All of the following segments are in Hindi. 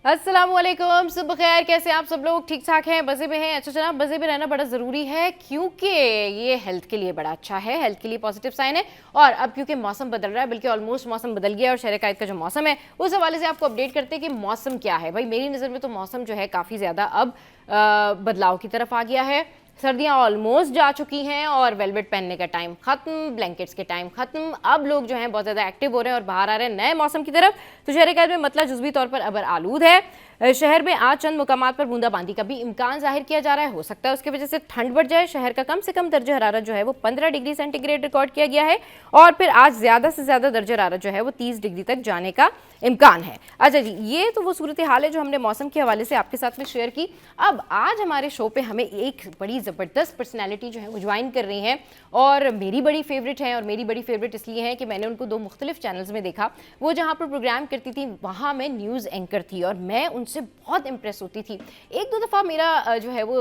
अस्सलामुअलैकुम, सुबह खैर। कैसे आप सब लोग? ठीक ठाक हैं, मज़े में हैं? अच्छा जनाब, मज़े में रहना बड़ा ज़रूरी है क्योंकि ये हेल्थ के लिए बड़ा अच्छा है, हेल्थ के लिए पॉजिटिव साइन है। और अब क्योंकि मौसम बदल रहा है, बल्कि ऑलमोस्ट मौसम बदल गया और शहर कायद का जो मौसम है उस हवाले से आपको अपडेट करते हैं कि मौसम क्या है। भाई मेरी नज़र में तो मौसम जो है काफ़ी ज़्यादा अब बदलाव की तरफ आ गया है। सर्दियाँ ऑलमोस्ट जा चुकी हैं और वेलवेट पहनने का टाइम खत्म, ब्लैंकेट्स के टाइम खत्म। अब लोग जो हैं बहुत ज़्यादा एक्टिव हो रहे हैं और बाहर आ रहे हैं नए मौसम की तरफ। तो शहर कैद में मतलब जुज़वी तौर पर अबर आलूद है। शहर में आज चंद मुकामात पर बूंदाबांदी का भी इम्कान जाहिर किया जा रहा है। हो सकता है उसकी वजह से ठंड बढ़ जाए। शहर का कम से कम दर्जा हरारत जो है वो 15 डिग्री सेंटीग्रेड रिकॉर्ड किया गया है और फिर आज ज़्यादा से ज़्यादा दर्जा हरारत जो है वो 30 डिग्री तक जाने का इम्कान है। अच्छा जी, ये तो वो सूरत हाल है जो हमने मौसम के हवाले से आपके साथ में शेयर की। अब आज हमारे शो पे हमें एक बड़ी ज़बरदस्त पर्सनैलिटी जो है वो ज्वाइन कर रही हैं और मेरी बड़ी फेवरेट हैं। और मेरी बड़ी फेवरेट इसलिए है कि मैंने उनको 2 मुख्तलिफ चैनल्स में देखा। वो जहाँ पर प्रोग्राम करती थी वहाँ मैं न्यूज़ एंकर थी और मैं उनसे बहुत इम्प्रेस होती थी। एक दो दफ़ा मेरा जो है वो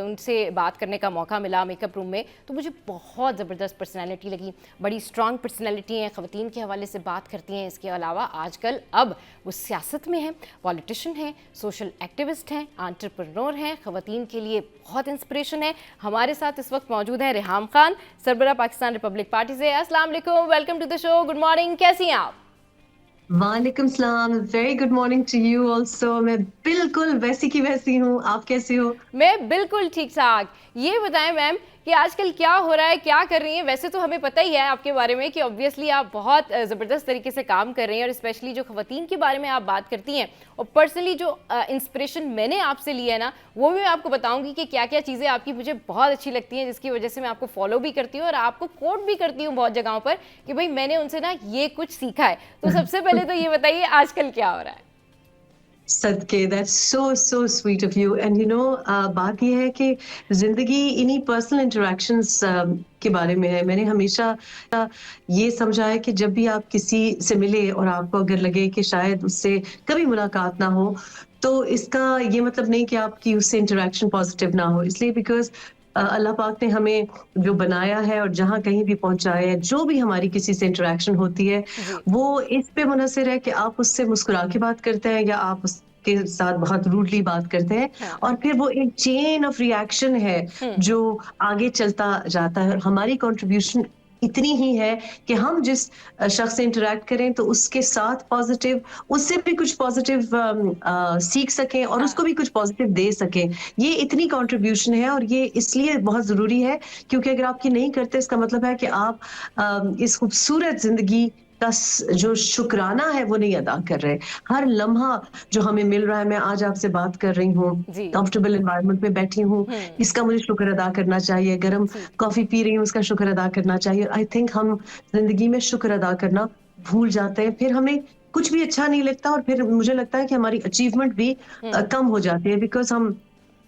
उनसे बात करने का मौका मिला मेकअप रूम में, तो मुझे बहुत ज़बरदस्त पर्सनैलिटी लगी। बड़ी स्ट्रॉन्ग पर्सनैलिटी हैं, ख़वातीन के हवाले से बात करती हैं। इसके अलावा आजकल अब वो सियासत में हैं, पॉलिटिशियन हैं, सोशल एक्टिविस्ट हैं, एंटरप्रेन्योर हैं, ख़वातीन के लिए बहुत इंस्पिरेशन है। हमारे साथ इस वक्त मौजूद हैं रिहाम खान, सरबराह पाकिस्तान रिपब्लिक पार्टी से। अस्सलाम वालेकुम, welcome to the show, good morning, कैसी हैं आप? वालेकुम सलाम, very good morning to you also. मैं बिल्कुल वैसी की वैसी हूँ, आप कैसे हो? मैं बिल्कुल ठीक ठाक। ये बताएं मैम कि आजकल क्या हो रहा है, क्या कर रही हैं? वैसे तो हमें पता ही है आपके बारे में कि ऑब्वियसली आप बहुत ज़बरदस्त तरीके से काम कर रही हैं और स्पेशली जो ख़वातीन के बारे में आप बात करती हैं और पर्सनली जो इंस्पिरेशन मैंने आपसे लिया है ना, वो भी मैं आपको बताऊंगी कि क्या क्या चीज़ें आपकी मुझे बहुत अच्छी लगती हैं, जिसकी वजह से मैं आपको फॉलो भी करती हूँ और आपको कोट भी करती हूँ बहुत जगहों पर कि भाई मैंने उनसे ना ये कुछ सीखा है। तो सबसे पहले तो ये बताइए आजकल क्या हो रहा है? सदके, that's so so sweet of you. And बात यह है कि जिंदगी इन्हीं पर्सनल इंटरेक्शंस के बारे में है। मैंने हमेशा ये समझा है कि जब भी आप किसी से मिले और आपको अगर लगे कि शायद उससे कभी मुलाकात ना हो, तो इसका ये मतलब नहीं कि आपकी उससे इंटरेक्शन पॉजिटिव ना हो। इसलिए बिकॉज अल्लाह पाक ने हमें जो बनाया है और जहाँ कहीं भी पहुंचाया है, जो भी हमारी किसी से इंटरेक्शन होती है, जी। वो इस पे मुनहसर है कि आप उससे मुस्कुरा के बात करते हैं या आप उसके साथ बहुत रूडली बात करते हैं। हाँ। और फिर वो एक चेन ऑफ रिएक्शन है हम्म। जो आगे चलता जाता है। हमारी कंट्रीब्यूशन इतनी ही है कि हम जिस शख्स से इंटरेक्ट करें तो उसके साथ पॉजिटिव, उससे भी कुछ पॉजिटिव सीख सकें और हाँ। उसको भी कुछ पॉजिटिव दे सकें। ये इतनी कंट्रीब्यूशन है और ये इसलिए बहुत जरूरी है क्योंकि अगर आप ये नहीं करते, इसका मतलब है कि आप इस खूबसूरत जिंदगी का जो शुक्राना है वो नहीं अदा कर रहे। हर लम्हा जो हमें मिल रहा है, मैं आज आपसे बात कर रही हूँ, जी। कंफर्टेबल एनवायरनमेंट में बैठी हूँ, हम्म। इसका मुझे शुक्र अदा करना चाहिए। गर्म जी। कॉफी पी रही हूँ, उसका शुक्र अदा करना चाहिए। आई थिंक हम जिंदगी में शुक्र अदा करना भूल जाते हैं, फिर हमें कुछ भी अच्छा नहीं लगता और फिर मुझे लगता है कि हमारी अचीवमेंट भी हम्म। कम हो जाती है बिकॉज हम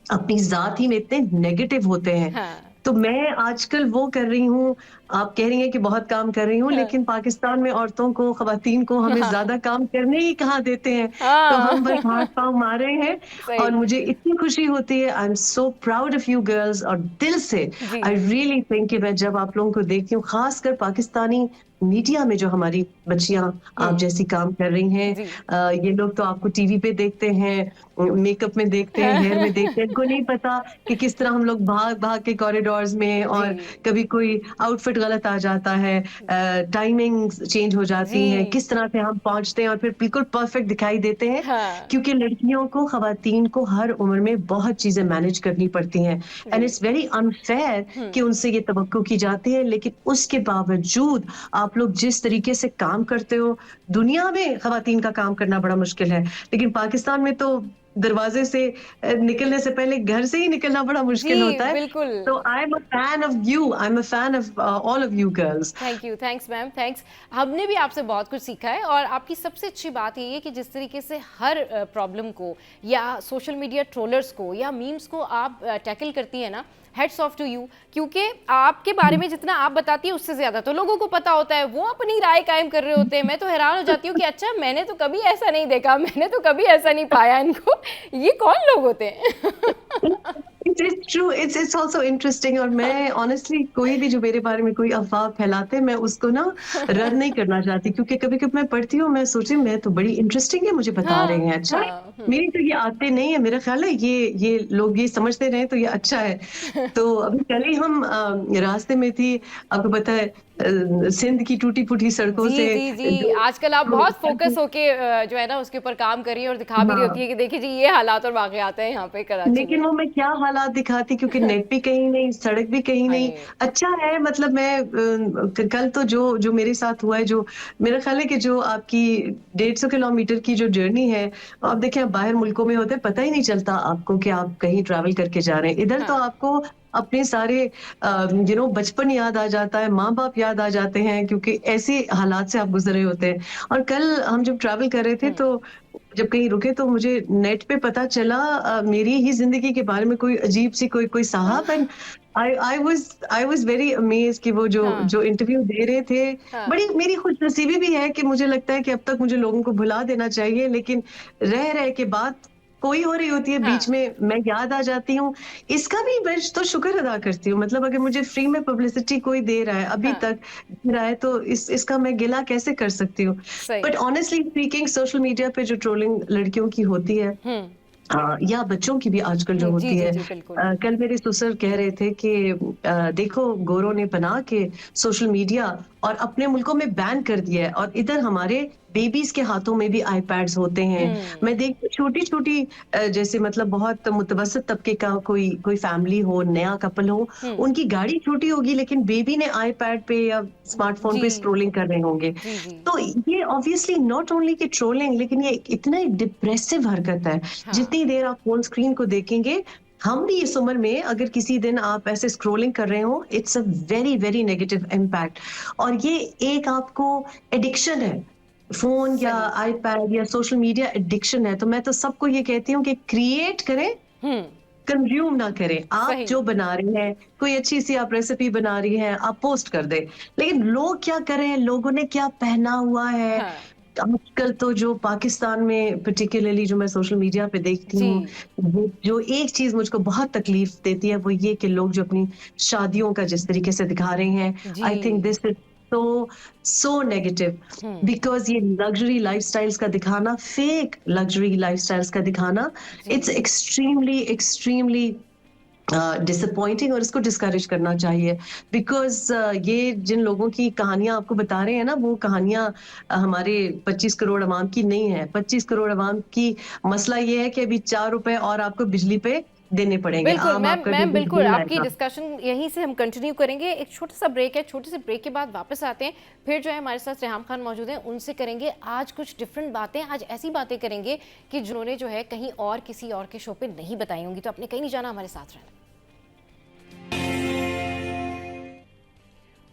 अपनी जात ही में इतने नेगेटिव होते हैं। हाँ। तो मैं आजकल वो कर रही हूँ, आप कह रही हैं कि बहुत काम कर रही हूँ, हाँ। लेकिन पाकिस्तान में औरतों को, खवातीन को हमें हाँ। ज्यादा काम करने ही कहाँ देते हैं। तो हाँ। हम बस हाथ पांव मारे हैं और सही। मुझे इतनी खुशी होती है। I am so proud of you girls, और दिल से जी। आई रियली थिंक कि मैं जब आप लोगों को देखती हूँ, खासकर पाकिस्तानी मीडिया में जो हमारी बच्चियां आप जैसी काम कर रही हैं, जी। ये लोग तो आपको टीवी पे देखते हैं, मेकअप में देखते हैं, हेयर में देखते हैं, इनको नहीं पता कि किस तरह हम लोग भाग भाग के कॉरिडोर्स में, जी। और कभी कोई आउटफिट गलत आ जाता है, टाइमिंग चेंज हो जाती है, जी। किस तरह से हम पहुंचते हैं और फिर बिल्कुल परफेक्ट दिखाई देते हैं। हाँ। क्योंकि लड़कियों को, खवातीन को हर उम्र में बहुत चीजें मैनेज करनी पड़ती हैं जी। एंड इट्स वेरी अनफेयर कि उनसे ये तवक्को की जाती है। लेकिन उसके बावजूद आप लोग जिस तरीके से काम करते हो, दुनिया में खवातीन का काम करना बड़ा मुश्किल है, लेकिन पाकिस्तान में तो दरवाजे से निकलने से पहले घर से ही निकलना बड़ा जी। मुश्किल होता है। बिल्कुल। तो आई am a fan of you, I am a fan of all of you girls. Thank you, thanks ma'am, thanks. हमने भी आपसे बहुत कुछ सीखा है और आपकी सबसे अच्छी बात ये है कि जिस तरीके से हर प्रॉब्लम को या सोशल मीडिया ट्रोलर्स को या मीम्स को आप टैकल करती है ना, हेड्स ऑफ टू यू। क्योंकि आपके बारे में जितना आप बताती है उससे ज़्यादा तो लोगों को पता होता है, वो अपनी राय कायम कर रहे होते हैं। मैं तो हैरान हो जाती हूँ कि अच्छा मैंने तो कभी ऐसा नहीं देखा, मैंने तो कभी ऐसा नहीं पाया इनको, ये कौन लोग होते हैं? It's true, it's also interesting. और मैं ऑनेस्टली कोई भी जो मेरे बारे में कोई अफवाह फैलाते हैं, मैं उसको ना रद्द नहीं करना चाहती, क्योंकि कभी-कभी मैं पढ़ती हूँ, मैं सोच रही हूँ मैं तो बड़ी इंटरेस्टिंग है, मुझे बता रहे हाँ, हैं, अच्छा है। हाँ, मेरी तो ये आदतें नहीं है, मेरा ख्याल है ये लोग ये समझते रहे तो ये अच्छा है। तो अभी कल ही हम रास्ते में थी, आपको पता है सिंध की टूटी-फूटी सड़कों जी, से जी, जी। जो आजकल आप बहुत फ़ोकस जो होके जो है ना उसके ऊपर काम कर रही हैं और दिखा भी रही होती हाँ। है कि देखिए जी ये हालात और वाक़यात हैं यहाँ पे कराची में। लेकिन वो मैं क्या हालात दिखाती, क्योंकि नेट भी कहीं नहीं, सड़क भी कहीं नहीं। हाय! अच्छा है, मतलब मैं कल तो जो जो मेरे साथ हुआ है, जो मेरा ख्याल है कि जो आपकी 150 किलोमीटर की जो जर्नी है, आप देखें आप बाहर मुल्कों में होते हैं, पता ही नहीं चलता आपको कि आप कहीं ट्रैवल करके जा रहे हैं। इधर तो हाँ, आपको अपने सारे बचपन याद आ जाता है, माँ-बाप याद आ जाते हैं, क्योंकि ऐसे हालात से आप गुज़रे होते हैं। और कल हम जब ट्रैवल कर रहे थे, हुँ, तो जब कहीं रुके तो मुझे नेट पे पता चला मेरी ही ज़िंदगी के बारे में कोई अजीब-सी कोई कोई साहब, and I was very amazed कि वो जो हाँ, जो इंटरव्यू दे रहे थे, हाँ, बड़ी मेरी खुशनसीबी भी है कि मुझे लगता है कि अब तक मुझे लोगों को भुला देना चाहिए, लेकिन रह-रह के बात कोई हो रही होती है बीच हाँ, में, मैं याद आ जाती हूँ। इसका भी मैं तो शुक्र अदा करती हूँ, मतलब अगर मुझे फ्री में पब्लिसिटी कोई दे रहा है, अभी हाँ, तक दे रहा है, तो इसका मैं गिला कैसे कर सकती हूँ? सही बट बात। ऑनेस्टली स्पीकिंग, सोशल मीडिया पे जो ट्रोलिंग लड़कियों की होती है, हुँ, या बच्चों की भी आजकल जो हुँ, जी, होती जी, है, जी, बिल्कुल। कल मेरे ससुर कह रहे थे कि देखो गोरों ने बना के सोशल मीडिया और अपने मुल्कों में बैन कर दिया है, और इधर हमारे बेबीज के हाथों में भी आईपैड्स होते हैं। हुँ, मैं देखती हूँ छोटी-छोटी, जैसे मतलब बहुत मुतवसत तबके का कोई कोई फैमिली हो, नया कपल हो, हुँ, उनकी गाड़ी छोटी होगी, लेकिन बेबी ने आईपैड पे या स्मार्टफ़ोन जी, पे स्क्रॉलिंग कर रहे होंगे। जी, जी, तो ये ऑब्वियसली नॉट ओनली कि ट्रोलिंग, लेकिन ये इतना डिप्रेसिव हरकत है। हाँ, जितनी देर आप फ़ोन स्क्रीन को देखेंगे, हम भी इस उम्र में अगर किसी दिन आप ऐसे स्क्रॉलिंग कर रहे हो, it's a very, very negative impact. और ये एक आपको एडिक्शन है। फ़ोन या सही। आईपैड या सोशल मीडिया एडिक्शन है, तो मैं तो सबको ये कहती हूँ कि क्रिएट करें, हुँ, कंज़्यूम ना करें। आप सही जो में। बना रही हैं, कोई अच्छी-सी आप रेसिपी बना रही हैं, आप पोस्ट कर दें। लेकिन लोग क्या कर रहे हैं, लोगों ने क्या पहना हुआ है, हाँ, आजकल तो जो पाकिस्तान में पार्टिकुलरली जो मैं सोशल मीडिया पे देखती जी, हूँ, वो जो एक चीज़ मुझको बहुत तकलीफ देती है, वो ये कि लोग जो अपनी शादियों का जिस तरीके से दिखा रहे हैं, जी, I think this is so so negative. Hmm, because ये लग्ज़री लाइफ़स्टाइल्स का दिखाना, फेक लग्ज़री लाइफ़स्टाइल्स का दिखाना, इट्स जी, एक्सट्रीमली एक्सट्रीमली डिसअपॉइंटिंग, और इसको डिस्करेज करना चाहिए। बिकॉज़ ये जिन लोगों की कहानियाँ आपको बता रहे हैं ना, वो कहानियाँ हमारे 25 करोड़ अवाम की नहीं है। 25 करोड़ अवाम की मसला ये है कि अभी ₹4 और आपको बिजली पे देने पड़ेंगे। बिल्कुल, आम आपका जो मैम बिल बिल्कुल, बिल आपकी आएगा। डिस्कशन यहीं से हम कंटिन्यू करेंगे। एक छोटा-सा ब्रेक है, छोटे से ब्रेक के बाद वापस आते हैं। फिर जो है हमारे साथ रेहाम खान मौजूद हैं, उनसे करेंगे आज कुछ डिफरेंट बातें, आज ऐसी बातें करेंगे कि जिन्होंने जो है कहीं और किसी और के शो पे नहीं बताई होंगी। तो आपने कहीं नहीं जाना, हमारे साथ रहना।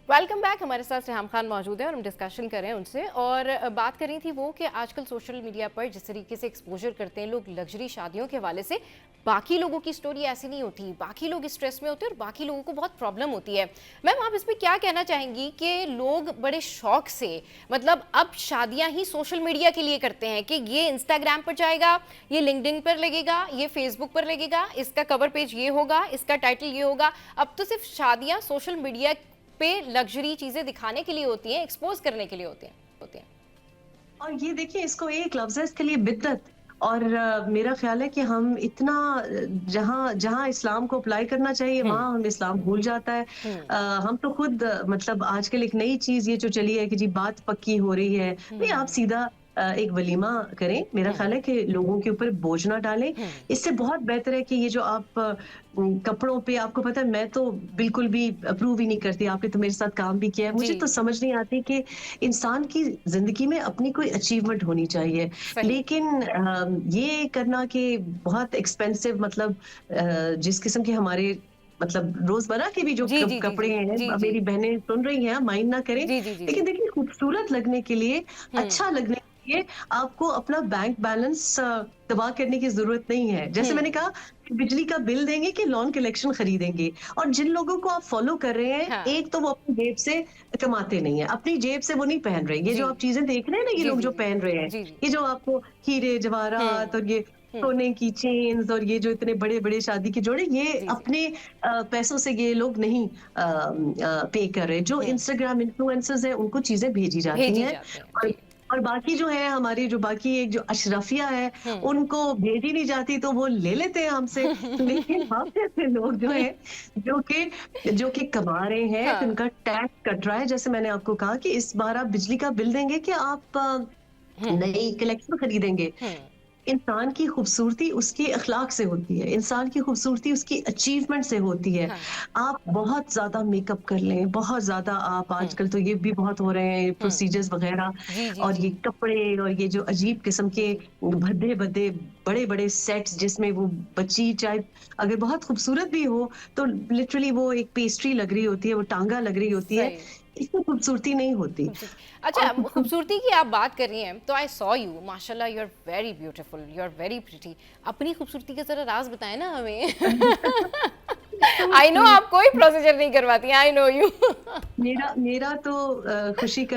Welcome back. हमारे साथ रेहाम खान मौजूद है और हम डिस्कशन कर रहे हैं उनसे, और बात कर रही थी वो कि आजकल सोशल मीडिया पर जिस तरीके से एक्सपोजर करते हैं लोग लग्जरी शादियों के हवाले से, बाकी लोगों की स्टोरी ऐसी नहीं होती, बाकी लोग स्ट्रेस में होते हैं और बाकी लोगों को बहुत प्रॉब्लम होती है। मैम आप इस पर क्या कहना चाहेंगी कि लोग बड़े शौक से, मतलब अब शादियां ही सोशल मीडिया के लिए करते हैं कि ये इंस्टाग्राम पर जाएगा, ये लिंक्डइन पर लगेगा, ये फेसबुक पर लगेगा, इसका कवर पेज ये होगा, इसका टाइटल ये होगा। अब तो सिर्फ शादियां सोशल मीडिया पे लग्जरी चीजें दिखाने के लिए होती हैं, एक्सपोज करने के लिए होती हैं। और ये देखिए, इसको एक लफ्ज़ है इसके लिए, बिद्दत। और मेरा ख़्याल है कि हम इतना जहाँ जहाँ इस्लाम को अप्लाई करना चाहिए, हम्म, वहाँ हम इस्लाम भूल जाता है। हम्म, हम तो खुद मतलब आजकल एक नई चीज़ ये जो चली है कि जी बात पक्की हो रही है। नहीं, आप हम्म, सीधा एक वलीमा करें। मेरा हम्म, ख़्याल है कि लोगों के ऊपर बोझ ना डालें। हम्म, इससे बहुत बेहतर है कि ये जो आप कपड़ों पे, आपको पता है मैं तो बिल्कुल भी अप्रूव ही नहीं करती, आपने तो मेरे साथ काम भी किया है। जी, मुझे तो समझ नहीं आती कि इंसान की ज़िंदगी में अपनी कोई अचीवमेंट होनी चाहिए। सही, लेकिन ये करना कि बहुत एक्सपेंसिव, मतलब जिस किस्म के हमारे मतलब रोज़मर्रा के भी जो जी, जी, जी, कपड़े जी, हैं, जी, मेरी बहनें सुन रही हैं, माइंड ना करें। जी, जी, जी, जी, लेकिन देखिए, खूबसूरत लगने के लिए, हम्म, अच्छा लगने लिए आपको अपना बैंक बैलेंस तबाह करने की जरूरत नहीं है। जैसे मैंने कहा कि बिजली का बिल देंगे कि लॉन कलेक्शन खरीदेंगे। और जिन लोगों को आप फॉलो कर रहे हैं, हाँ। एक तो वो अपनी जेब से कमाते नहीं है, अपनी जेब से वो नहीं पहन रहे। ये जी। जो आप चीजें देख रहे हैं ना, ये जी, लोग जी, जो जी। पहन रहे हैं, जी, जी। ये जो आपको हीरे जवाहरात और ये हुँ, सोने की चेन्स और ये जो इतने बड़े बड़े शादी के जोड़े, ये जी, जी। अपने पैसों से ये लोग नहीं पे कर रहे। जो हुँ, इंस्टाग्राम इन्फ्लुएंसर्स हैं, उनको चीजें भेजी जाती भेजी हैं। जाती हैं। और जी। और बाकी जो है, हमारी जो बाकी एक जो अशरफिया है, हुँ। उनको भेजी नहीं जाती तो वो ले लेते हैं हमसे। लेकिन हम जैसे लोग जो हैं, जो कि कमा रहे हैं, हाँ। उनका टैक्स कट रहा है। जैसे मैंने आपको कहा कि इस बार आप बिजली का बिल देंगे कि आप हुँ, नई कलेक्शन खरीदेंगे। हुँ। इंसान की खूबसूरती उसके अखलाक से होती है, इंसान की खूबसूरती उसकी अचीवमेंट से होती है। हाँ। आप बहुत ज़्यादा मेकअप कर लें, बहुत ज़्यादा आप हुँ, आजकल तो ये भी बहुत हो रहे हैं हुँ। प्रोसीजर्स वग़ैरह, जी, जी, और जी। ये कपड़े और ये जो अजीब किस्म जी, के जी। भद्दे-भद्दे, बड़े-बड़े सेट्स जिसमें वो बच्ची चाहे अगर बहुत खूबसूरत भी हो, तो लिटरली वो एक पेस्ट्री लग रही होती है, वो टाँगा लग रही होती है। सही। इससे खूबसूरती नहीं होती। खूबसूरती और अच्छा, खूबसूरती खूबसूरती की आप बात कर रही हैं, तो आई सॉ यू माशाल्लाह, you are very beautiful, you are very pretty. अपनी खूबसूरती का ज़रा राज़ बताएँ ना हमें। So I know sweet. आप कोई प्रोसीजर नहीं करवाती हैं, आई नो यू। मेरा मेरा तो खुशी का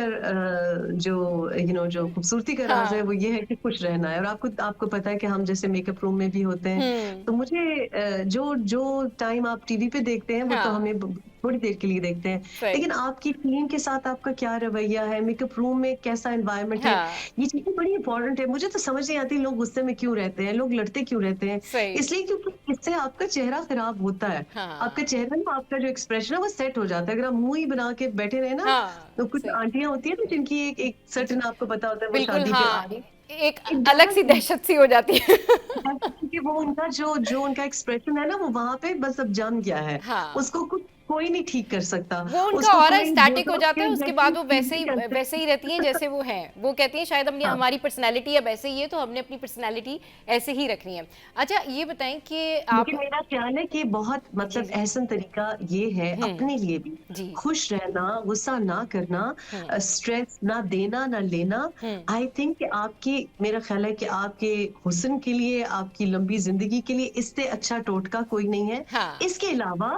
जो जो खूबसूरती का राज है, हाँ। वो ये है कि खुश रहना है। और आपको आपको पता है कि हम जैसे मेकअप रूम में भी होते हैं, हुँ। तो मुझे जो जो टाइम आप टीवी पे देखते हैं, वो तो हाँ, हमें थोड़ी देर के लिए देखते हैं। सही। लेकिन आपकी टीम के साथ आपका क्या रवैया है, मेकअप रूम में कैसा एनवायरनमेंट है, हाँ, ये चीजें बड़ी इंपॉर्टेंट है। मुझे तो समझ नहीं आती लोग गुस्से में क्यों रहते हैं, लोग लड़ते क्यों रहते हैं। सही। इसलिए क्योंकि इससे आपका चेहरा खराब होता है। आपका हाँ, चेहरा ना, आपका जो एक्सप्रेशन है वो सेट हो जाता है। अगर आप मुंह ही बना के बैठे रहे ना, हाँ, तो कुछ सही। आंटियाँ होती हैं ना, जिनकी एक एक जी, सर्टेन आपको पता होता है वो बिल्कुल शादी पे आ हाँ, रही, एक इट अलग-सी डज़न्ट दहशत सी हो जाती है। क्योंकि वो उनका जो जो उनका एक्सप्रेशन है ना, वो वहाँ पे बस अब जम गया है। हाँ। उसको कुछ कोई नहीं ठीक कर सकता। वो उनका उसको ऑरा कोई स्टैटिक हो बोटॉक्स जाता के है, उसके इंजेक्शन बाद वो ठीक नहीं कर वैसे ही रहती हैं सकता। जैसे वो हैं। वो कहती हैं शायद हाँ। हमारी पर्सनैलिटी अब ऐसे ही है, तो हमने अपनी पर्सनैलिटी ऐसे ही रखनी है। अच्छा ये बताएँ कि लेकिन आप मेरा ख्याल है कि बहुत जी, मतलब जी। एहसन तरीका ये है हुँ, अपने लिए भी, जी। खुश रहना, गुस्सा ना करना, हुँ, स्ट्रेस ना देना ना लेना। हुँ। आई थिंक कि आपकी मेरा ख्याल है कि आपके हुस्न के लिए, आपकी लंबी जिंदगी के लिए इससे अच्छा टोटका कोई नहीं है। हाँ। इसके अलावा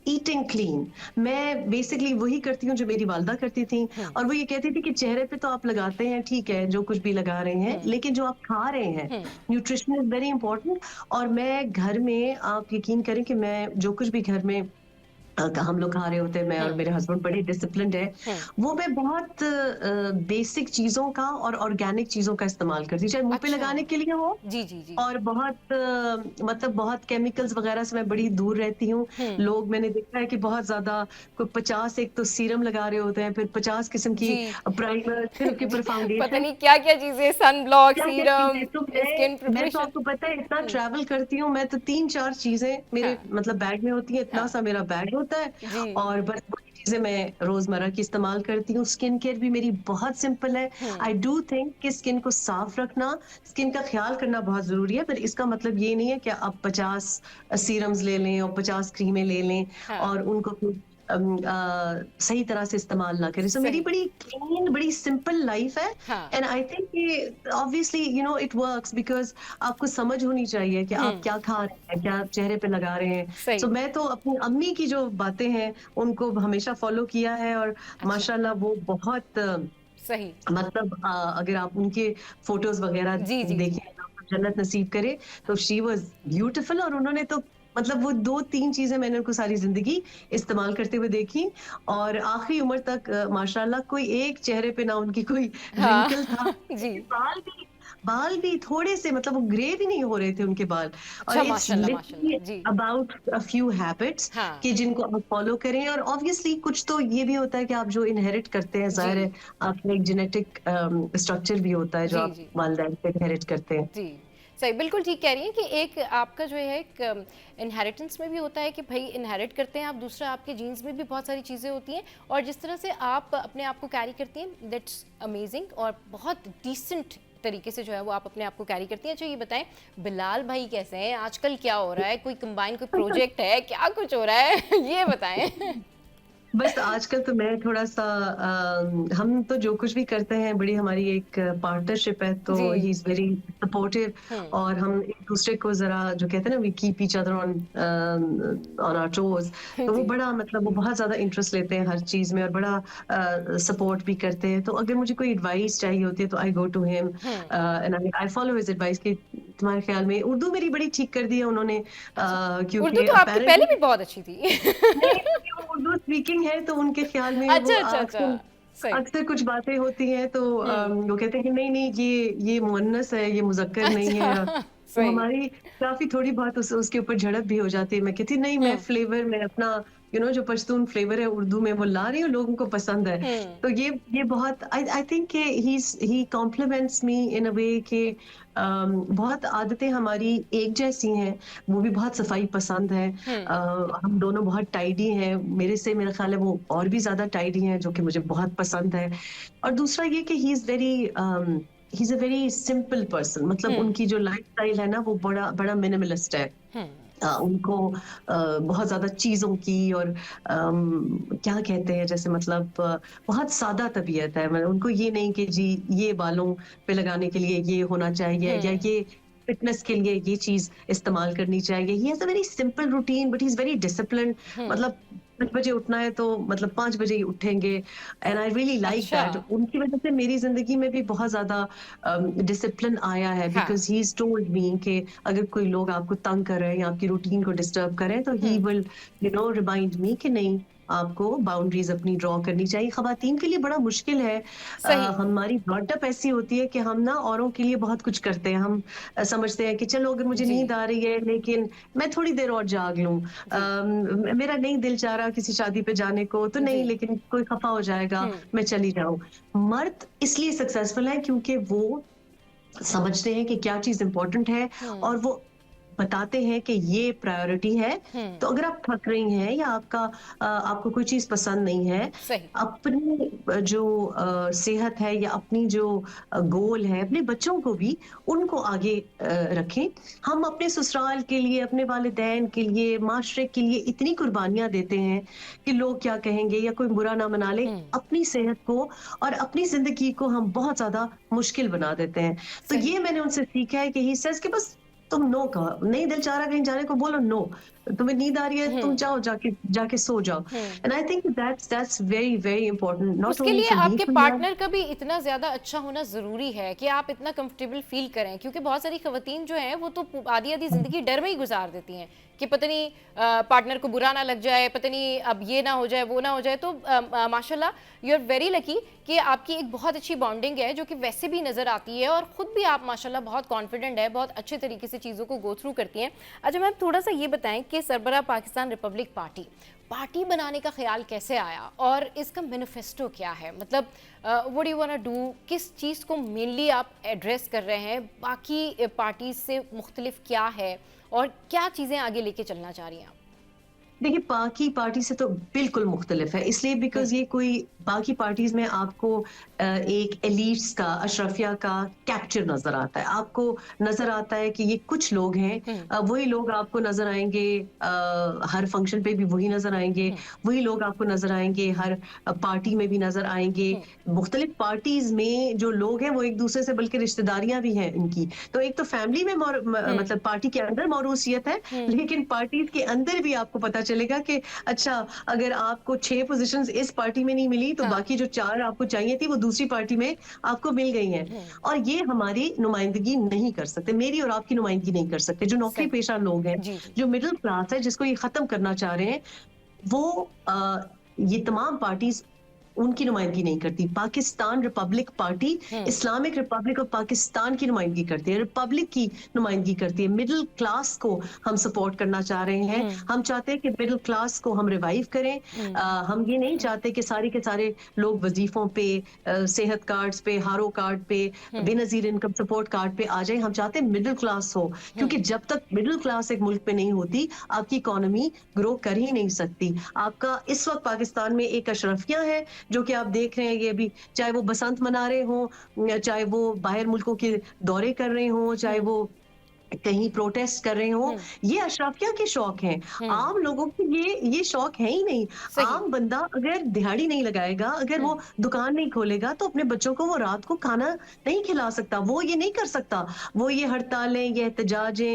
ईटिंग क्लीन, मैं बेसिकली वही करती हूँ जो मेरी वालदा करती थी। हुँ, और वो ये कहती थी कि चेहरे पे तो आप लगाते हैं, ठीक है, जो कुछ भी लगा रहे हैं, हुँ, लेकिन जो आप खा रहे हैं, hmm. Nutrition is very important. और मैं घर में, आप यकीन करें कि मैं जो कुछ भी घर में हम लोग खा रहे होते हैं, मैं और हुँ, मेरे हस्बैंड बड़े डिसिप्लिन्ड है, हुँ। वो मैं बहुत बेसिक चीजों का और ऑर्गेनिक चीजों का इस्तेमाल करती हूँ, चाहे मुंह पे अच्छा। लगाने के लिए हो। जी, जी, जी। और बहुत मतलब बहुत केमिकल्स वगैरह से मैं बड़ी दूर रहती हूँ। हुँ। लोग, मैंने देखा है कि बहुत ज़्यादा कोई 50 एक तो सीरम लगा रहे होते हैं, फिर 50 किस्म की जी। प्राइमर, फिर उसके ऊपर पता फाउंडेशन, नहीं क्या-क्या चीज़ें, सनब्लॉक, क्या-क्या सीरम, चीज़ें। तो स्किन मैं तो प्रिपरेशन। आपको पता है, इतना हुँ, ट्रैवल करती हूँ, मैं तो 3-4 चीज़ें मेरे हाँ, मतलब बैग में होती हैं, इतना हाँ। सा मेरा बैग होता है। जी। और बस वही चीज़ें मैं रोज़मर्रा की इस्तेमाल करती हूँ। स्किन केयर भी मेरी बहुत सिंपल है। हुँ, आई डू थिंक कि स्किन को साफ रखना, स्किन का ख्याल करना बहुत ज़रूरी है, पर इसका मतलब ये नहीं है कि आप 50 सीरम्स ले लें और 50 क्रीमें ले लें हाँ, और उनको फिर सही तरह से इस्तेमाल ना करें। सो मेरी सही। बड़ी क्लीन, बड़ी सिंपल लाइफ है। हाँ। एंड आई थिंक कि ऑब्वियसली इट वर्क्स बिकॉज़ आपको समझ होनी चाहिए कि हुँ, आप क्या खा रहे हैं, क्या चेहरे पे लगा रहे हैं। सो सही। मैं तो अपनी अम्मी की जो बातें हैं, उनको हमेशा फॉलो किया है। और अच्छा, माशाल्लाह वो बहुत सही। मतलब अगर आप उनके फोटोज वगैरह जी, जी, जी। देखें, अल्लाह आपको जन्नत नसीब करे। तो शी वाज ब्यूटीफुल, और उन्होंने तो मतलब वो 2-3 चीजें मैंने उनको सारी जिंदगी इस्तेमाल करते हुए देखी। और आखिरी उम्र तक माशाल्लाह कोई एक चेहरे पे ना उनकी कोई हाँ, रिंकल था। जी। उनके बाल भी थोड़े से, मतलब वो ग्रे भी नहीं हो रहे थे उनके बाल। और अच्छा इट्स माशाल्लाह, लिटरली माशाल्लाह। जी। अबाउट अ फ्यू हैबिट्स हाँ, कि जिनको आप फॉलो करें। और ऑब्वियसली कुछ तो ये भी होता है कि आप जो इनहेरिट करते हैं, जी। जाहिर है आपका एक जेनेटिक स्ट्रक्चर भी होता है जो जी, आप जी। वालिदैन से इनहेरिट करते हैं। जी, सही बिल्कुल ठीक कह रही हैं कि एक आपका जो है एक इनहेरिटेंस में भी होता है कि भई इनहेरिट करते हैं आप, दूसरा आपके जीन्स में भी बहुत सारी चीज़ें होती हैं और जिस तरह से आप अपने आप को कैरी करती हैं दैट्स अमेजिंग और बहुत डिसेंट तरीके से जो है वो आप अपने आप को कैरी करती हैं। अच्छा ये बताएँ बिलाल भाई कैसे हैं? आजकल क्या हो रहा है? कोई कंबाइन कोई प्रोजेक्ट है? क्या कुछ हो रहा है? ये बताएँ? बस आजकल तो मैं थोड़ा-सा हम तो जो कुछ भी करते हैं बड़ी हमारी एक पार्टनरशिप है, तो जी। ही इज़ वेरी सपोर्टिव हुँ। और हम एक-दूसरे को ज़रा जो कहते हैं ना we keep each other on our toes. तो वो जी। बड़ा मतलब वो बहुत ज़्यादा इंटरेस्ट लेते हैं हर चीज़ में और बड़ा सपोर्ट भी करते हैं। तो अगर मुझे कोई एडवाइस चाहिए होती है तो I go to him hmm. And I follow his advice कि तुम्हारे ख्याल में उर्दू मेरी बड़ी ठीक कर दी है उन्होंने अच्छा। उर्दू क्योंकि तो आपकी पहले अपैरेंटली भी बहुत अच्छी थी। नहीं, क्योंकि वो उर्दू स्पीकिंग है तो उनके ख़्याल में वो अच्छा, अच्छा, अच्छा। अक्सर सही। अक्सर कुछ बातें होती हैं तो हुँ। वो कहते हैं कि नहीं-नहीं ये मुअन्नस है, ये मुज़क्कर नहीं अच्छा, है। तो सही। हमारी काफ़ी थोड़ी बहुत उसके ऊपर झड़प भी हो जाती है। मैं कहती नहीं मैं हुँ। फ्लेवर मैं अपना जो पश्तून फ्लेवर है उर्दू में वो ला रही हूँ, लोगों को पसंद है। हुँ। तो ये बहुत आई थिंक कि ही कॉम्प्लीमेंट्स मी इन अ वे कि बहुत आदतें हमारी एक जैसी हैं, वो भी बहुत सफाई पसंद है। हुँ। हम दोनों बहुत टाइडी हैं, मेरे से मेरा ख़्याल है वो और भी ज़्यादा टाइडी हैं, जो कि मुझे बहुत पसंद है। और दूसरा ये कि he is a very simple person मतलब हुँ। उनकी जो लाइफ़स्टाइल है ना, वो बड़ा बड़ा मिनिमलिस्ट है। हुँ। उनको बहुत ज़्यादा चीज़ों की और क्या कहते हैं जैसे मतलब बहुत सादा तबीयत है मतलब उनको ये नहीं कि जी ये बालों पे लगाने के लिए ये होना चाहिए या हुँ। ये फिटनेस के लिए ये चीज़ इस्तेमाल करनी चाहिए। He has a very simple routine but he is very disciplined hmm. मतलब 5 बजे उठना है तो मतलब 5 बजे ही उठेंगे एंड आई रियली लाइक अच्छा। दैट। उनकी वज़ह से मेरी ज़िंदगी में भी बहुत ज़्यादा डिसिप्लिन आया है हाँ। Because he is told me कि अगर कोई लोग आपको तंग कर रहे हैं या आपकी रूटीन को डिस्टर्ब कर रहे हैं तो ही हुँ। विल रिमाइंड मी कि नहीं आपको बाउंड्रीज अपनी ड्रॉ करनी चाहिए। खवातीन के लिए बड़ा मुश्किल है। सही। हमारी ब्रॉडअप ऐसी होती है कि हम ना औरों के लिए बहुत कुछ करते हैं। हम समझते हैं कि चलो अगर मुझे जी। नींद आ रही है लेकिन मैं थोड़ी देर और जाग लूं, जी। मेरा नहीं दिल चाह रहा किसी शादी पे जाने को तो नहीं जी। लेकिन कोई खफा हो जाएगा हुँ। मैं चली जाऊं। मर्द इसलिए सक्सेसफुल है क्योंकि वो समझते हैं कि क्या चीज़ इम्पोर्टेंट है हुँ। और वो बताते हैं कि ये प्रायोरिटी है। हुँ। तो अगर आप थक रही हैं या आपको कोई चीज़ पसंद नहीं है, सही। अपनी जो सेहत है या अपनी जो गोल है, अपने बच्चों को भी उनको आगे रखें। हम अपने ससुराल के लिए, अपने वालिदैन के लिए, माशरे के लिए इतनी कुर्बानियाँ देते हैं कि लोग क्या कहेंगे या कोई बुरा ना मना ले। हुँ। अपनी सेहत को और अपनी ज़िंदगी को हम बहुत ज़्यादा मुश्किल बना देते हैं। तो सही। ये मैंने उनसे सीखा है कि ही सेज़ कि बस तुम नो कहो, नहीं दिल चाह रहा कहीं जाने को बोलो नो। तुम्हें नींद आ रही है हुँ। तुम जाओ जाके जाके सो जाओ। Hmm. And I think that's very very important not उसके ओनली लिए फॉर मी आपके फॉर लव। पार्टनर का भी इतना ज़्यादा अच्छा होना ज़रूरी है कि आप इतना कंफर्टेबल फ़ील करें क्योंकि बहुत सारी ख़वातीन जो हैं वो तो आधी-आधी ज़िंदगी डर में ही गुज़ार देती हैं कि पता नहीं पार्टनर को बुरा ना लग जाए, पता नहीं अब ये ना हो जाए, वो ना हो जाए। तो माशाल्लाह यू आर वेरी लकी कि आपकी एक बहुत अच्छी बॉन्डिंग है जो कि वैसे भी नज़र आती है और ख़ुद भी आप माशाल्लाह बहुत कॉन्फिडेंट है, बहुत अच्छे तरीके से चीज़ों को गो थ्रू करती हैं। अच्छा मैम थोड़ा-सा ये बताएँ कि सरबराह पाकिस्तान रिपब्लिक पार्टी पार्टी बनाने का ख्याल कैसे आया और इसका मैनिफेस्टो क्या है? मतलब व्हाट डू यू वांना डू? किस चीज़ को मेनली आप एड्रेस कर रहे हैं? बाकी पार्टीज से मुख्तलिफ क्या है और क्या चीज़ें आगे लेके चलना चाह रही हैं आप? देखिए, बाकी पार्टी से तो बिल्कुल मुख्तलिफ है, इसलिए हुँ। बिकॉज़ ये कोई बाकी पार्टीज़ में आपको एक एलीट्स का, अशरफिया का कैप्चर नज़र आता है। आपको नज़र आता है कि ये कुछ लोग हैं, हुँ। वही लोग आपको नज़र आएँगे हर फंक्शन पे भी वही नज़र आएँगे, हुँ। वही लोग आपको नज़र आएँगे हर पार्टी में भी नज़र आएँगे। हुँ। मुख्तलिफ पार्टीज़ में जो लोग हैं, वो एक-दूसरे से बल्कि रिश्तेदारियाँ भी हैं इनकी। तो एक तो फैमिली में हुँ। मतलब पार्टी के अंदर मौरूसियत है, हुँ। लेकिन पार्टीज़ के अंदर भी आपको पता चलेगा कि अच्छा अगर आपको 6 पोज़ीशंस इस पार्टी में नहीं मिली तो हाँ। बाकी जो 4 आपको चाहिए थी वो दूसरी पार्टी में आपको मिल गई हैं। हुँ। और ये हमारी नुमाइंदगी नहीं कर सकते, मेरी और आपकी नुमाइंदगी नहीं कर सकते। जो नौकरी सही। पेशा लोग हैं, जी, जी। जो मिडल क्लास है जिसको ये खत्म करना चाह रहे हैं, वो ये तमाम पार्टीज़ उनकी नुमाइंदगी नहीं करती। Pakistan Republic party hmm. Islamic Republic of Pakistan की नुमाइंदगी करती है, रिपब्लिक की नुमाइंदगी करती है। मिडल क्लास को हम सपोर्ट करना चाह रहे हैं। हुँ। हम चाहते हैं कि मिडल क्लास को हम रिवाइव करें। हुँ। हम ये नहीं चाहते कि सारे के सारे लोग वज़ीफ़ों पे, सेहत कार्ड्स पे, हारो कार्ड पे, हुँ। बेनज़ीर इनकम सपोर्ट कार्ड पे आ जाएँ। हम चाहते हैं मिडल क्लास हो, हुँ। क्योंकि जब तक मिडल क्लास एक मुल्क में नहीं होती, आपकी इकोनॉमी ग्रो कर ही नहीं सकती। आपका इस वक़्त पाकिस्तान में एक अशरफिया है, जो कि आप देख रहे हैं ये अभी, चाहे वो बसंत मना रहे हों, चाहे वो बाहर मुल्कों के दौरे कर रहे हों, चाहे हुँ। वो कहीं प्रोटेस्ट कर रहे हो, ये अशराफिया के शौक हैं। आम लोगों के ये शौक है ही नहीं। सही। आम बंदा अगर दिहाड़ी नहीं लगाएगा, अगर वो दुकान नहीं खोलेगा, तो अपने बच्चों को वो रात को खाना नहीं खिला सकता, वो ये नहीं कर सकता। वो ये हड़तालें, ये एहतजाजें,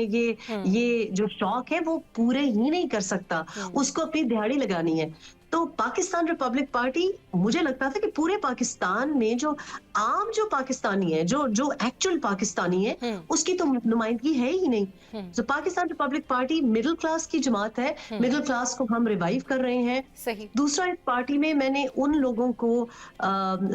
ये जो शौक है वो पूरे ही नहीं कर सकता। उसको अपनी दिहाड़ी लगानी है। तो पाकिस्तान रिपब्लिक पार्टी, मुझे लगता था कि पूरे पाकिस्तान में जो पाकिस्तानी है, जो एक्चुअल पाकिस्तानी है, उसकी तो नुमाइंदगी है ही नहीं। तो Pakistan Republic party middle class की जमात है। मिडिल क्लास को हम रिवाइव कर रहे हैं। सही। दूसरा, इस पार्टी में मैंने उन लोगों को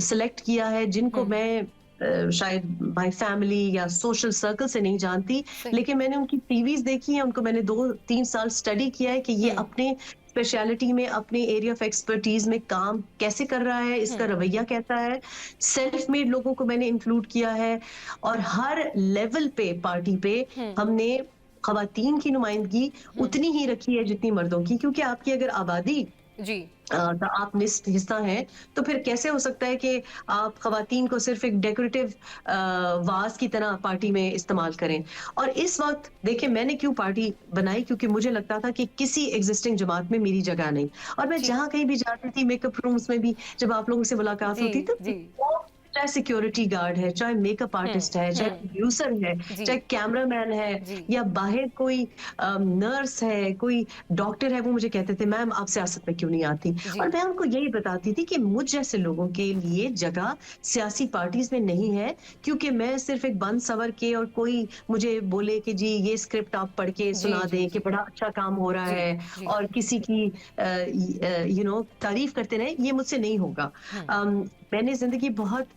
सिलेक्ट किया है जिनको मैं शायद बाय फैमिली या सोशल सर्कल से नहीं जानती, सही। लेकिन मैंने उनकी टीवीज देखी है, उनको मैंने 2-3 साल स्टडी किया है कि ये अपने स्पेशलिटी में, अपने एरिया ऑफ एक्सपर्टीज में काम कैसे कर रहा है, इसका रवैया कैसा है। सेल्फ मेड लोगों को मैंने इंक्लूड किया है, और हर लेवल पे पार्टी पे हमने खवातीन की नुमाइंदगी उतनी ही रखी है जितनी मर्दों की, क्योंकि आपकी अगर आबादी जी। का आप निस्फ हिस्सा हैं, तो फिर कैसे हो सकता है कि आप खवातीन को सिर्फ एक डेकोरेटिव वाज की तरह पार्टी में इस्तेमाल करें। और इस वक्त देखिए, मैंने क्यों पार्टी बनाई, क्योंकि मुझे लगता था कि किसी एग्जिस्टिंग जमात में मेरी जगह नहीं। और मैं जी। जहां कहीं भी जाती थी, मेकअप रूम्स में भी जब आप लोगों से मुलाकात जी। होती, तो जी। चाहे सिक्योरिटी गार्ड है, चाहे मेकअप आर्टिस्ट है, चाहे प्रोड्यूसर है, जी। चाहे कैमरामैन है, जी। या बाहर कोई नर्स है, कोई डॉक्टर है, वो मुझे कहते थे, मैम आप सियासत में क्यों नहीं आती? जी। और मैं उनको यही बताती थी कि मुझ जैसे लोगों के लिए जगह सियासी पार्टीज में नहीं है, क्योंकि मैं सिर्फ एक बंद सवर के, और कोई मुझे बोले कि जी ये स्क्रिप्ट आप पढ़ के जी। सुना जी। दें कि जी। बड़ा अच्छा काम हो रहा जी। है, जी। और किसी की तारीफ करते रहे, ये मुझसे नहीं होगा। मैंने जिंदगी बहुत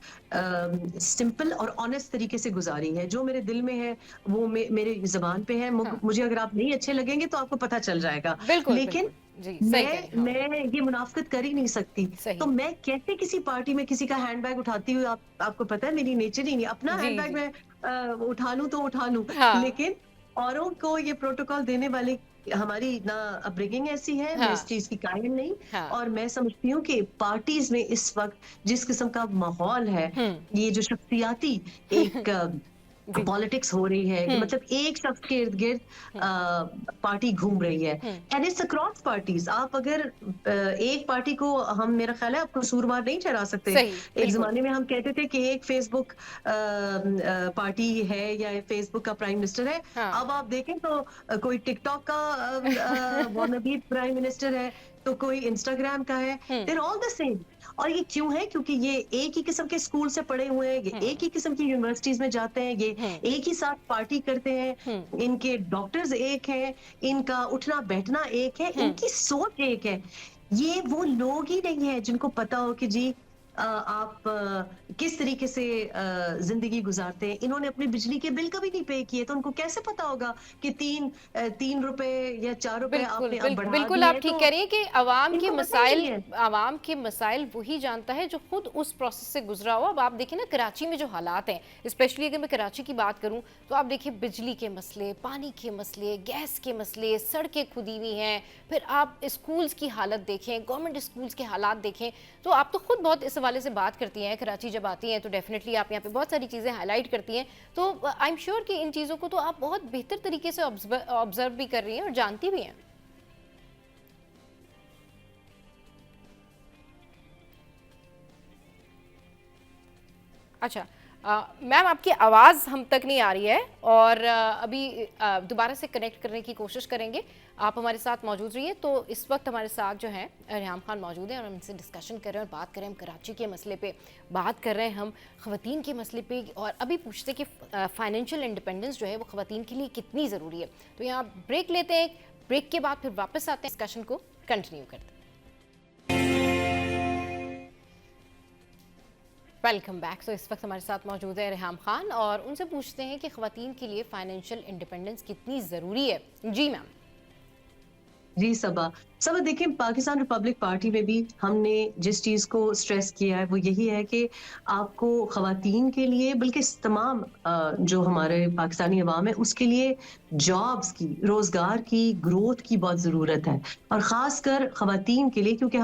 सिंपल और ऑनेस्ट तरीके से गुजारी है। जो मेरे दिल में है वो मेरे जबान पे है। मुझे अगर आप नहीं अच्छे लगेंगे तो आपको पता चल जाएगा। बिल्कुल, लेकिन बिल्कुल। जी, सही कह रही हैं। हाँ, मैं ये मुनाफिकत कर ही नहीं सकती। तो सही। मैं कैसे किसी पार्टी में किसी का हैंडबैग उठाती हूँ, आपको पता है मेरी नेचर ही नहीं। अपना जी। हैंडबैग जी। मैं उठा लूं तो उठा लूं, हाँ। लेकिन औरों को ये प्रोटोकॉल देने वाले, हमारी ना अपब्रिंगिंग ऐसी है, मैं इस हाँ। चीज की कायल नहीं। हाँ। और मैं समझती हूँ कि पार्टीज में इस वक्त जिस किस्म का माहौल है, ये जो शख्सियाती एक जी। पॉलिटिक्स हो रही है, कि मतलब एक शख्स के इर्द गिर्द पार्टी घूम रही है, एंड इट्स अक्रॉस पार्टीज। आप अगर एक पार्टी को, हम, मेरा ख्याल है, आप कसूरवार नहीं ठहरा सकते। सही। एक बिल्कुल। जमाने में हम कहते थे कि एक फेसबुक पार्टी है या फेसबुक का प्राइम मिनिस्टर है। हाँ। अब आप देखें तो कोई टिकटॉक का वानाबी प्राइम मिनिस्टर है, तो कोई इंस्टाग्राम का है। They're all the same. और ये क्यों है? क्योंकि ये एक ही किस्म के स्कूल से पढ़े हुए हैं, ये एक ही किस्म की यूनिवर्सिटीज में जाते हैं, ये एक ही साथ पार्टी करते हैं, इनके डॉक्टर्स एक हैं, इनका उठना बैठना एक है, इनकी सोच एक है। ये वो लोग ही नहीं है जिनको पता हो कि जी आप किस तरीके से जिंदगी गुजारते हैं। इन्होंने अपने बिजली के बिल कभी नहीं पे किए, तो उनको कैसे पता होगा कि 3 रुपए या 4 रुपए बिल्कुल, आपने अब बढ़ा बिल्कुल दिए आप हैं, ठीक तो कह रही हैं कि इनको पता ही नहीं है। अवाम के मसाइल वही जानता है जो खुद उस प्रोसेस से गुजरा हो। अब आप देखिए ना, कराची में जो हालात हैं, स्पेशली अगर मैं कराची की बात करूं, तो आप देखिए बिजली के मसले, पानी के मसले, गैस के मसले, सड़कें खुदी हुई हैं, फिर आप स्कूल्स की हालत देखें, गवर्नमेंट स्कूल्स के हालात देखें, तो आप तो खुद बहुत इस हवाले से बात करती हैं। कराची जब आती हैं तो डेफिनेटली आप यहाँ पे बहुत सारी चीज़ें हाईलाइट करती हैं, तो आई एम श्योर कि इन चीज़ों को तो आप बहुत बेहतर तरीके से ऑब्जर्व भी कर रही हैं और जानती भी हैं। अच्छा, मैम आपकी आवाज़ हम तक नहीं आ रही है, और अभी दोबारा से कनेक्ट करने की कोशिश करेंगे। आप हमारे साथ मौजूद रहिए। तो इस वक्त हमारे साथ जो है रेहाम खान मौजूद हैं, और हम इनसे डिस्कशन कर रहे हैं और बात कर रहे हैं हम कराची के मसले पे, बात कर रहे हैं हम ख़वातीन के मसले पे, और अभी पूछते हैं कि फाइनेंशियल इंडिपेंडेंस जो है वो ख़वातीन के लिए कितनी ज़रूरी है। तो यहाँ ब्रेक लेते हैं, ब्रेक के बाद फिर वापस आते हैं, डिस्कशन को कंटिन्यू करते हैं। Welcome back. तो इस वक्त हमारे साथ मौजूद है रेहाम खान, और उनसे पूछते हैं कि ख़वातीन के लिए फाइनेंशियल इंडिपेंडेंस कितनी ज़रूरी है। जी मैम। जी सबा, सब देखिए, पाकिस्तान रिपब्लिक पार्टी में भी हमने जिस चीज को स्ट्रेस किया है वो यही है कि आपको खवातीन के लिए, बल्कि तमाम जो हमारे पाकिस्तानी अवाम है उसके लिए जॉब्स की, रोजगार की, ग्रोथ की बहुत जरूरत है। और खासकर खवातीन के लिए, क्योंकि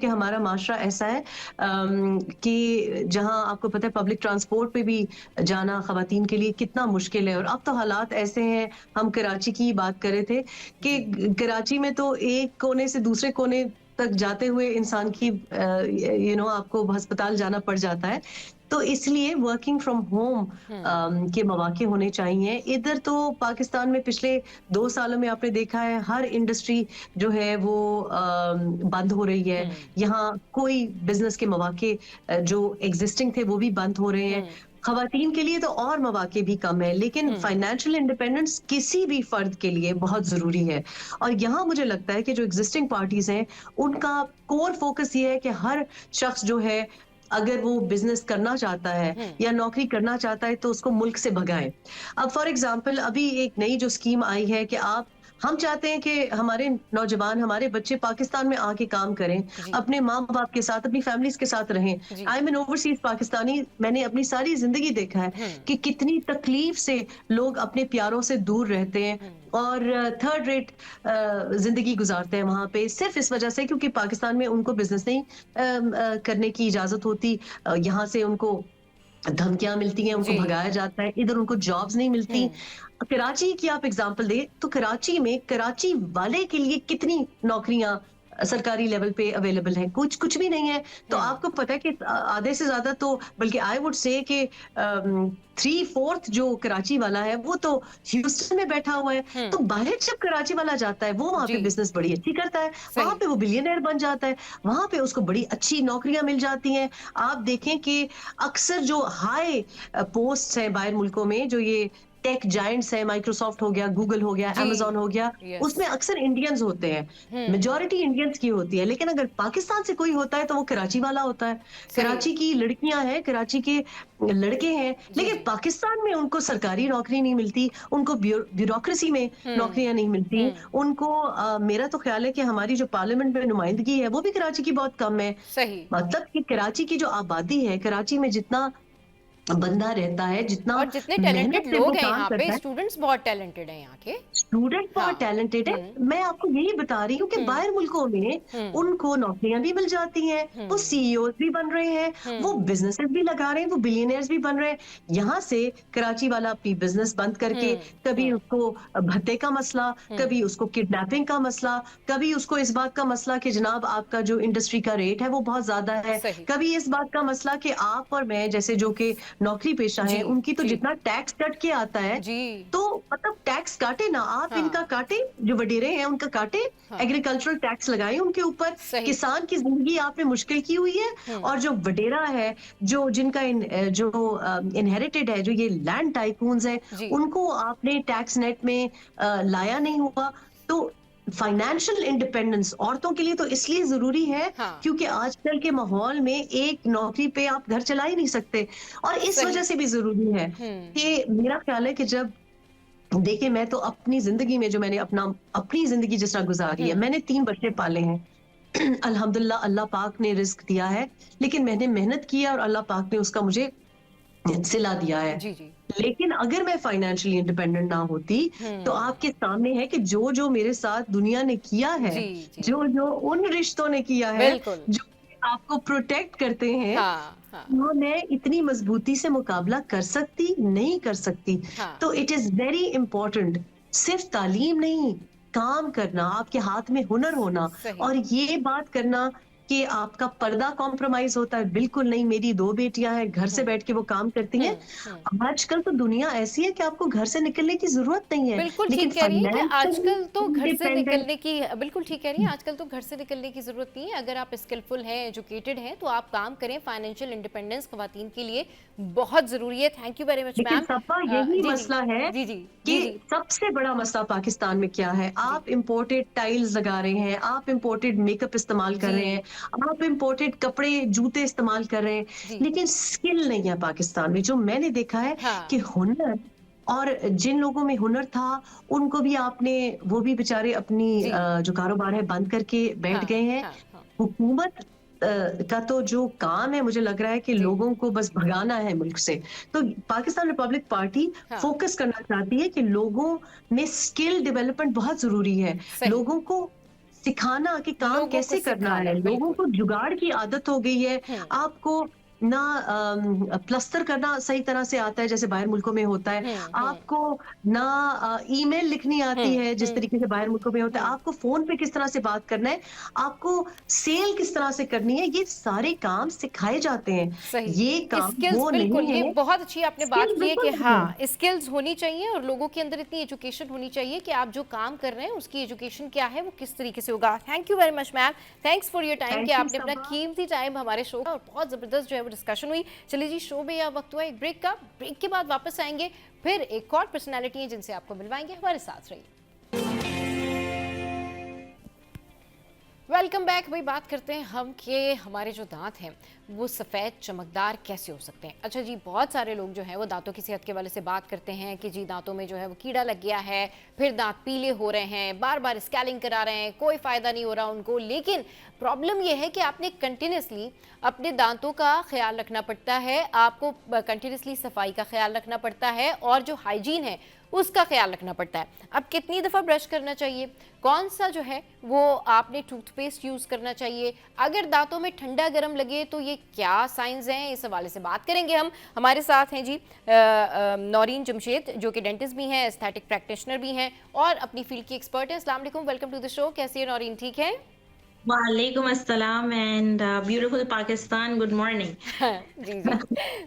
हमारा माशरा ऐसा है कि जहां आपको पता है पब्लिक ट्रांसपोर्ट पे भी जाना खवातीन के लिए कितना मुश्किल है। और अब तो हालात ऐसे हैं, हम कराची की बात कर रहे थे कि जी। कराची में तो एक कोने से दूसरे कोने तक जाते हुए इंसान की आपको अस्पताल जाना पड़ जाता है। तो इसलिए वर्किंग फ्रॉम होम हुँ, के मौके होने चाहिए। इधर तो पाकिस्तान में पिछले 2 सालों में आपने देखा है हर इंडस्ट्री जो है वो बंद हो रही है। हुँ, यहाँ कोई बिजनेस के मौके जो एग्जिस्टिंग थे वो भी बंद हो रहे हैं। हुँ, खवातीन के लिए तो और मौके भी कम है, लेकिन हुँ, फाइनेंशियल इंडिपेंडेंस किसी भी फर्द के लिए बहुत जरूरी है। और यहाँ मुझे लगता है कि जो एग्जिस्टिंग पार्टीज हैं उनका कोर फोकस ये है कि हर शख्स जो है, अगर वो बिजनेस करना चाहता है हुँ, या नौकरी करना चाहता है तो उसको मुल्क से भगाए। अब फॉर एग्जांपल अभी एक नई जो स्कीम आई है कि हम चाहते हैं कि हमारे नौजवान, हमारे बच्चे पाकिस्तान में आके काम करें, जी, अपने माँ बाप के साथ, अपनी फैमिलीज के साथ रहें। जी, I am an overseas Pakistani, मैंने अपनी सारी जिंदगी देखा है हुँ, कि कितनी तकलीफ से लोग अपने प्यारों से दूर रहते हैं हुँ, और थर्ड रेट जिंदगी गुजारते हैं वहां पे, सिर्फ इस वजह से क्योंकि पाकिस्तान में उनको बिजनेस नहीं करने की इजाजत होती। यहाँ से उनको धमकियां मिलती हैं, उनको जी, भगाया जाता है, इधर उनको जॉब्स नहीं मिलती। हुँ, कराची की आप एग्जांपल दें तो कराची में कराची वाले के लिए कितनी नौकरियां सरकारी लेवल पे अवेलेबल हैं, कुछ कुछ भी नहीं है। तो हुँ, आपको पता है कि आधे से ज्यादा तो, बल्कि आई वुड से कि 3/4 जो कराची वाला है वो तो ह्यूस्टन में बैठा हुआ है। हुँ, तो बाहर जब कराची वाला जाता है वो वहां पे जी, बिजनेस बड़ी अच्छी करता है, वहां सही, पे वो बिलियनर बन जाता है, वहां पे उसको बड़ी अच्छी नौकरियां मिल जाती हैं। आप देखें कि अक्सर जो हाई पोस्ट हैं बाहर मुल्कों में, जो ये टेक जायंट्स हैं, माइक्रोसॉफ्ट हो गया, गूगल हो गया, जी, अमेज़न हो गया, यस, उसमें अक्सर इंडियंस होते हैं। हुँ, मेजॉरिटी इंडियंस की होती है, लेकिन अगर पाकिस्तान से कोई होता है तो वो कराची वाला होता है। सही, कराची की लड़कियां हैं, कराची के लड़के हैं, जी, लेकिन जी, पाकिस्तान में उनको सरकारी नौकरी नहीं मिलती, उनको ब्यूरोक्रेसी में हुँ, नौकरियां नहीं मिलती। हुँ, उनको मेरा तो ख्याल है कि हमारी जो पार्लियामेंट में नुमाइंदगी है वो भी कराची की बहुत कम है। सही। मतलब कि कराची की जो आबादी है, कराची में जितना बंदा रहता है, जितना और जितने मेहनत टैलेंटेड से वो लोग हैं काम यहाँ पे, करता है, स्टूडेंट्स बहुत टैलेंटेड हैं यहाँ के। स्टूडेंट बहुत हाँ, टैलेंटेड है। हुँ, मैं आपको यही बता रही हूँ कि हुँ, बाहर मुल्कों में हुँ, उनको नौकरियां भी मिल जाती हैं, वो हुँ, सीईओज भी बन रहे हैं, वो हुँ, बिजनेसेस भी लगा रहे हैं, वो बिलियनियर्स भी बन रहे हैं। यहाँ से कराची वाला अपनी बिजनेस बंद करके, हुँ, कभी हुँ, उसको भत्ते का मसला, हुँ, कभी उसको किडनैपिंग का मसला, कभी उसको इस बात का मसला कि जनाब आपका जो इंडस्ट्री का रेट है वो बहुत ज्यादा है, सही, कभी इस बात का मसला कि आप और मैं जैसे जो कि नौकरी पेशा जी, हैं उनकी तो जी, जितना टैक्स कट के आता है, जी, तो मतलब टैक्स काटे ना, आप हाँ, इनका काटे, जो वडेरे हैं उनका काटे, हाँ, एग्रीकल्चरल टैक्स लगाए उनके ऊपर। सही, किसान की जिंदगी आपने मुश्किल की हुई है, हुँ, और जो वडेरा है, जो जिनका जो इनहेरिटेड है, जो ये लैंड टाइकून्स है, जी, उनको आपने टैक्स नेट में लाया नहीं हुआ। तो फाइनेंशियल इंडिपेंडेंस औरतों के लिए तो इसलिए जरूरी है हाँ, क्योंकि आजकल के माहौल में एक नौकरी पे आप घर चला ही नहीं सकते। और इस वजह सही, से भी जरूरी है हुँ, कि मेरा ख्याल है कि जब देखिए, मैं तो अपनी ज़िंदगी में जो मैंने अपनी ज़िंदगी जिस तरह गुज़ारी है, हुँ, मैंने 3 बच्चे पाले हैं। अल्हम्दुलिल्लाह अल्लाह पाक ने रिज़्क दिया है, लेकिन मैंने मेहनत की है और अल्लाह पाक ने उसका मुझे सिला दिया है। जी, जी, लेकिन अगर मैं फाइनेंशियली इंडिपेंडेंट ना होती, तो हुँ, आपके सामने है कि जो-जो मेरे साथ दुनिया ने किया है, जी, जी, जो-जो उन रिश्तों ने किया है, बिल्कुल, जो आपको प्रोटेक्ट करते हैं, हाँ, हाँ, वो मैं इतनी मजबूती से मुकाबला कर सकती, नहीं कर सकती। हाँ, तो इट इज़ वेरी इम्पोर्टेंट, सिर्फ तालीम नहीं, काम करना, आपके हाथ में हुनर होना, सही, और ये बात करना कि आपका पर्दा कॉम्प्रोमाइज़ होता है, बिल्कुल नहीं। मेरी 2 बेटियाँ हैं, घर से हुँ, बैठ के वो काम करती हैं। हुँ, हुँ। आजकल तो दुनिया ऐसी है कि आपको घर से निकलने की ज़रूरत नहीं है, बिल्कुल लेकिन ठीक कह रही हैं कि फाइनेंशियली आजकल तो घर से इंडिपेंडेंट। निकलने की बिल्कुल ठीक कह रही हैं, आजकल तो घर से निकलने की ज़रूरत नहीं है। अगर आप स्किलफुल हैं, एजुकेटेड हैं, तो आप काम करें। फाइनेंशियल इंडिपेंडेंस ख़वातीन के लिए बहुत ज़रूरी है। थैंक यू वेरी मच लेकिन मैम। सपा यही जी, जी। मसला है जी, जी। कि जी, जी। सबसे बड़ा मसला पाकिस्तान में क्या है? जी। आप इम्पोर्टेड टाइल्स लगा रहे हैं, आप इम्पोर्टेड मेकअप इस्तेमाल कर रहे हैं, जी, आप इम्पोर्टेड कपड़े, जूते इस्तेमाल कर रहे हैं, जी। लेकिन स्किल नहीं है पाकिस्तान में। जो मैंने देखा है हाँ। कि हुनर और जिन लोगों में हुनर था, उनको भी आपने वो भी बेचारे अपनी जी। जो कारोबार है बंद करके बैठ हाँ, गए हैं। हाँ, हाँ। हुकूमत का तो जो काम है मुझे लग रहा है कि जी। लोगों को बस भगाना है मुल्क से। तो पाकिस्तान रिपब्लिक पार्टी हाँ, फ़ोकस करना चाहती है कि लोगों में स्किल डेवलपमेंट बहुत ज़रूरी है। सही। लोगों को सिखाना कि काम लोगों को कैसे करना है, सिखाना, लोगों बिल्कुल। को जुगाड़ की आदत हो गई है। हुँ, आपको ना प्लस्तर करना सही तरह से आता है जैसे बाहर मुल्कों में होता है। हुँ, हुँ, आपको ना ईमेल लिखनी आती हुँ, है जिस हुँ, तरीके से बाहर मुल्कों में होता है। हुँ। आपको फ़ोन पे किस तरह से बात करना है, आपको सेल किस तरह से करनी है, ये सारे काम सिखाए जाते हैं। सही। ये काम स्किल्स वो बिल्कुल, नहीं ये है, बहुत अच्छी आपने बात स्किल की है कि बिल्कुल नहीं है। हाँ, स्किल्स होनी चाहिए और लोगों के अंदर इतनी एजुकेशन होनी चाहिए कि आप जो काम कर रहे हैं, उसकी एजुकेशन क्या है, वो किस तरीके से होगा। Thank you very much ma'am, thanks for your time कि थैंक यू आपने अपना सबा। कीमती टाइम हमारे शो का और बहुत ज़बरदस्त जो है वो डिस्कशन हुई। चलिए जी, शो में अब वक्त हुआ एक ब्रेक का। ब्रेक के बाद वापस आएँगे, फिर एक और पर्सनैलिटी है जिनसे आपको मिलवाएँगे। हमारे साथ रहिए। Welcome back. भाई बात करते हैं हम कि हमारे जो दांत हैं वो सफ़ेद चमकदार कैसे हो सकते हैं। अच्छा जी, बहुत सारे लोग जो हैं वो दांतों की सेहत के वाले से बात करते हैं कि जी दांतों में जो है वो कीड़ा लग गया है, फिर दांत पीले हो रहे हैं, बार बार स्कैलिंग करा रहे हैं, कोई फ़ायदा नहीं हो रहा उनको। लेकिन प्रॉब्लम ये है कि आपने कंटिन्यूसली अपने दांतों का ख्याल रखना पड़ता है, आपको कंटिन्यूसली सफाई का ख्याल रखना पड़ता है और जो हाइजीन है उसका ख्याल रखना पड़ता है। अब कितनी दफ़ा ब्रश करना चाहिए, कौन सा जो है वो आपने टूथपेस्ट यूज़ करना चाहिए, अगर दांतों में ठंडा गर्म लगे तो ये क्या साइंस हैं, इस हवाले से बात करेंगे हम। हमारे साथ हैं जी नौरीन जमशेद जो कि डेंटिस्ट भी हैं, एस्थेटिक प्रैक्टिशनर भी हैं और अपनी फील्ड की एक्सपर्ट हैं। अस्सलाम वालेकुम, वेलकम टू द शो। कैसी है नौरीन, ठीक है? वालेकुम अस्सलाम and beautiful Pakistan good morning. जी जी,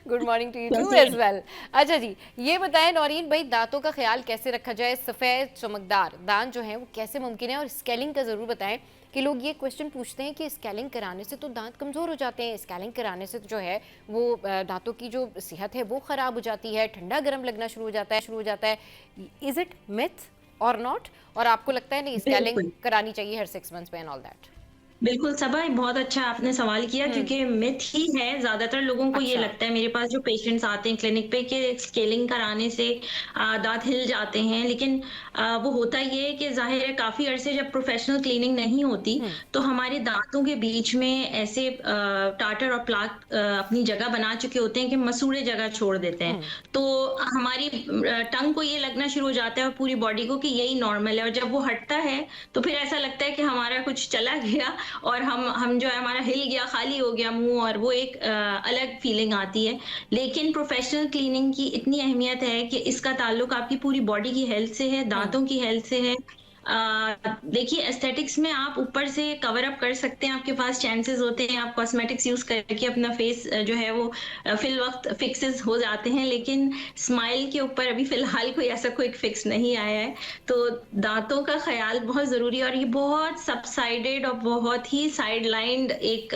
good morning to you too कैसे एज वेल। अच्छा जी, ये बताएं नौरीन भाई, दांतों का ख्याल कैसे रखा जाए, सफ़ेद चमकदार दांत जो हैं वो कैसे मुमकिन है, और स्केलिंग का ज़रूर बताएं कि लोग ये क्वेश्चन पूछते हैं कि स्केलिंग कराने से तो दांत कमज़ोर हो जाते हैं, स्केलिंग कराने से तो जो है वो दांतों की जो सेहत है वो ख़राब हो जाती है, ठंडा गर्म लगना शुरू हो जाता है। इज़ इट मिथ और नॉट? और आपको लगता है नहीं स्केलिंग बिल्कुल करानी चाहिए हर 6 मंथ्स पे एंड ऑल दैट? बिल्कुल, सबा बहुत अच्छा आपने सवाल किया हम्म। क्योंकि मिथ ही है। ज़्यादातर लोगों को ये अच्छा। लगता है, मेरे पास जो पेशेंट्स आते हैं क्लिनिक पे, कि स्केलिंग कराने से दाँत हिल जाते हैं। लेकिन वो होता ये है कि ज़ाहिर है काफ़ी अरसे जब प्रोफ़ेशनल क्लीनिंग नहीं होती, हम्म। तो हमारे दाँतों के बीच में ऐसे टाटर और प्लाक अपनी जगह बना चुके होते हैं कि मसूड़े जगह छोड़ देते हैं। हम्म। तो हमारी टंग को ये लगना शुरू हो जाता है और पूरी बॉडी को कि यही नॉर्मल है, और जब वो हटता है, तो फिर ऐसा लगता है कि हमारा कुछ चला गया और हम जो है हमारा हिल गया, खाली हो गया मुँह, और वो एक अलग फीलिंग आती है। लेकिन प्रोफ़ेशनल क्लीनिंग की इतनी अहमियत है कि इसका ताल्लुक आपकी पूरी बॉडी की हेल्थ से है, हम्म। दाँतों की हेल्थ से है। देखिए एस्थेटिक्स में आप ऊपर से कवर अप कर सकते हैं, आपके पास चांसेस होते हैं, आप कॉस्मेटिक्स यूज़ करके अपना फेस जो है वो फिल वक़्त फिक्सेस हो जाते हैं, लेकिन स्माइल के ऊपर अभी फ़िलहाल कोई ऐसा क्विक फिक्स नहीं आया है। तो दाँतों का ख़्याल बहुत ज़रूरी है, और ये बहुत सबसाइडेड और बहुत ही साइडलाइन्ड एक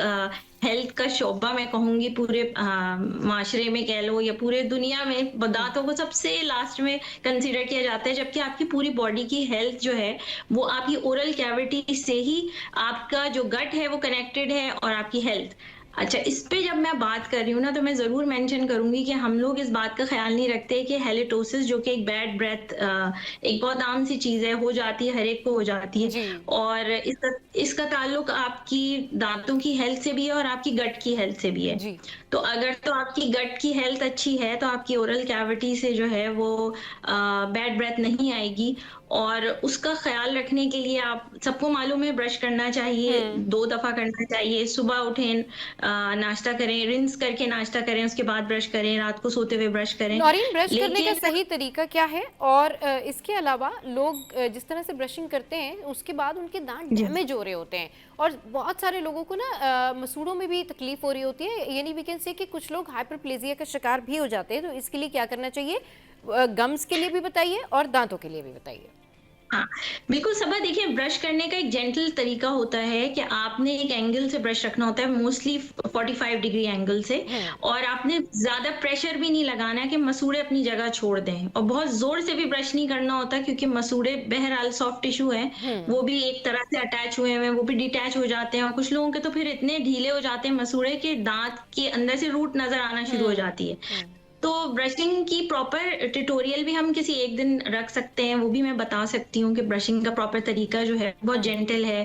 हेल्थ का शोबा मैं कहूँगी पूरे माशरे में कह लो या पूरे दुनिया में। दाँतों को सबसे लास्ट में कंसीडर किया जाता है, जबकि आपकी पूरी बॉडी की हेल्थ जो है वो आपकी ओरल कैविटी से ही, आपका जो गट है वो कनेक्टेड है, और आपकी हेल्थ। अच्छा, इस पे जब मैं बात कर रही हूँ ना, तो मैं ज़रूर मेंशन करूँगी कि हम लोग इस बात का ख़्याल नहीं रखते कि हैलिटोसिस जो कि एक बैड ब्रेथ एक बहुत आम सी चीज़ है, हो जाती है, हर एक को हो जाती है, जी। और इसका इसका ताल्लुक आपकी दाँतों की हेल्थ से भी है और आपकी गट की हेल्थ से भी है। जी। तो अगर तो आपकी गट की हेल्थ अच्छी है, तो आपकी ओरल कैविटी से जो है वो बैड ब्रेथ नहीं आएगी, और उसका ख़्याल रखने के लिए आप सबको मालूम है ब्रश करना चाहिए, हम्म। 2 दफ़ा करना चाहिए। सुबह उठें, नाश्ता करें, रिंस करके नाश्ता करें, उसके बाद ब्रश करें, रात को सोते हुए ब्रश करें। नौरीन, ब्रश करने का लेकिन सही तरीका क्या है? और इसके अलावा लोग जिस तरह से ब्रशिंग करते हैं उसके बाद उनके दांत जी। डैमेज हो रहे होते हैं, और बहुत सारे लोगों को ना मसूड़ों में भी तकलीफ हो रही होती है, यानी वी कैन से कि कुछ लोग हाइपरप्लेजिया का शिकार भी हो जाते हैं। तो इसके लिए क्या करना चाहिए? गम्स के लिए भी बताइए और दांतों के लिए भी बताइए। हाँ, बिल्कुल सबा, देखिए ब्रश करने का एक जेंटल तरीका होता है कि आपने एक एंगल से ब्रश रखना होता है, मोस्टली 45 डिग्री एंगल से, हम्म। और आपने ज़्यादा प्रेशर भी नहीं लगाना है कि मसूड़े अपनी जगह छोड़ दें, और बहुत ज़ोर से भी ब्रश नहीं करना होता, क्योंकि मसूड़े बहरहाल सॉफ्ट टिश्यू हैं, हम्म। वो भी एक तरह से अटैच हुए हैं, वो भी डिटैच हो जाते हैं, और कुछ लोगों के तो फिर इतने ढीले हो जाते हैं मसूड़े कि दाँत के अंदर से रूट नज़र आना शुरू हो हम्म। जाती है। हम्म। तो ब्रशिंग की प्रॉपर ट्यूटोरियल भी हम किसी एक दिन रख सकते हैं, वो भी मैं बता सकती हूँ कि ब्रशिंग का प्रॉपर तरीका जो है बहुत जेंटल है।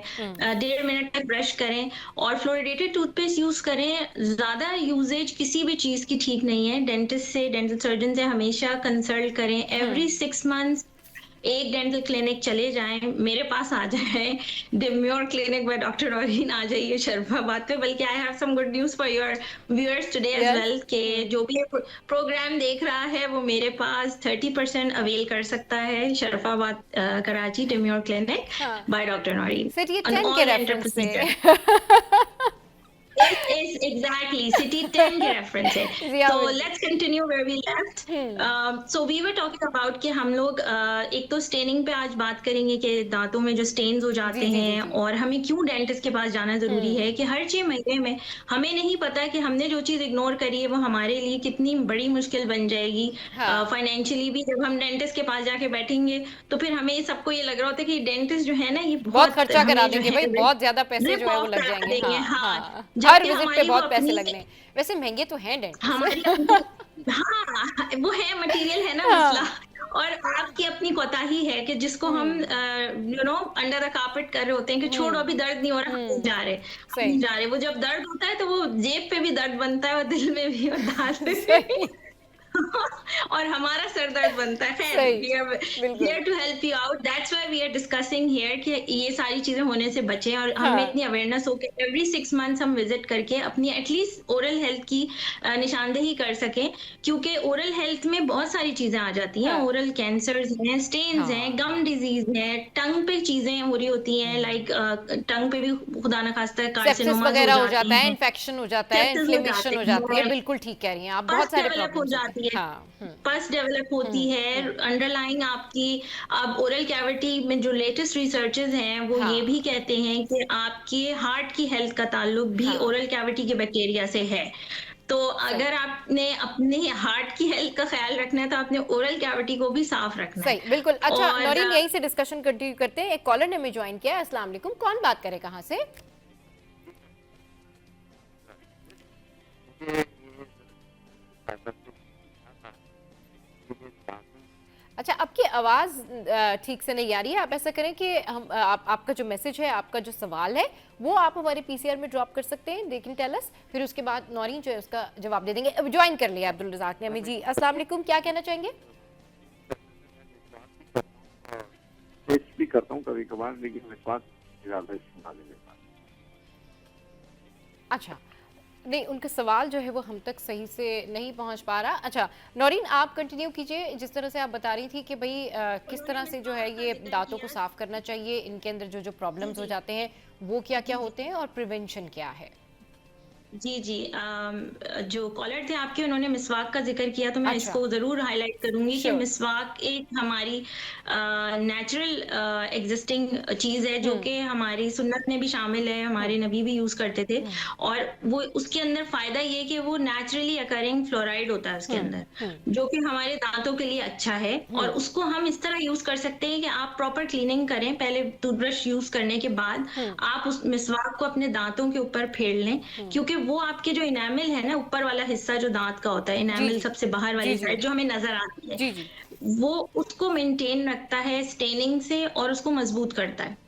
1.5 मिनट तक ब्रश करें और फ्लोरिडेटेड टूथपेस्ट यूज करें। ज्यादा यूजेज किसी भी चीज की ठीक नहीं है। डेंटिस्ट से, डेंटल सर्जन से हमेशा कंसल्ट करें। एवरी 6 मंथ्स एक डेंटल क्लिनिक चले जाएं, मेरे पास आ जाएं, Demure clinic by doctor Naureen आ जाइए शरफाबाद पे। बल्कि I have some good news for your viewers today as yes. Well कि जो भी प्रोग्राम देख रहा है वो मेरे पास 30% अवेल कर सकता है। शरफाबाद कराची डिम्योर क्लिनिक हाँ, बाय डॉक्टर नौरीन सिर्फ ये ऑन 10 के ऑल डेंटल रेफरेंस से। प्रोसीजर। Yes, exactly. City 10 की reference है। जिया So बिल्कुल। let's continue where we left. So we were talking about कि हम लोग एक तो स्टेनिंग पे आज बात करेंगे कि दांतों में जो स्टेन्स हो जाते जी जी जी हैं जी। और हमें क्यों डेंटिस्ट के पास जाना जरूरी है। कि हर 6 महीने में हमें नहीं पता कि हमने जो चीज इग्नोर करी है वो हमारे लिए कितनी बड़ी मुश्किल बन जाएगी। हाँ, फाइनेंशियली भी जब हम डेंटिस्ट के पास जाके बैठेंगे तो फिर हमें सबको ये लग रहा होता है कि डेंटिस्ट जो है ना ये बहुत बहुत खर्चा करा हमें जो देंगे है भाई, बहुत ज्यादा पैसे रिप जो है वो ऑफ लग करा जाएंगे। देंगे। हाँ हाँ, हाँ, हर जबकि विजिट पे हमारी वो बहुत पैसे अपनी लगने हैं। वैसे महंगे तो हैं हमारी डेंटिस्ट। अपनी हाँ, वो है मटेरियल है ना मसला। हाँ, और आपकी अपनी कोताही है कि जिसको हम हम्म अंडर द कारपेट कर रहे होते हैं कि छोड़ो हम्म अभी दर्द नहीं हो रहा, हम नहीं हम्म। जा रहे, हम नहीं सही। जा रहे। वो जब दर्द होता है तो वो जेब पे भी दर्द बनता है और दिल में भी और दांत पे भी। सही। और हमारा सर दर्द बनता है। खैर, सही। वी आर बिल्कुल। Here to help you out. That's why we are discussing here कि ये सारी चीजें होने से बचें और हमें हाँ, इतनी अवेयरनेस हो कि एवरी 6 मंथ्स हम विजिट करके अपनी एटलीस्ट ओरल हेल्थ की निशानदेही कर सकें। क्योंकि ओरल हेल्थ में बहुत सारी चीजें आ जाती हैं। हाँ, ओरल कैंसर्स हैं, स्टेन्स हैं, हाँ, गम डिजीज है, टंग पे चीजें हो रही होती हैं, लाइक टंग पे भी खुदा ना खास्ता सेप्सिस कार्सिनोमास हो वगैरह हो जाते जाता है, हैं, इन्फेक्शन हो जाता है, सेप्सिस हो इन्फ्लेमेशन जाते हो जाती है। हैं, बिल्कुल ठीक कह रही हैं आप, बहुत पस सारे डेवलप हो प्रॉब्लम्स होते हैं। जाती है, हाँ। पस डेवलप होती है अंडरलाइंग आपकी। अब ओरल कैविटी में जो लेटेस्ट रिसर्चेस हैं वो ये भी हाँ कहते हैं कि आपके हार्ट की हेल्थ का ताल्लुक भी हाँ। ओरल कैविटी के बैक्टीरिया से है। तो सही। अगर आपने अपने हार्ट की हेल्थ का ख्याल रखना है तो आपने ओरल कैविटी को भी साफ रखना है। सही बिल्कुल। अच्छा और नौरीन, यहीं से डिस्कशन कंटिन्यू करते हैं। एक कॉलर ने हमें ज्वाइन किया है। अस्सलाम वालेकुम, कौन बात करे, कहाँ से? अच्छा, आपकी आवाज़ ठीक से नहीं आ रही है। आप ऐसा करें कि हम आपका जो मैसेज है, आपका जो सवाल है, वो आप हमारे पीसीआर में ड्रॉप कर सकते हैं, दे कैन टेल अस। फिर उसके बाद नौरीन जो है उसका जवाब दे देंगे। अब ज्वाइन कर लिया अब्दुल रज़ाक ने हमें जी। अस्सलाम वालेकुम, क्या कहना चाहेंगे? टेस्ट भी करता हूँ कभी कभार, लेकिन विश्वास ज्यादा इस्तेमाल है। अच्छा, नहीं, उनका सवाल जो है वो हम तक सही से नहीं पहुंच पा रहा। अच्छा नौरीन, आप कंटिन्यू कीजिए जिस तरह से आप बता रही थी कि भाई किस तरह से जो है ये दांतों को साफ करना चाहिए, इनके अंदर जो जो प्रॉब्लम्स हो जाते हैं वो क्या क्या होते हैं और प्रिवेंशन क्या है। जी जी, जो कॉलर थे आपके उन्होंने मिसवाक का जिक्र किया तो मैं अच्छा। इसको ज़रूर हाईलाइट करूंगी कि श्योर। मिसवाक एक हमारी नेचुरल एग्जिस्टिंग चीज़ है जो कि हमारी सुन्नत में भी शामिल है, हमारे नबी भी यूज़ करते थे। और वो उसके अंदर फ़ायदा ये कि वो नेचुरली अकरिंग फ्लोराइड होता है उसके अंदर, जो कि हमारे दांतों के लिए अच्छा है। और उसको हम इस तरह यूज़ कर सकते हैं कि आप प्रॉपर क्लीनिंग करें, पहले टूथब्रश यूज़ करने के बाद आप उस मिसवाक को अपने दांतों के ऊपर फेर लें। क्योंकि वो आपके जो इनेमल है ना, ऊपर वाला हिस्सा जो दांत का होता है, जी इनेमल जी सबसे बाहर जी वाली जी साइड जो हमें नजर आती है, जी जी। वो उसको मेंटेन रखता है स्टेनिंग से और उसको मजबूत करता है।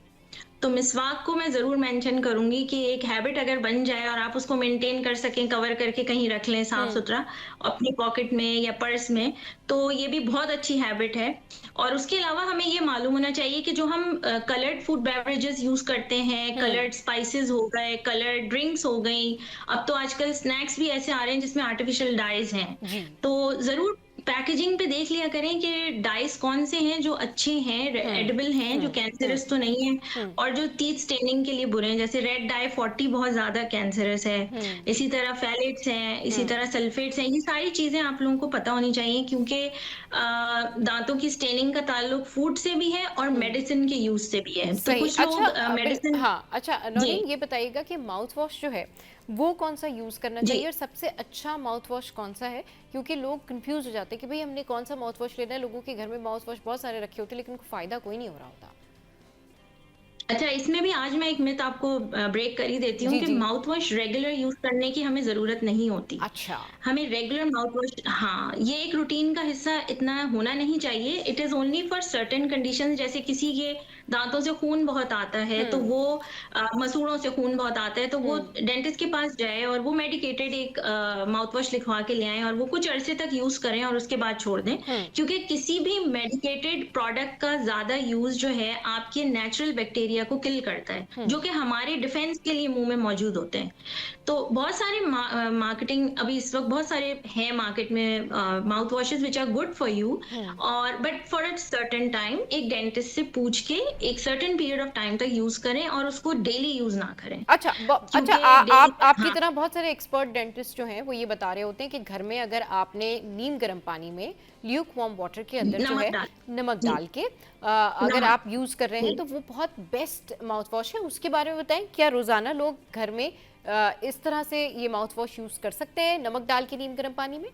तो मिसवाक को मैं ज़रूर मेंशन करूँगी कि एक हैबिट अगर बन जाए और आप उसको मेंटेन कर सकें, कवर करके कहीं रख लें साफ-सुथरा अपनी पॉकेट में या पर्स में, तो ये भी बहुत अच्छी हैबिट है। और उसके अलावा हमें ये मालूम होना चाहिए कि जो हम कलर्ड फूड बेवरेजेस यूज़ करते हैं, कलर्ड स्पाइसेस हो गए, कलर्ड ड्रिंक्स हो गई, अब तो आजकल स्नैक्स भी ऐसे आ रहे हैं जिसमें आर्टिफिशियल डाइज़ हैं। जी तो ज़रूर पैकेजिंग पे देख लिया करें कि डाइस कौन से हैं जो अच्छे हैं, एडिबल हैं, जो कैंसरस तो नहीं है और जो टीथ स्टेनिंग के लिए बुरे हैं। जैसे रेड डाई 40 बहुत ज्यादा कैंसरस है। इसी तरह फैलेट्स हैं, इसी तरह सल्फेट्स हैं। ये सारी चीजें आप लोगों को पता होनी चाहिए क्योंकि दांतों की स्टेनिंग का ताल्लुक फूड से भी है और मेडिसिन के यूज से भी है। तो सही। कुछ अच्छा लोग मेडिसिन हाँ, अच्छा जी नौरीन, ये बताइएगा कि माउथ वॉश जो है वो कौन सा यूज़ करना जी चाहिए और सबसे अच्छा माउथ वॉश कौन सा है? क्योंकि लोग कंफ्यूज हो जाते हैं कि भाई हमने कौन सा माउथ वॉश लेना है। लोगों के घर में माउथ वॉश बहुत सारे रखे होते हैं लेकिन उनको फ़ायदा कोई नहीं हो रहा होता। अच्छा, इसमें भी आज मैं एक मिथ आपको ब्रेक कर ही देती हूँ जी कि जी। माउथ वॉश रेगुलर यूज करने की हमें जरूरत नहीं होती। अच्छा। हमें रेगुलर माउथ वॉश, हाँ, ये एक रूटीन का हिस्सा इतना होना नहीं चाहिए। It is only for certain conditions, जैसे किसी के दांतों से खून बहुत आता है तो हम्म। वो मसूड़ों से खून बहुत आता है तो वो हम्म। डेंटिस्ट के पास जाए और वो मेडिकेटेड एक माउथ वॉश लिखवा के ले आए और वो कुछ अरसे तक यूज करें और उसके बाद छोड़ दें। हम्म। क्योंकि किसी भी मेडिकेटेड प्रोडक्ट का ज्यादा यूज जो है आपके नेचुरल बैक्टीरिया को किल करता है, हम्म। जो कि हमारे डिफेंस के लिए मुंह में मौजूद होते हैं। तो बहुत सारे मार्केटिंग अभी इस वक्त बहुत सारे हैं मार्केट में mouth washes which are good for you, hmm. और but for a certain time एक डेंटिस्ट से पूछ के एक सर्टेन पीरियड ऑफ टाइम तक यूज करें और उसको डेली यूज ना करें। अच्छा अच्छा, क्योंकि डेली, आप आपकी हाँ, तरह बहुत सारे एक्सपर्ट डेंटिस्ट जो हैं वो ये बता रहे होते हैं कि घर में अगर आपने नीम गर्म पानी में ल्यूक वार्म वाटर के अंदर जो नमक है डाल, नमक जी, डाल के अगर नमक, आप यूज कर रहे हैं जी। तो वो बहुत बेस्ट माउथ वॉश है। उसके बारे में बताएं, क्या रोजाना लोग घर में इस तरह से ये माउथ वॉश यूज कर सकते हैं नमक डाल के नीम गर्म पानी में?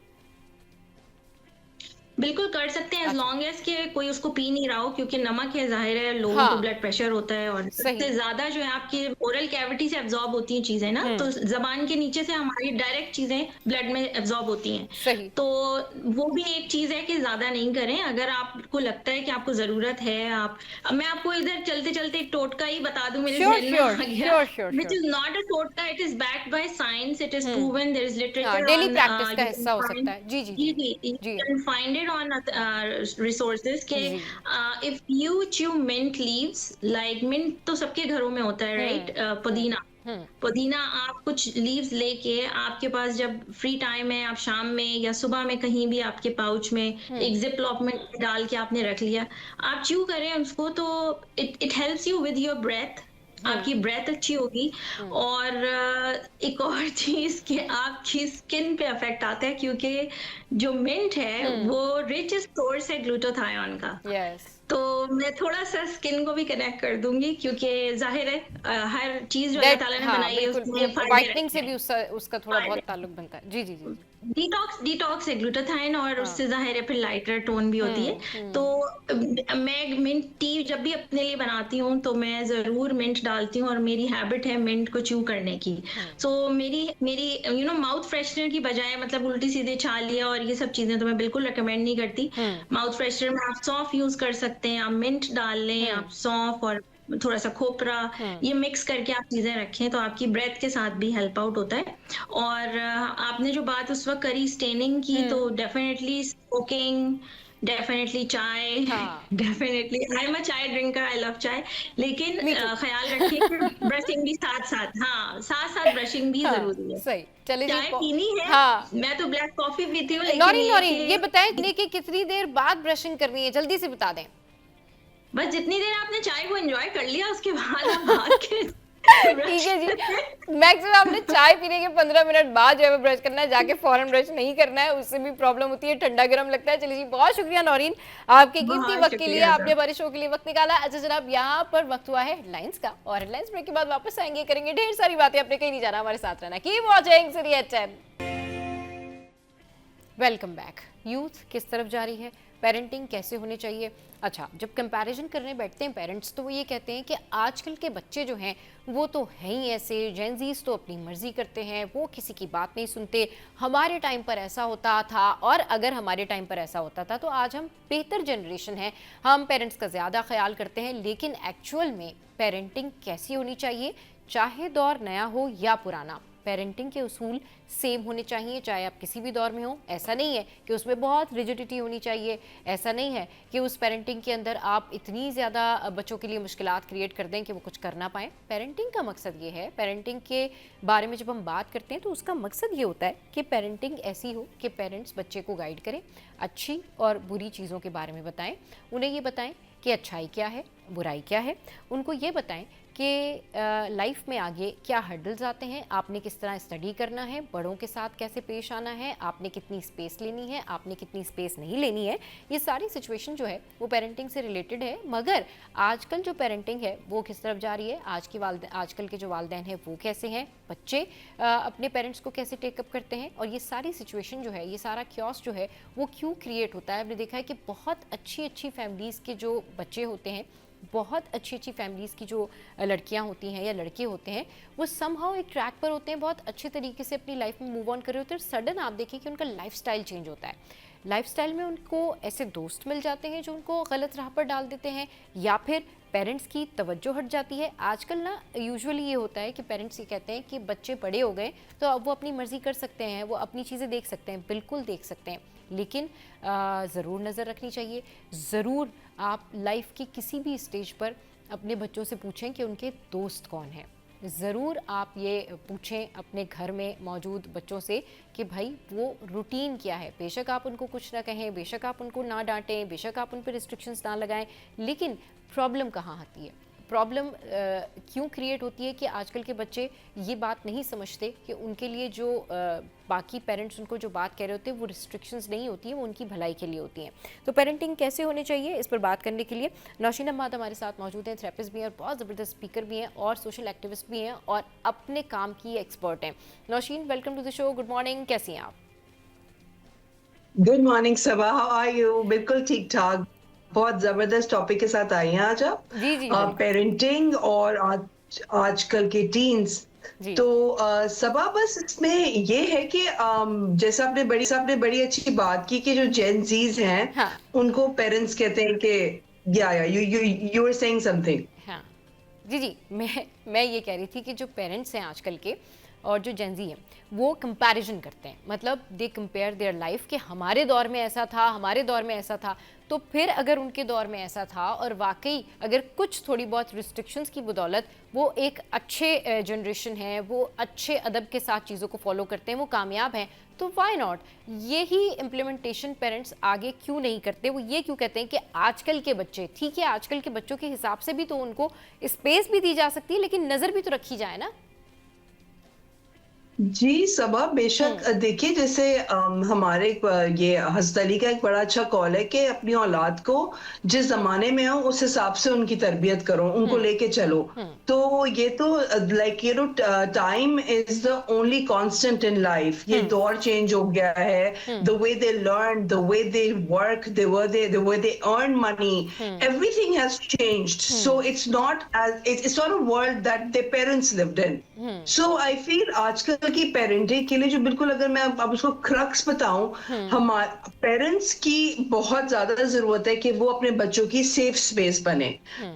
बिल्कुल कर सकते हैं, एज अच्छा। लॉन्ग एज के कोई उसको पी नहीं रहा हो, क्योंकि नमक है, जाहिर है लोगों को हाँ। ब्लड प्रेशर होता है और सही। सबसे ज्यादा जो है आपकी ओरल कैविटी से एब्जॉर्ब होती हैं चीजें ना, तो हम्म। जबान के नीचे से हमारी डायरेक्ट चीजें ब्लड में एब्जॉर्ब होती हैं। सही। तो वो भी एक चीज है कि ज्यादा नहीं करें। अगर आपको लगता है कि आपको जरूरत है, आप, अब मैं आपको इधर चलते चलते एक टोटका ही बता दूं, मेरे श्योर जहन में श्योर आ गया, sure sure which sure. Is not a टोटका, it is backed by science, it is hmm. Proven, there is हाँ, लिटरेचर डेली ऑन, प्रैक्टिस का यू कैन हिस्सा हो सकता फाइंड, है। जी जी जी जी। जी, you ji can find it on resources के, जी। if you chew mint leaves, like mint तो सबके घरों में होता है, राइट? हम्म। हम्म। पुदीना, हम्म। पुदीना आप कुछ लीव्स लेके, आपके पास जब फ्री टाइम है, आप शाम में या सुबह में कहीं भी आपके पाउच में हम्म। एक जिप लॉक में डाल के आपने रख लिया, आप च्यू करें उसको, तो it helps you with your breath, hmm. आपकी ब्रेथ अच्छी होगी। हम्म। और एक और चीज कि आपकी स्किन पे इफेक्ट आता है, क्योंकि जो मिंट है हम्म। वो रिच सोर्स है ग्लूटाथायोन का। यस। तो मैं थोड़ा सा स्किन को भी कनेक्ट कर दूंगी, क्योंकि जाहिर है हर चीज जो अल्लाह दैट ताला ने हाँ बनाई है बिल्कुल, उसमें फायदे वाइटनिंग रखते से भी हैं, उसका उसका थोड़ा बहुत फायदे। ताल्लुक बनता है। जी जी जी जी। डिटॉक्स डिटॉक्स है ग्लूटाथाइन, और हाँ। उससे जाहिर है फिर लाइटर टोन भी होती है। तो हम्म। मैं मिंट टी जब भी अपने लिए बनाती हूँ तो मैं जरूर मिंट डालती हूँ, और मेरी हैबिट है मिंट को च्यू करने की। हम्म। सो मेरी मेरी माउथ फ्रेशनर की बजाय, मतलब उल्टी सीधे छालिया और ये सब चीजें तो मैं बिल्कुल रिकमेंड नहीं करती। हम्म। माउथ फ्रेशनर में आप सौंफ यूज कर सकते हैं, आप मिंट डाल लें, हम्म। आप सौंफ और थोड़ा सा खोपरा, हम्म। ये मिक्स करके आप चीजें रखें तो आपकी ब्रेथ के साथ भी हेल्प आउट होता है। और आपने जो बात उस वक्त करी स्टेनिंग की, तो हम्म। डेफिनेटली स्मोकिंग, डेफिनेटली चाय, हाँ। डेफिनेटली आई एम अ चाय ड्रिंकर, आई लव चाय, लेकिन मी टू। ख्याल रखें कि ब्रशिंग भी साथ साथ, हाँ, साथ साथ ब्रशिंग भी हाँ जरूरी है। सही। चले जी चाय पीनी है, हाँ। मैं तो ब्लैक कॉफी पीती हूँ, लेकिन नौरीन ये नौरीन ये बताएं कि कितनी देर बाद ब्रशिंग करनी है, जल्दी से बता दें। बस जितनी देर आपने चाय को एंजॉय कर लिया उसके बाद आप भाग के ठीक ब्रश है जी। करें। मैक्सिमम आपने चाय पीने के 15 मिनट बाद जो है ब्रश करना है, जाके फौरन ब्रश नहीं करना है, उससे भी प्रॉब्लम होती है, ठंडा गर्म लगता है। चलिए जी, बहुत शुक्रिया नौरीन आपके कीमती बहुत वक्त के लिए, शुक्रिया आपने हमारे शो के लिए वक्त निकाला। अच्छा जनाब, यहाँ पर वक्त हुआ है हेडलाइंस का, और हेडलाइंस ब्रेक के बाद वापस आएंगे, करेंगे ढेर सारी बातें। आपने कहीं नहीं जाना, हमारे साथ रहना। कीप वॉचिंग सीरी एचएम। Welcome back. यूथ किस तरफ जा रही है, पेरेंटिंग कैसे होनी चाहिए। अच्छा, जब कंपैरिजन करने बैठते हैं पेरेंट्स तो वो ये कहते हैं कि आजकल के बच्चे जो हैं वो तो हैं ही ऐसे, जेनजीज तो अपनी मर्जी करते हैं, वो किसी की बात नहीं सुनते, हमारे टाइम पर ऐसा होता था, और अगर हमारे टाइम पर ऐसा होता था तो आज हम बेहतर जनरेशन हैं, हम पेरेंट्स का ज़्यादा ख्याल करते हैं। लेकिन एक्चुअल में पेरेंटिंग कैसी होनी चाहिए, चाहे दौर नया हो या पुराना, पेरेंटिंग के उसूल सेम होने चाहिए, चाहे आप किसी भी दौर में हो। ऐसा नहीं है कि उसमें बहुत रिजिडिटी होनी चाहिए, ऐसा नहीं है कि उस पेरेंटिंग के अंदर आप इतनी ज़्यादा बच्चों के लिए मुश्किलात क्रिएट कर दें कि वो कुछ कर ना पाएँ। पेरेंटिंग का मकसद ये है, पेरेंटिंग के बारे में जब हम बात करते हैं तो उसका मकसद ये होता है कि पेरेंटिंग ऐसी हो कि पेरेंट्स बच्चे को गाइड करें, अच्छी और बुरी चीज़ों के बारे में बताएं, उन्हें ये बताएं कि अच्छाई क्या है, बुराई क्या है, उनको ये बताएं कि लाइफ में आगे क्या हर्डल्स आते हैं, आपने किस तरह स्टडी करना है, बड़ों के साथ कैसे पेश आना है, आपने कितनी स्पेस लेनी है, आपने कितनी स्पेस नहीं लेनी है। ये सारी सिचुएशन जो है वो पेरेंटिंग से रिलेटेड है। मगर आजकल जो पेरेंटिंग है वो किस तरफ जा रही है, आजकल के जो वालिदैन हैं वो कैसे हैं, बच्चे अपने पेरेंट्स को कैसे टेकअप करते हैं, और ये सारी सिचुएशन जो है, ये सारा क्योस जो है वो क्यों क्रिएट होता है। आपने देखा है कि बहुत अच्छी अच्छी फैमिलीज़ के जो बच्चे होते हैं बहुत अच्छी अच्छी फैमिलीज़ की जो लड़कियां होती हैं या लड़के होते हैं, वो समहाउ एक ट्रैक पर होते हैं, बहुत अच्छे तरीके से अपनी लाइफ में मूव ऑन कर रहे होते हैं, सडन आप देखिए कि उनका लाइफस्टाइल चेंज होता है। लाइफस्टाइल में उनको ऐसे दोस्त मिल जाते हैं जो उनको गलत राह पर डाल देते हैं, या फिर पेरेंट्स की तवज्जो हट जाती है। आजकल ना यूजुअली ये होता है कि पेरेंट्स ये कहते हैं कि बच्चे बड़े हो गए तो अब वो अपनी मर्ज़ी कर सकते हैं, वो अपनी चीज़ें देख सकते हैं, बिल्कुल देख सकते हैं, लेकिन ज़रूर नज़र रखनी चाहिए। ज़रूर आप लाइफ की किसी भी स्टेज पर अपने बच्चों से पूछें कि उनके दोस्त कौन हैं। ज़रूर आप ये पूछें अपने घर में मौजूद बच्चों से कि भाई वो रूटीन क्या है। बेशक आप उनको कुछ ना कहें, बेशक आप उनको ना डांटें, बेशक आप उन पर रिस्ट्रिक्शंस ना लगाएं, लेकिन प्रॉब्लम कहाँ आती है, प्रॉब्लम क्यों क्रिएट होती है कि आजकल के बच्चे ये बात नहीं समझते कि उनके लिए जो बाकी पेरेंट्स उनको जो बात कह रहे होते हैं वो रिस्ट्रिक्शंस नहीं होती हैं, वो उनकी भलाई के लिए होती हैं। तो पेरेंटिंग कैसे होनी चाहिए, इस पर बात करने के लिए नौशीन अहमद हमारे साथ मौजूद हैं, थेरेपिस्ट भी हैं और बहुत ज़बरदस्त स्पीकर भी हैं और सोशल एक्टिविस्ट भी हैं और अपने काम की एक्सपर्ट हैं। Nausheen, welcome to the show, good morning, कैसी हैं आप? Good morning Saba, how are you? बिल्कुल ठीक ठाक, बहुत जबरदस्त टॉपिक के साथ आई हैं आज आप। जी जी पेरेंटिंग और आजकल के टीन्स। जी तो सबा, बस इसमें ये है कि जैसा आपने बड़ी अच्छी बात की कि जो जेन जीज हैं हाँ उनको पेरेंट्स कहते हैं कि यू आर सेइंग समथिंग। हाँ जी जी, मैं ये कह रही थी कि जो पेरेंट्स हैं आजकल के और जो जेनजी हैं वो कंपैरिजन करते हैं, मतलब दे कंपेयर देयर लाइफ कि हमारे दौर में ऐसा था, हमारे दौर में ऐसा था। तो फिर अगर उनके दौर में ऐसा था और वाकई अगर कुछ थोड़ी बहुत रिस्ट्रिक्शंस की बदौलत वो एक अच्छे जनरेशन है, वो अच्छे अदब के साथ चीज़ों को फॉलो करते हैं, वो कामयाब हैं, तो व्हाई नॉट? यही इम्प्लीमेंटेशन पेरेंट्स आगे क्यों नहीं करते? वो ये क्यों कहते हैं कि आजकल के बच्चे ठीक है, आजकल के बच्चों के हिसाब से भी तो उनको स्पेस भी दी जा सकती है, लेकिन नज़र भी तो रखी जाए ना। जी सबा, बेशक देखिए, जैसे हमारे ये हसन अली का एक बड़ा अच्छा कॉल है कि अपनी औलाद को जिस जमाने में हो उस हिसाब से उनकी तरबियत करो, उनको लेके चलो। तो ये तो like you know time is the only constant in life. ये दौर चेंज हो गया है, the way they learn, the way they work, the way they earn money, everything has changed. So it's not a world that their parents lived in. So I feel आजकल की पेरेंटिंग के लिए जो बिल्कुल, अगर मैं अब उसको क्रक्स बताऊं, हमारे पेरेंट्स की बहुत ज्यादा जरूरत है कि वो अपने बच्चों की सेफ स्पेस बने।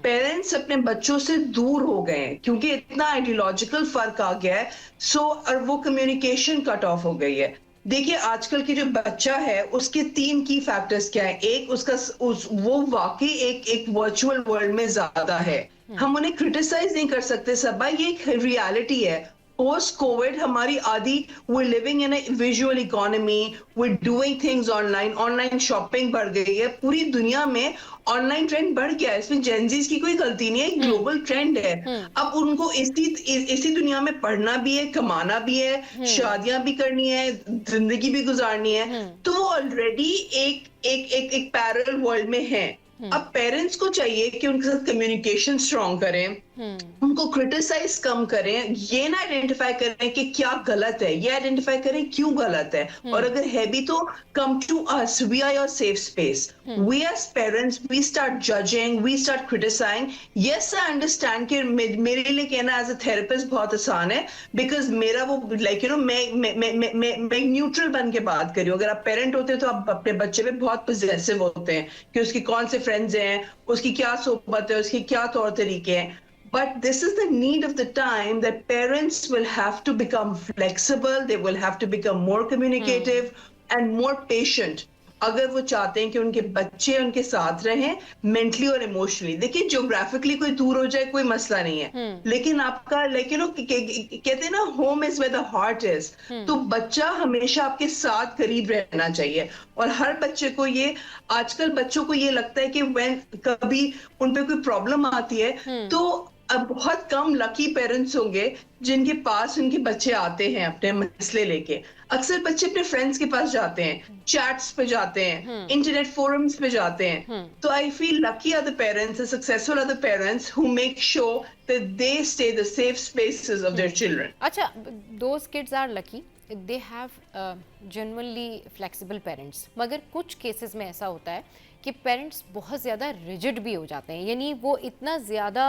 पेरेंट्स अपने बच्चों से दूर हो गए हैं क्योंकि इतना आइडियोलॉजिकल फर्क आ गया है। और वो कम्युनिकेशन कट ऑफ हो गई है। देखिए, आजकल की जो बच्चा है उसके 3 की फैक्टर्स क्या है। एक, वो वाकई एक वर्चुअल वर्ल्ड में ज्यादा है। हम उन्हें क्रिटिसाइज नहीं कर सकते सब भाई, ये एक रियलिटी है। पोस्ट कोविड हमारी आदि, we living in a visual economy, we doing things online, online shopping बढ़ गई है, पूरी दुनिया में ऑनलाइन ट्रेंड बढ़ गया है। इसमें जेनजीज की कोई गलती नहीं है, ग्लोबल ट्रेंड है। अब उनको इसी दुनिया में पढ़ना भी है, कमाना भी है, शादियां भी करनी है, जिंदगी भी गुजारनी है। तो वो ऑलरेडी एक पैरेलल वर्ल्ड में है। अब पेरेंट्स को चाहिए कि उनके साथ कम्युनिकेशन स्ट्रॉन्ग करें, उनको क्रिटिसाइज कम करें, ये ना आइडेंटिफाई करें कि क्या गलत है, ये आइडेंटिफाई करें क्यों गलत है। और अगर है भी तो come to us, we are your safe space. We as parents, we start judging, we start criticising. Yes, I understand कि मेरे लिए कहना एज अ थेरेपिस्ट बहुत आसान है, बिकॉज मेरा वो लाइक यू नो मैं न्यूट्रल बन के बात करी हूँ। अगर आप पेरेंट होते हैं तो आप अपने बच्चे पे बहुत पॉजिटिव होते हैं कि उसकी कौन से फ्रेंड्स हैं, उसकी क्या सोबत है, उसके क्या तौर तरीके हैं। But this is the need of the time that parents will have to become flexible, they will have to become more communicative and more patient. अगर वो चाहते हैं कि उनके बच्चे उनके साथ रहें मेंटली और इमोशनली। देखिए, ज्योग्राफिकली कोई दूर हो जाए कोई मसला नहीं है, लेकिन आपका लाइक यू नो कहते हैं ना, home is where the heart is. तो बच्चा हमेशा आपके साथ करीब रहना चाहिए। और हर बच्चे को ये, आजकल बच्चों को ये लगता है कि व्हेन कभी उन पे कोई प्रॉब्लम आती है तो अब बहुत कम लकी पेरेंट्स होंगे जिनके पास उनके बच्चे आते हैं अपने मसले लेके। अक्सर बच्चे अपने फ्रेंड्स के पास जाते हैं, चैट्स पे जाते हैं, इंटरनेट फोरम्स पे जाते हैं। तो I feel lucky are the parents, successful are the parents who make sure that they stay the safe spaces of their children. अच्छा, those kids are lucky, they have genuinely flexible parents, मगर कुछ केसेस में ऐसा होता है कि पेरेंट्स बहुत ज़्यादा रिजिड भी हो जाते हैं, यानी वो इतना ज़्यादा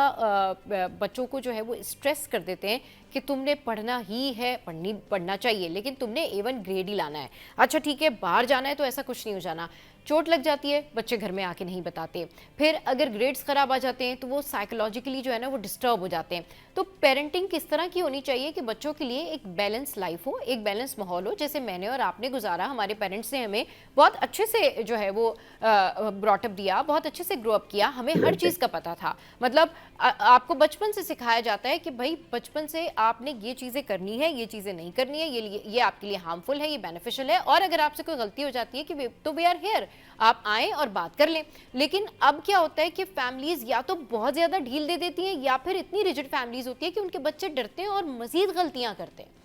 बच्चों को जो है वो स्ट्रेस कर देते हैं कि तुमने पढ़ना ही है, पढ़ना चाहिए, लेकिन तुमने A1 ग्रेड ही लाना है। अच्छा ठीक है, बाहर जाना है तो ऐसा कुछ नहीं हो जाना। चोट लग जाती है, बच्चे घर में आके नहीं बताते। फिर अगर ग्रेड्स खराब आ जाते हैं तो वो साइकोलॉजिकली जो है ना वो डिस्टर्ब हो जाते हैं। तो पेरेंटिंग किस तरह की होनी चाहिए कि बच्चों के लिए एक बैलेंस लाइफ हो, एक बैलेंस माहौल हो, जैसे मैंने और आपने गुजारा। हमारे पेरेंट्स ने हमें बहुत अच्छे से जो है वो ब्रॉटअप दिया, बहुत अच्छे से ग्रो अप किया, हमें हर चीज़ का पता था। मतलब आपको बचपन से सिखाया जाता है कि भाई बचपन से आपने ये चीज़ें करनी है, ये चीज़ें नहीं करनी है, ये आपके लिए हार्मफुल है, ये बेनिफिशियल है, और अगर आपसे कोई गलती हो जाती है कि तो वी आर हियर, आप आएँ और बात कर लें। लेकिन अब क्या होता है कि फैमिलीज़ या तो बहुत ज़्यादा ढील दे देती हैं या फिर इतनी रिजिड फैमिलीज़ होती है कि उनके बच्चे डरते हैं और मज़ीद गलतियाँ करते हैं।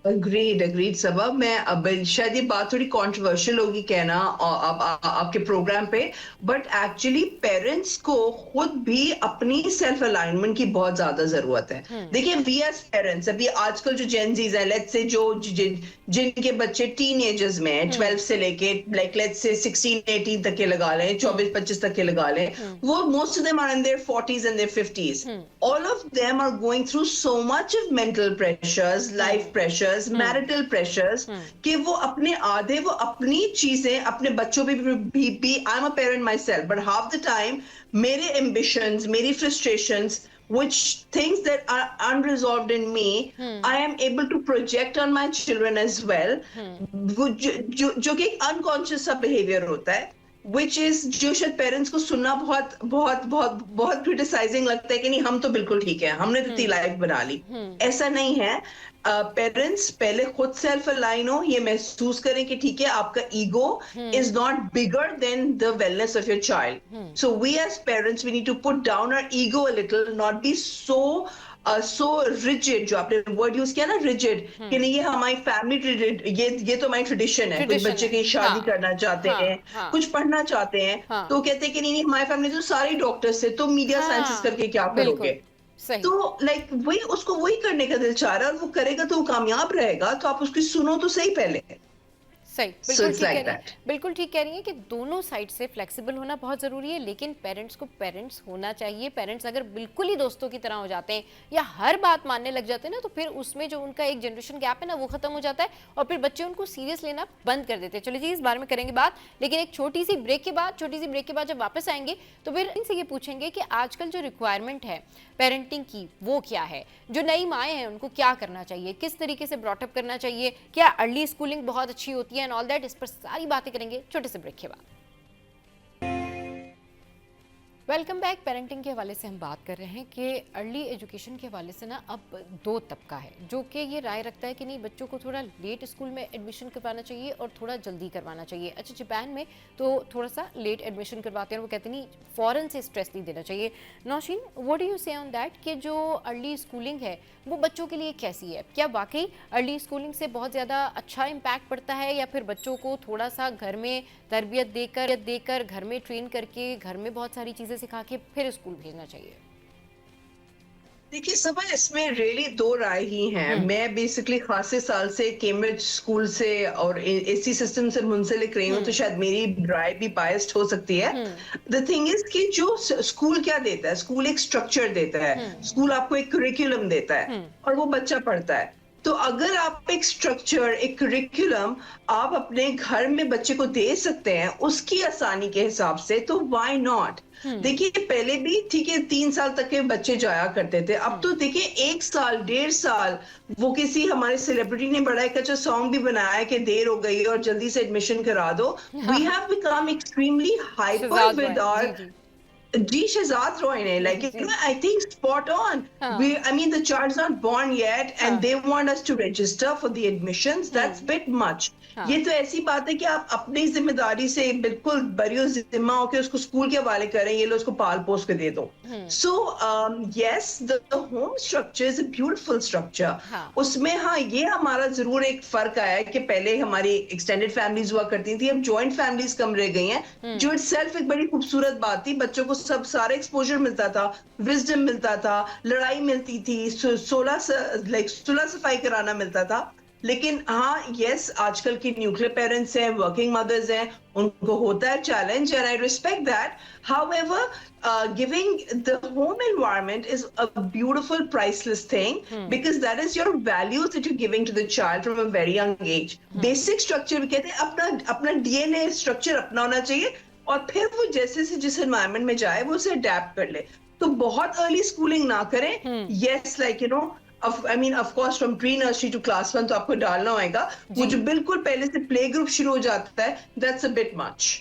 अग्रीड सबा। मैं अब शायद ये बात थोड़ी कंट्रोवर्शियल होगी कहना आपके प्रोग्राम पे, बट एक्चुअली पेरेंट्स को खुद भी अपनी सेल्फ अलाइनमेंट की बहुत ज्यादा जरूरत है। देखिए वी एज पेरेंट्स, अभी आजकल जो जेनजीज है, लेट्स से जो जिनके बच्चे टीनेजर्स में है, 12 से लेके लाइक लेट्स से 16-18 तक के लगा लें, 24-25 तक के लगा लें, वो most of them are in their 40s and their 50s। All of them are going through so much of mental pressures, life pressure, marital pressures, कि वो अपने आधे वो अपनी चीजें अपने बच्चों पे भी आई am a parent my self, but half the time मेरे एम्बिशंस, मेरी frustrations, which things that are unresolved in me, I am able to project on my children as well, जो कि एक unconscious सा behavior होता है, which is जो शायद पेरेंट्स को सुनना बहुत बहुत बहुत बहुत क्रिटिसाइजिंग लगता है कि नहीं हम तो बिल्कुल ठीक है, हमने तो इतनी लाइफ बना ली। ऐसा नहीं है। पेरेंट्स पहले खुद सेल्फ अलाइन हो, ये महसूस करें कि ठीक है आपका ego is not bigger than the wellness of your child. So we as parents we need to put down our ego a little, not be so rigid, जो आपने वर्ड यूज किया ना रिजिड, कि नहीं ये हमारी फैमिली, ये तो हमारी ट्रेडिशन है। कुछ बच्चे की शादी करना चाहते हैं, कुछ पढ़ना चाहते हैं, तो कहते हैं कि नहीं हमारी फैमिली तो सारे डॉक्टर्स थे, तो मीडिया साइंसेस करके क्या करोगे? तो लाइक वही उसको वही करने का दिल चाह रहा है और वो करेगा तो वो कामयाब रहेगा, तो आप उसकी सुनो तो सही पहले। सही, बिल्कुल ठीक कह रही हैं, बिल्कुल ठीक कह रही हैं कि दोनों साइड से फ्लेक्सिबल होना बहुत ज़रूरी है, लेकिन पेरेंट्स को पेरेंट्स होना चाहिए। पेरेंट्स अगर बिल्कुल ही दोस्तों की तरह हो जाते हैं या हर बात मानने लग जाते हैं ना, तो फिर उसमें जो उनका एक जनरेशन गैप है ना वो खत्म हो जाता है और फिर बच्चे उनको सीरियस लेना बंद कर देते हैं। चलिए जी, इस बारे में करेंगे बात, लेकिन एक छोटी सी ब्रेक के बाद जब वापस आएंगे तो फिर इनसे ये पूछेंगे कि आजकल जो रिक्वायरमेंट है पेरेंटिंग की वो क्या है, जो नई माएँ हैं उनको क्या करना चाहिए, किस तरीके से ब्रॉटअप करना चाहिए, क्या अर्ली स्कूलिंग बहुत अच्छी होती है एंड ऑल दैट। इस पर सारी बातें करेंगे छोटे से ब्रेक के बाद। Welcome back. पेरेंटिंग के हवाले से हम बात कर रहे हैं कि अर्ली एजुकेशन के हवाले से ना अब दो तबका है जो कि ये राय रखता है कि नहीं बच्चों को थोड़ा लेट स्कूल में एडमिशन करवाना चाहिए और थोड़ा जल्दी करवाना चाहिए। अच्छा, जापान में तो थोड़ा सा लेट एडमिशन करवाते हैं और वो कहते नहीं फ़ौरन से स्ट्रेस नहीं देना चाहिए। नौशीन, व्हाट डू यू से ऑन दैट कि जो अर्ली स्कूलिंग है वो बच्चों के लिए कैसी है? क्या वाकई अर्ली स्कूलिंग से बहुत ज़्यादा अच्छा इम्पैक्ट पड़ता है या फिर बच्चों को थोड़ा सा घर में तरबियत देकर घर में ट्रेन करके घर में बहुत सारी चीज़ें सिखा के फिर स्कूल भेजना चाहिए? देखिए सबा, इसमें रियली दो राय ही हैं। मैं बेसिकली खासे साल से कैम्ब्रिज स्कूल से और एसी सिस्टम से मुंसलिक रही हूँ, तो शायद मेरी राय भी बायस्ड हो सकती है। द थिंग इज कि जो स्कूल क्या देता है, स्कूल एक स्ट्रक्चर देता है, स्कूल आपको एक करिकुलम देता है और वो बच्चा पढ़ता है। तो अगर आप एक स्ट्रक्चर, एक करिकुलम आप अपने घर में बच्चे को दे सकते हैं उसकी आसानी के हिसाब से, तो व्हाई नॉट। देखिए पहले भी ठीक है 3 साल तक के बच्चे जाया करते थे, अब तो देखिए 1 साल 1.5 साल वो किसी हमारे सेलिब्रिटी ने बड़ा एक अच्छा सॉन्ग भी बनाया है कि देर हो गई और जल्दी से एडमिशन करा दो। We have become extremely hyper with our G. Shahzad Roy, like, you know, I think spot on. I mean, the child's not born yet and they want us to register for the admissions. That's bit much. ये तो ऐसी बात है कि आप अपनी जिम्मेदारी से बिल्कुल बरियो जिम्मा होकर उसको स्कूल के हवाले करें, ये लो उसको पाल पोस के दे दो। So yes, the home structure is a beautiful structure. उसमें हाँ ये हमारा जरूर एक फर्क आया है कि पहले हमारी एक्सटेंडेड फैमिलीज हुआ करती थी, अब जॉइंट फैमिलीज कम रह गई हैं, जो इटसेल्फ एक बड़ी खूबसूरत बात थी। बच्चों को सब सारे एक्सपोजर मिलता था, विजडम मिलता था, लड़ाई मिलती थी, सुलह सफाई कराना मिलता था। लेकिन हाँ, यस, आजकल की न्यूक्लियर पेरेंट्स हैं, वर्किंग मदर्स हैं, उनको होता है challenge, and I respect that. However, giving the home environment is a beautiful priceless thing, because that is your values that you're giving to the child from a very young age. Basic structure भी कहते हैं, अपना अपना डीएनए स्ट्रक्चर अपना होना चाहिए, और फिर वो जैसे से जिस एनवायरनमेंट में जाए वो उसे अडेप्ट कर ले. तो बहुत अर्ली स्कूलिंग ना करें. Yes, like I mean, of course, from pre-nursery to class 1 तो आपको डालना होगा. वो जो बिल्कुल पहले से प्ले ग्रुप शुरू हो जाता है, that's a bit much.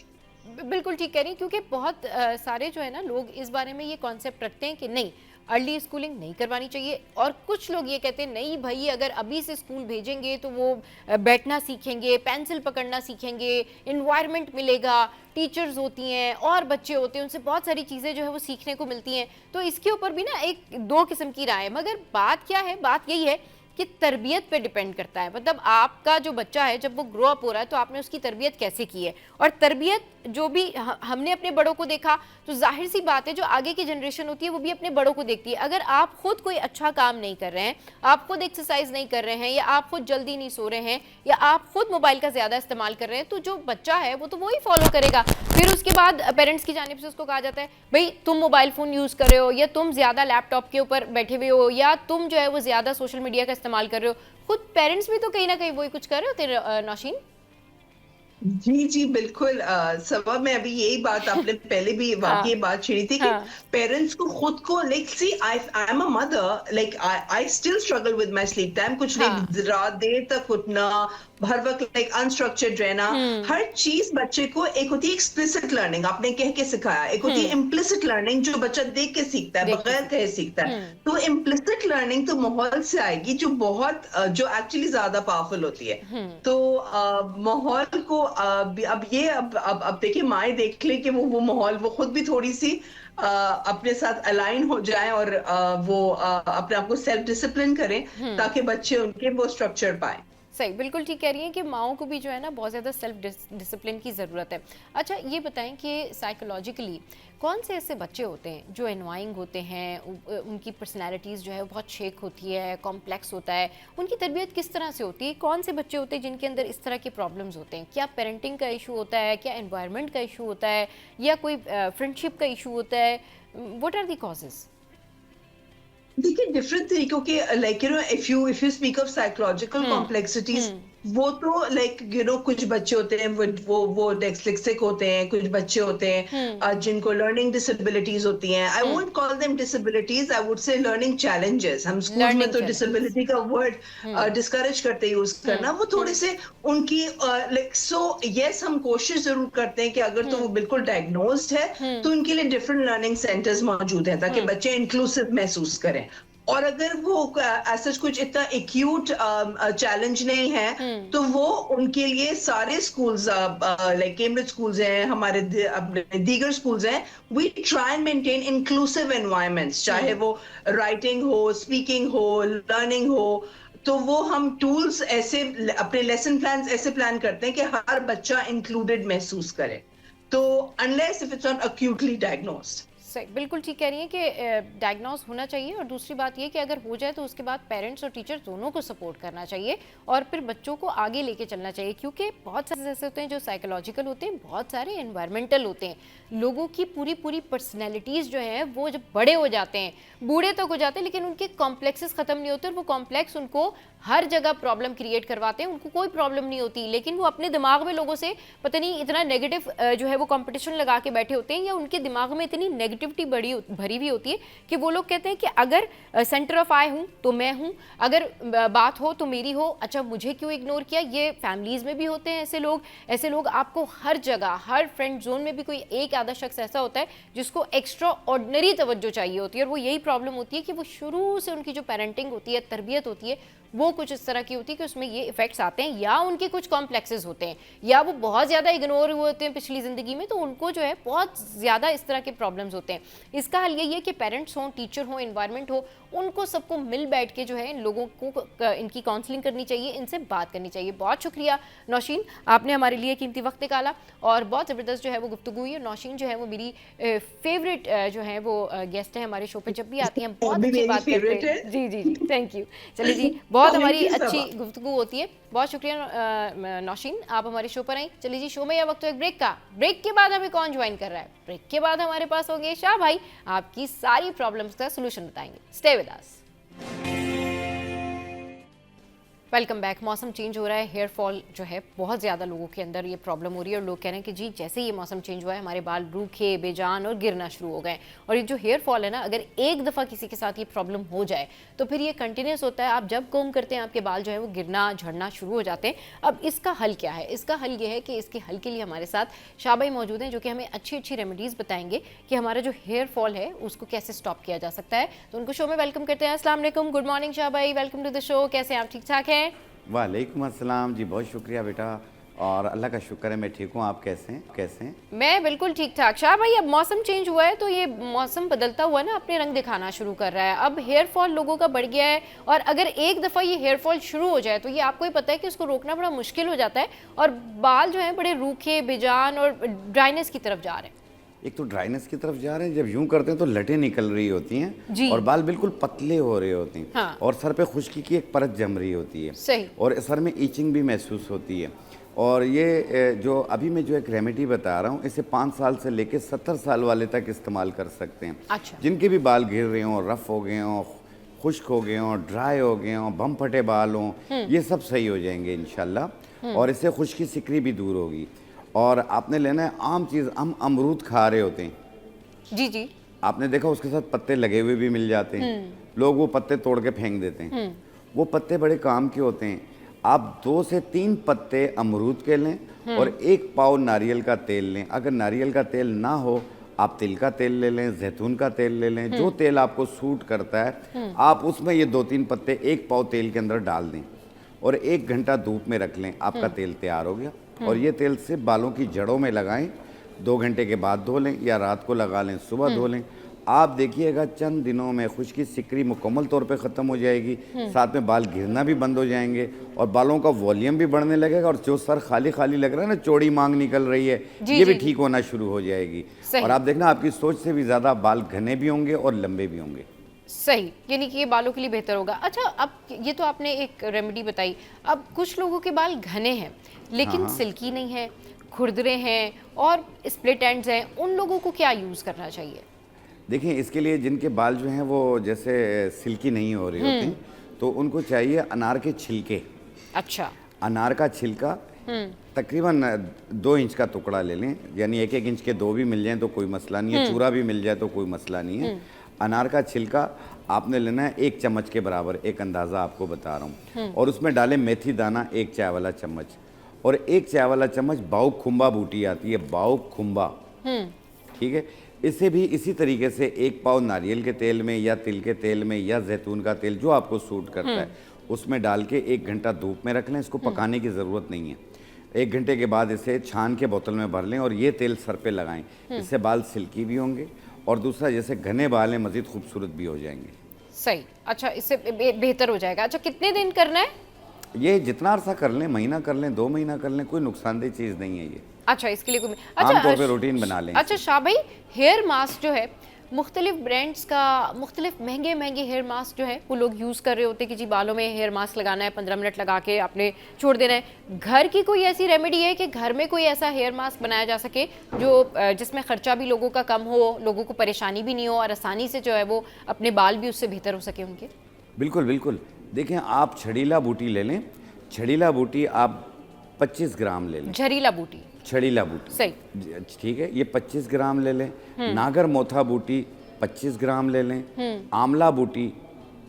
बिल्कुल ठीक कह रही हैं, क्योंकि बहुत सारे जो है ना लोग इस बारे में ये कॉन्सेप्ट रखते हैं कि नहीं, अर्ली स्कूलिंग नहीं करवानी चाहिए, और कुछ लोग ये कहते हैं नहीं भाई, अगर अभी से स्कूल भेजेंगे तो वो बैठना सीखेंगे, पेंसिल पकड़ना सीखेंगे, इन्वायरमेंट मिलेगा, टीचर्स होती हैं और बच्चे होते हैं, उनसे बहुत सारी चीज़ें जो है वो सीखने को मिलती हैं. तो इसके ऊपर भी ना एक दो किस्म की राय है, मगर बात क्या है, बात यही है कि तरबियत पे डिपेंड करता है. मतलब आपका जो बच्चा है जब वो ग्रो अप हो रहा है तो आपने उसकी तरबियत कैसे की है, और तरबियत जो भी हमने अपने बड़ों को देखा, तो जाहिर सी बात है जो आगे की जनरेशन होती है वो भी अपने बड़ों को देखती है. अगर आप खुद कोई अच्छा काम नहीं कर रहे हैं, आप खुद एक्सरसाइज नहीं कर रहे हैं, या आप खुद जल्दी नहीं सो रहे हैं, या आप खुद मोबाइल का ज़्यादा इस्तेमाल कर रहे हैं, तो जो बच्चा है वो तो वही फॉलो करेगा. फिर उसके बाद पेरेंट्स की जानिब से उसको कहा जाता है भाई तुम मोबाइल फ़ोन यूज़ कर रहे हो, या तुम ज़्यादा लैपटॉप के ऊपर बैठे हुए हो, या तुम जो है वो ज़्यादा सोशल मीडिया का इस्तेमाल कर रहे हो. खुद पेरेंट्स भी तो कहीं ना कहीं वही कुछ कर रहे होते. नौशीन जी जी, बिल्कुल. सबा में अभी यही बात आपने पहले भी वाकई बात छेड़ी थी कि पेरेंट्स को खुद को, like, see, I am a mother, like I still struggle with my sleep time. कुछ नहीं, रात देर तक उठना, हर वक्त लाइक अनस्ट्रक्चर्ड रहना. हर चीज बच्चे को, एक होती है एक्सप्लिसिट लर्निंग, आपने कह के सिखाया, एक होती है इम्प्लिसिट लर्निंग जो बच्चा देख के सीखता है, बगैर कहे सीखता है. तो इम्प्लिसिट लर्निंग तो माहौल से आएगी, जो बहुत जो एक्चुअली ज्यादा पावरफुल होती है. तो माहौल को अब देखिए, माए देख ले कि वो माहौल, वो खुद भी थोड़ी सी अपने साथ अलाइन हो जाए, और वो अपने आप को सेल्फ डिसिप्लिन करें, ताकि बच्चे उनके वो स्ट्रक्चर पाए. सही, बिल्कुल ठीक कह रही हैं कि माओं को भी जो है ना बहुत ज़्यादा सेल्फ डिसिप्लिन की ज़रूरत है. अच्छा, ये बताएं कि साइकोलॉजिकली कौन से ऐसे बच्चे होते हैं जो एनवाइंग होते हैं, उनकी पर्सनैलिटीज़ जो है वो बहुत शेक होती है, कॉम्प्लेक्स होता है, उनकी तरबियत किस तरह से होती है? कौन से बच्चे होते हैं जिनके अंदर इस तरह के प्रॉब्लम्स होते हैं? क्या पेरेंटिंग का इशू होता है, क्या एनवायरनमेंट का इशू होता है, या कोई फ्रेंडशिप का इशू होता है? What are the causes? देखिए, डिफरेंट तरीकों के, like if you speak of psychological complexities, वो तो लाइक कुछ बच्चे होते हैं वो डिस्लेक्सिक होते हैं, कुछ बच्चे होते हैं जिनको लर्निंग डिसेबिलिटीज होती हैं. I won't call them disabilities, I would say learning challenges. हम स्कूल में तो डिसेबिलिटी का वर्ड डिस्करेज करते हैं यूज करना. वो थोड़े से उनकी लाइक, सो यस, हम कोशिश जरूर करते हैं कि अगर तो वो बिल्कुल डायग्नोज्ड है तो उनके लिए डिफरेंट लर्निंग सेंटर्स मौजूद हैं, ताकि बच्चे इंक्लूसिव महसूस करें. और अगर वो ऐसा कुछ इतना एक्यूट चैलेंज नहीं है, तो वो उनके लिए सारे स्कूल्स, लाइक कैम्ब्रिज स्कूल्स हैं, हमारे दीगर स्कूल्स हैं, we try and maintain inclusive environments, चाहे वो राइटिंग हो, स्पीकिंग हो, लर्निंग हो. तो वो हम टूल्स ऐसे, अपने लेसन प्लान ऐसे प्लान करते हैं कि हर बच्चा इंक्लूडेड महसूस करे, तो unless if it's not actually diagnosed. सही, बिल्कुल ठीक कह रही हैं कि डायग्नोस होना चाहिए, और दूसरी बात ये कि अगर हो जाए तो उसके बाद पेरेंट्स और टीचर्स दोनों को सपोर्ट करना चाहिए, और फिर बच्चों को आगे लेके चलना चाहिए. क्योंकि बहुत सारे ऐसे होते हैं जो साइकोलॉजिकल होते हैं, बहुत सारे एनवायरमेंटल होते हैं. लोगों की पूरी पर्सनैलिटीज़ जो हैं वो जब बड़े हो जाते हैं, बूढ़े तक हो जाते हैं, लेकिन उनके कॉम्प्लेक्सेस ख़त्म नहीं होते, और वो कॉम्प्लेक्स उनको हर जगह प्रॉब्लम क्रिएट करवाते हैं. उनको कोई प्रॉब्लम नहीं होती, लेकिन वो अपने दिमाग में लोगों से पता नहीं इतना नेगेटिव जो है वो कंपटीशन लगा के बैठे होते हैं, या उनके दिमाग में इतनी नेगेटिविटी भरी हुई होती है कि वो लोग कहते हैं कि अगर सेंटर ऑफ आई हूँ तो मैं हूँ, अगर बात हो तो मेरी हो, अच्छा मुझे क्यों इग्नोर किया. ये फैमिलीज़ में भी होते हैं ऐसे लोग आपको हर जगह, हर फ्रेंड जोन में भी कोई एक आधा शख्स ऐसा होता है जिसको एक्स्ट्रा ऑर्डिनरी तवज्जो चाहिए होती है, और वो यही प्रॉब्लम होती है कि वो शुरू से उनकी जो पेरेंटिंग होती है, तरबियत होती है, वो कुछ इस तरह की होती है कि उसमें ये इफेक्ट्स आते हैं, या उनके कुछ कॉम्प्लेक्सेस होते हैं, या वो बहुत ज़्यादा इग्नोर हुए होते हैं पिछली ज़िंदगी में, तो उनको जो है बहुत ज़्यादा इस तरह के प्रॉब्लम्स होते हैं. होते हैं। इसका हल यही है कि पेरेंट्स हों, टीचर हों, एनवायरनमेंट हो, उनको सबको मिल बैठ के जो है इन लोगों को इनकी काउंसलिंग करनी चाहिए, इनसे बात करनी चाहिए। बहुत शुक्रिया नौशीन, आपने हमारे लिए कीमती वक्त निकाला और बहुत ज़बरदस्त जो है वो गुफ्तगू हुई। और नौशीन जो है वो मेरी फेवरेट जो है वो गेस्ट है हमारे शो पे, जब भी आती हैं बहुत अच्छी बात करते हैं। जी जी जी, थैंक यू। चलिए जी, बहुत हमारी अच्छी गुफ्तगू होती है। बहुत शुक्रिया नौशीन, आप हमारे शो पर आई। चलिए जी, शो में यह वक्त है एक ब्रेक का। ब्रेक के बाद हमें कौन ज्वाइन कर रहा है? ब्रेक के बाद हमारे पास होंगे शाह भाई, आपकी सारी प्रॉब्लम्स का सोल्यूशन बताएंगे। Stay with us. Welcome back. मौसम चेंज हो रहा है, हेयर फॉल जो है बहुत ज़्यादा लोगों के अंदर ये प्रॉब्लम हो रही है और लोग कह रहे हैं कि जी जैसे ये मौसम चेंज हुआ है हमारे बाल रूखे, बेजान और गिरना शुरू हो गए। और ये जो हेयर फॉल है ना, अगर एक दफ़ा किसी के साथ ये प्रॉब्लम हो जाए तो फिर ये कंटिन्यूस होता है। आप जब कोम करते हैं आपके बाल जो है वो गिरना, झड़ना शुरू हो जाते हैं। अब इसका हल क्या है? इसका हल ये है कि इसके हल के लिए हमारे साथ शाह भाई मौजूद हैं जो कि हमें अच्छी अच्छी रेमेडीज़ बताएंगे कि हमारा जो हेयर फॉल है उसको कैसे स्टॉप किया जा सकता है। तो उनको शो में वेलकम करते हैं। अस्सलाम वालेकुम, गुड मॉर्निंग शाह भाई, वेलकम टू द शो। कैसे हैं आप? ठीक ठाक हैं? वालेकुम अस्सलाम जी, बहुत शुक्रिया बेटा, और अल्लाह का शुक्र है मैं ठीक हूँ। आप कैसे हैं? मैं बिल्कुल ठीक ठाक। शाह भाई, अब मौसम चेंज हुआ है तो ये मौसम बदलता हुआ ना अपने रंग दिखाना शुरू कर रहा है। अब हेयर फॉल लोगों का बढ़ गया है और अगर एक दफ़ा ये हेयर फॉल शुरू हो जाए तो ये आपको ही पता है कि उसको रोकना बड़ा मुश्किल हो जाता है और बाल जो है बड़े रूखे, बेजान और ड्राइनेस की तरफ जा रहे हैं। एक तो ड्राइनेस की तरफ जा रहे हैं, जब यूं करते हैं तो लटें निकल रही होती जी। हैं और बाल बिल्कुल पतले हो रहे होते हैं। हाँ। और सर पे खुश्की की एक परत जम रही होती है। सही। और सर में ईचिंग भी महसूस होती है। और ये जो अभी मैं जो एक रेमेडी बता रहा हूँ, इसे 5 साल से लेकर 70 साल वाले तक इस्तेमाल कर सकते हैं। अच्छा। जिनके भी बाल गिर रहे हों, रफ हो गए हों, खुश्क हो गए हों, ड्राई हो गए हों, बम फटे बाल हों, ये सब सही हो जाएंगे इंशाल्लाह। और इससे खुश्की सिकरी भी दूर होगी। और आपने लेना है आम चीज़, हम अमरूद खा रहे होते हैं जी जी, आपने देखा उसके साथ पत्ते लगे हुए भी मिल जाते हैं। लोग वो पत्ते तोड़ के फेंक देते हैं। वो पत्ते बड़े काम के होते हैं। आप 2 से 3 पत्ते अमरूद के लें और 1 पाव नारियल का तेल लें। अगर नारियल का तेल ना हो, आप तिल का तेल ले लें, जैतून का तेल ले लें, जो तेल आपको सूट करता है। आप उसमें ये 2-3 पत्ते 1 पाव तेल के अंदर डाल दें और 1 घंटा धूप में रख लें। आपका तेल तैयार हो गया। और ये तेल सिर्फ बालों की जड़ों में लगाएं। 2 घंटे के बाद धो लें या रात को लगा लें, सुबह धो लें। आप देखिएगा चंद दिनों में खुश्की सिकरी मुकम्मल तौर पे ख़त्म हो जाएगी। साथ में बाल गिरना भी बंद हो जाएंगे और बालों का वॉल्यूम भी बढ़ने लगेगा। और जो सर खाली खाली लग रहा है ना, चौड़ी मांग निकल रही है, ये भी ठीक होना शुरू हो जाएगी। और आप देखना आपकी सोच से भी ज़्यादा बाल घने भी होंगे और लंबे भी होंगे। सही, यानी कि ये बालों के लिए बेहतर होगा। अच्छा, अब ये तो आपने एक रेमेडी बताई। अब कुछ लोगों के बाल घने हैं लेकिन सिल्की नहीं है, खुरदरे हैं और स्प्लिट एंड्स हैं, उन लोगों को क्या यूज़ करना चाहिए? देखिए, इसके लिए जिनके बाल जो हैं वो जैसे सिल्की नहीं हो रहे होते हैं, तो उनको चाहिए अनार के छिलके। अच्छा। अनार का छिलका तकरीबन 2 इंच का टुकड़ा ले लें, यानी 1-1 इंच के 2 भी मिल जाएं तो कोई मसला नहीं है, चूरा भी मिल जाए तो कोई मसला नहीं है। अनार का छिलका आपने लेना है 1 चम्मच के बराबर, एक अंदाज़ा आपको बता रहा हूँ। और उसमें डालें मेथी दाना 1 चाय वाला चम्मच और 1 चाय वाला चम्मच बाउक खुम्बा बूटी आती है, बाउक खुम्बा, ठीक है। इसे भी इसी तरीके से 1 पाव नारियल के तेल में या तिल के तेल में या जैतून का तेल, जो आपको सूट करता है, उसमें डाल के 1 घंटा धूप में रख लें। इसको पकाने की ज़रूरत नहीं है। 1 घंटे के बाद इसे छान के बोतल में भर लें और ये तेल सर पे लगाएं। इससे बाल सिल्की भी होंगे और दूसरा जैसे घने बाल हैं मज़ीद खूबसूरत भी हो जाएंगे। सही। अच्छा, इससे बेहतर हो जाएगा। अच्छा, कितने दिन करना है ये? जितना अरसा कर लें, महीना कर लें, 2 महीना कर लें, कोई नुकसानदेह चीज़ नहीं है ये। अच्छा, इसके लिए कोई आमतौर पे रूटीन बना लें। अच्छा शाह भाई, हेयर मास्क जो है मुख्तलिफ ब्रांड्स का, मुख्तलिफ महंगे महंगे हेयर मास्क जो है वो लोग यूज़ कर रहे होते हैं कि जी बालों में हेयर मास्क लगाना है, 15 मिनट लगा के आपने छोड़ देना है। घर की कोई ऐसी रेमेडी है कि घर में कोई ऐसा हेयर मास्क बनाया जा सके जो जिसमें ख़र्चा भी लोगों का कम हो, लोगों को परेशानी भी नहीं हो और आसानी से जो है वो अपने बाल भी उससे बेहतर हो सके उनके? बिल्कुल बिल्कुल। देखें, आप छड़ीला बूटी ले लें। छड़ीला बूटी आप 25 ग्राम ले लें। झरीला बूटी, छड़ीला बूटी, सही, ठीक है, ये 25 ग्राम ले लें। नागर मोथा बूटी 25 ग्राम ले लें। आंवला बूटी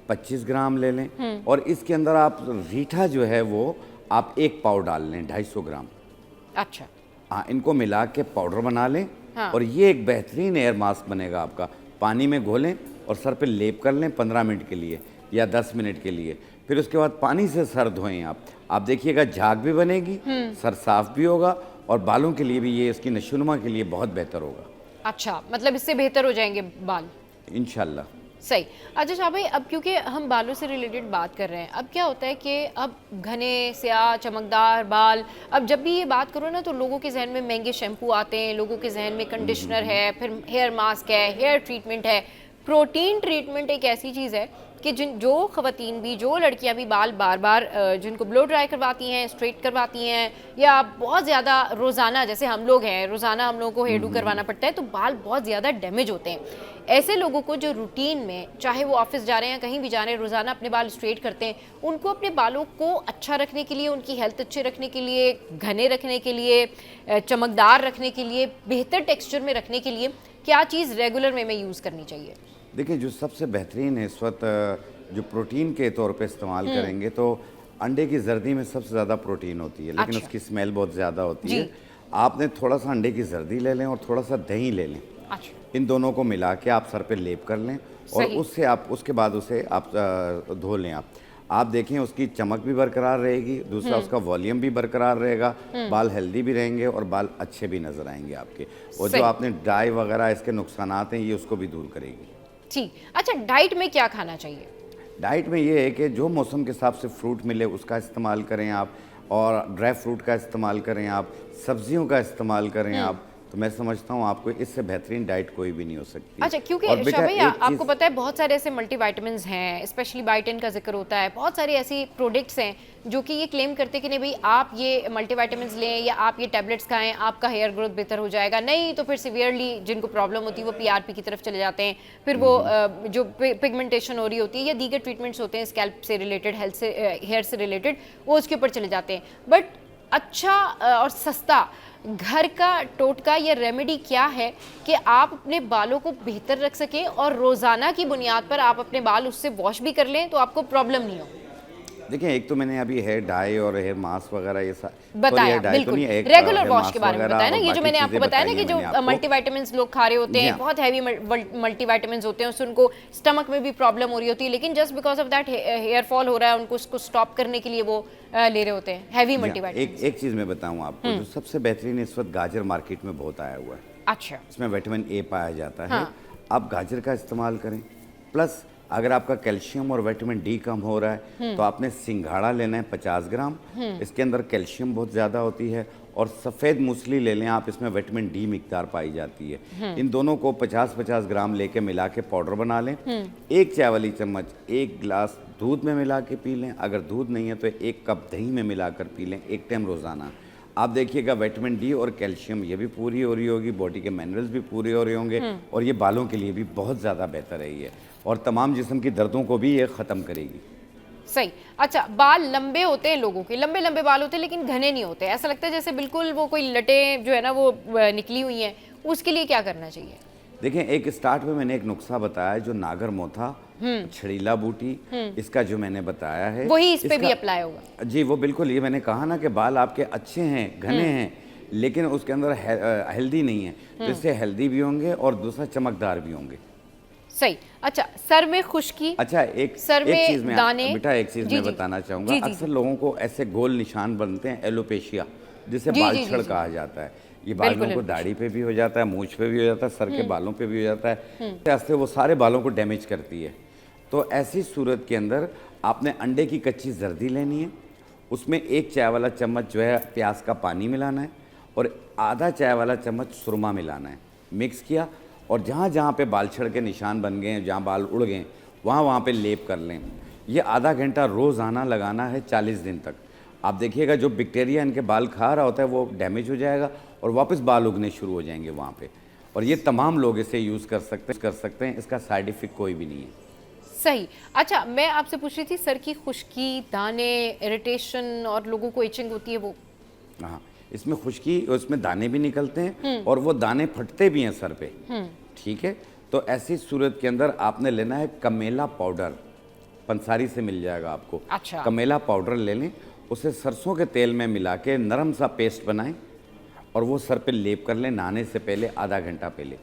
25 ग्राम ले लें। और इसके अंदर आप रीठा जो है वो आप 1 पाव डाल लें, 250 ग्राम। अच्छा। हाँ, इनको मिला के पाउडर बना लें। हाँ। और ये एक बेहतरीन हेयर मास्क बनेगा आपका। पानी में घोलें और सर पे लेप कर लें 15 मिनट के लिए या 10 मिनट के लिए। फिर उसके बाद पानी से सर धोएं आप देखिएगा झाग भी बनेगी, सर साफ भी होगा और बालों के लिए भी ये इसकी नशोनुमा के लिए बहुत बेहतर होगा। अच्छा, मतलब इससे बेहतर हो जाएंगे बाल। इंशाल्लाह। सही। अच्छा शाह भाई, अब क्योंकि हम बालों से रिलेटेड बात कर रहे हैं, अब क्या होता है कि अब घने स्याह चमकदार बाल, अब जब भी ये बात करो ना तो लोगों के जहन में महंगे शैम्पू आते हैं, लोगों के जहन में कंडीशनर है, फिर हेयर मास्क है, हेयर ट्रीटमेंट है। प्रोटीन ट्रीटमेंट एक ऐसी चीज़ है कि जो ख़वातीन भी, जो लड़कियां भी बाल बार बार जिनको ब्लो ड्राई करवाती हैं, स्ट्रेट करवाती हैं, या बहुत ज़्यादा रोज़ाना, जैसे हम लोग हैं रोज़ाना हम लोगों को हेयर डू करवाना पड़ता है, तो बाल बहुत ज़्यादा डैमेज होते हैं। ऐसे लोगों को जो रूटीन में, चाहे वो ऑफिस जा रहे हैं कहीं भी जा रहे हैं, रोज़ाना अपने बाल स्ट्रेट करते हैं, उनको अपने बालों को अच्छा रखने के लिए, उनकी हेल्थ अच्छे रखने के लिए, घने रखने के लिए, चमकदार रखने के लिए, बेहतर टेक्सचर में रखने के लिए क्या चीज़ रेगुलर वे में यूज़ करनी चाहिए? देखिए, जो सबसे बेहतरीन है इस वक्त, जो प्रोटीन के तौर पे इस्तेमाल करेंगे तो अंडे की जर्दी में सबसे ज़्यादा प्रोटीन होती है, लेकिन अच्छा। उसकी स्मेल बहुत ज़्यादा होती है। आपने थोड़ा सा अंडे की जर्दी ले लें और थोड़ा सा दही ले लें, अच्छा, इन दोनों को मिला के आप सर पे लेप कर लें और सही। उससे आप उसके बाद उसे आप धो लें। आप देखें उसकी चमक भी बरकरार रहेगी, दूसरा उसका वॉल्यूम भी बरकरार रहेगा, बाल हेल्दी भी रहेंगे और बाल अच्छे भी नजर आएंगे आपके। और सही। जो आपने डाई वगैरह इसके नुकसानात हैं, ये उसको भी दूर करेगी। ठीक। अच्छा, डाइट में क्या खाना चाहिए? डाइट में ये है कि जो मौसम के हिसाब से फ्रूट मिले उसका इस्तेमाल करें आप, और ड्राई फ्रूट का इस्तेमाल करें आप, सब्जियों का इस्तेमाल करें आप, तो मैं समझता हूँ आपको इससे बेहतरीन डाइट कोई भी नहीं हो सकती। अच्छा, क्योंकि और बेटा, शाह भाई एक आपको चीज़- पता है बहुत सारे ऐसे मल्टीविटामिन्स हैं, स्पेशली बाइटिन का जिक्र होता है, बहुत सारी ऐसी प्रोडक्ट्स हैं जो कि ये क्लेम करते हैं कि नहीं भाई आप ये मल्टीविटामिन्स लें या आप ये टैबलेट्स खाएं, आपका हेयर ग्रोथ बेहतर हो जाएगा। नहीं तो फिर सिवियरली जिनको प्रॉब्लम होती है वो पीआरपी की तरफ चले जाते हैं, फिर वो जो पिगमेंटेशन हो रही होती है या दीगर ट्रीटमेंट्स होते हैं स्कैल्प से रिलेटेड, हेल्थ से, हेयर से रिलेटेड, वो उसके ऊपर चले जाते हैं। बट अच्छा और सस्ता घर का टोटका या रेमेडी क्या है कि आप अपने बालों को बेहतर रख सकें और रोज़ाना की बुनियाद पर आप अपने बाल उससे वॉश भी कर लें तो आपको प्रॉब्लम नहीं हो? देखिए, एक तो मैंने अभी हेयर डाई और हेयर मास्क वगैरह ये बताया, बिल्कुल रेगुलर वॉश के बारे में बताया ना, ये जो मैंने आपको बताया ना कि जो मल्टीविटामिन्स लोग खा रहे होते हैं, बहुत हैवी मल्टीविटामिन्स होते हैं, उससे उनको स्टमक में भी प्रॉब्लम हो रही होती है, लेकिन just because of that hair fall हो रहा है, उनको उसको स्टॉप करने के लिए वो ले रहे होते हैं हैवी मल्टीविटामिन्स। एक चीज़ मैं बताऊँ आपको, जो सबसे बेहतरीन इस वक्त गाजर मार्केट में बहुत आया हुआ है। अच्छा, इसमें विटामिन ए पाया जाता है। आप गाजर का इस्तेमाल करें, प्लस अगर आपका कैल्शियम और विटामिन डी कम हो रहा है तो आपने सिंघाड़ा लेना है 50 ग्राम, इसके अंदर कैल्शियम बहुत ज़्यादा होती है, और सफ़ेद मूसली ले लें आप, इसमें विटामिन डी मिकदार पाई जाती है। इन दोनों को 50-50 ग्राम लेके मिला के पाउडर बना लें, एक चाय वाली चम्मच 1 गिलास दूध में मिला के पी लें, अगर दूध नहीं है तो 1 कप दही में मिलाकर पी लें, एक टाइम रोज़ाना। आप देखिएगा विटामिन डी और कैल्शियम ये भी पूरी हो रही होगी, बॉडी के मिनरल्स भी पूरे हो रहे होंगे, और ये बालों के लिए भी बहुत ज़्यादा बेहतर है ये, और तमाम जिस्म की दर्दों को भी ये ख़त्म करेगी। सही। अच्छा, बाल लंबे होते हैं लोगों के, लंबे लंबे बाल होते हैं लेकिन घने नहीं होते, ऐसा लगता है जैसे बिल्कुल वो कोई लटें जो है ना वो निकली हुई हैं, उसके लिए क्या करना चाहिए? देखें, एक स्टार्ट में मैंने एक नुस्खा बताया जो नागर मोथा, छड़ीला बूटी, इसका जो मैंने बताया है वही इस पे भी अप्लाई होगा? जी, वो बिल्कुल, ये मैंने कहा ना कि बाल आपके अच्छे हैं, घने हैं, लेकिन उसके अंदर हेल्दी नहीं है, तो इससे हेल्दी भी होंगे और दूसरा चमकदार भी होंगे। सही। अच्छा, सर में खुश्की, अच्छा, सर में चीज में दाने, बेटा एक चीज मैं बताना चाहूँगा, अक्सर लोगों को ऐसे गोल निशान बनते हैं एलोपेशिया, जिसे बाल छड़ कहा जाता है। ये बालों को दाढ़ी पे भी हो जाता है, मूंछ पे भी हो जाता है, सर के बालों पे भी हो जाता है, ऐसे वो सारे बालों को डैमेज करती है। तो ऐसी सूरत के अंदर आपने अंडे की कच्ची जर्दी लेनी है, उसमें 1 चाय वाला चम्मच जो है प्याज का पानी मिलाना है, और आधा चाय वाला चम्मच सुरमा मिलाना है, मिक्स किया, और जहाँ जहाँ पे बाल छड़ के निशान बन गए हैं, जहाँ बाल उड़ गए, वहाँ पे लेप कर लें। ये आधा घंटा रोज़ाना लगाना है 40 दिन तक। आप देखिएगा जो बैक्टीरिया इनके बाल खा रहा होता है वो डैमेज हो जाएगा और वापस बाल उगने शुरू हो जाएंगे वहाँ पे। और ये तमाम लोग इसे यूज़ कर सकते हैं, इसका साइड इफेक्ट कोई भी नहीं है। सही। अच्छा, मैं आपसे पूछ रही थी सर की खुश्की, दाने, इरिटेशन और लोगों को इचिंग होती है वो? हाँ, इसमें खुश्की, उसमें दाने भी निकलते हैं और वो दाने फटते भी हैं सर पे, ठीक है। तो ऐसी सूरत के अंदर आपने लेना है कमेला पाउडर, पंसारी से मिल जाएगा आपको। अच्छा। कमेला पाउडर ले लें, उसे सरसों के तेल में मिला के नरम सा पेस्ट बनाएं और वो सर पे लेप कर लें नहाने से पहले, आधा घंटा पहले।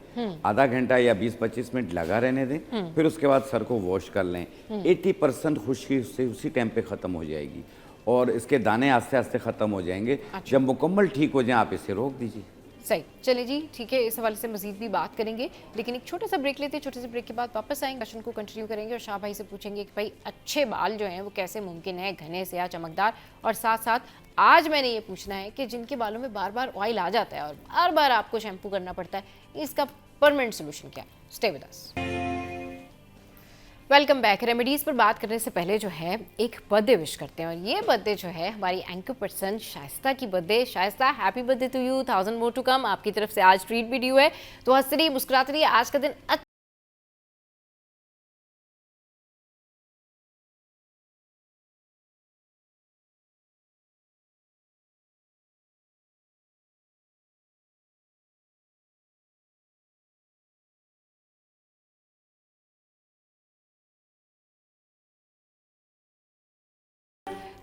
आधा घंटा या 20-25 मिनट लगा रहने दें, फिर उसके बाद सर को वॉश कर लें। 80% खुश्की उससे उसी टाइम पे ख़त्म हो जाएगी और इसके दाने आस्ते आस्ते ख़त्म हो जाएंगे। जब मुकम्मल ठीक हो जाए आप इसे रोक दीजिए। सही, चलिए जी, ठीक है, इस हवाले से मजीद भी बात करेंगे, लेकिन एक छोटा सा ब्रेक लेते हैं। छोटे से ब्रेक के बाद वापस आएंगे, क्वेश्चन को कंटिन्यू करेंगे और शाह भाई से पूछेंगे कि भाई अच्छे बाल जो हैं वो कैसे मुमकिन है, घने से या चमकदार। और साथ साथ आज मैंने ये पूछना है कि जिनके बालों में बार बार ऑयल आ जाता है और बार बार आपको शैम्पू करना पड़ता है, इसका परमानेंट सोल्यूशन क्या है? Stay with us. Welcome back. Remedies पर बात करने से पहले जो है एक बर्थडे विश करते हैं, और ये बर्थडे जो है हमारी एंकर पर्सन शाइस्ता की birthday. Shaista, happy birthday to you, 1000 more to come. आपकी तरफ से आज ट्रीट भी ड्यू है, तो हंसते रहिए, मुस्कुराते रहिए, आज का दिन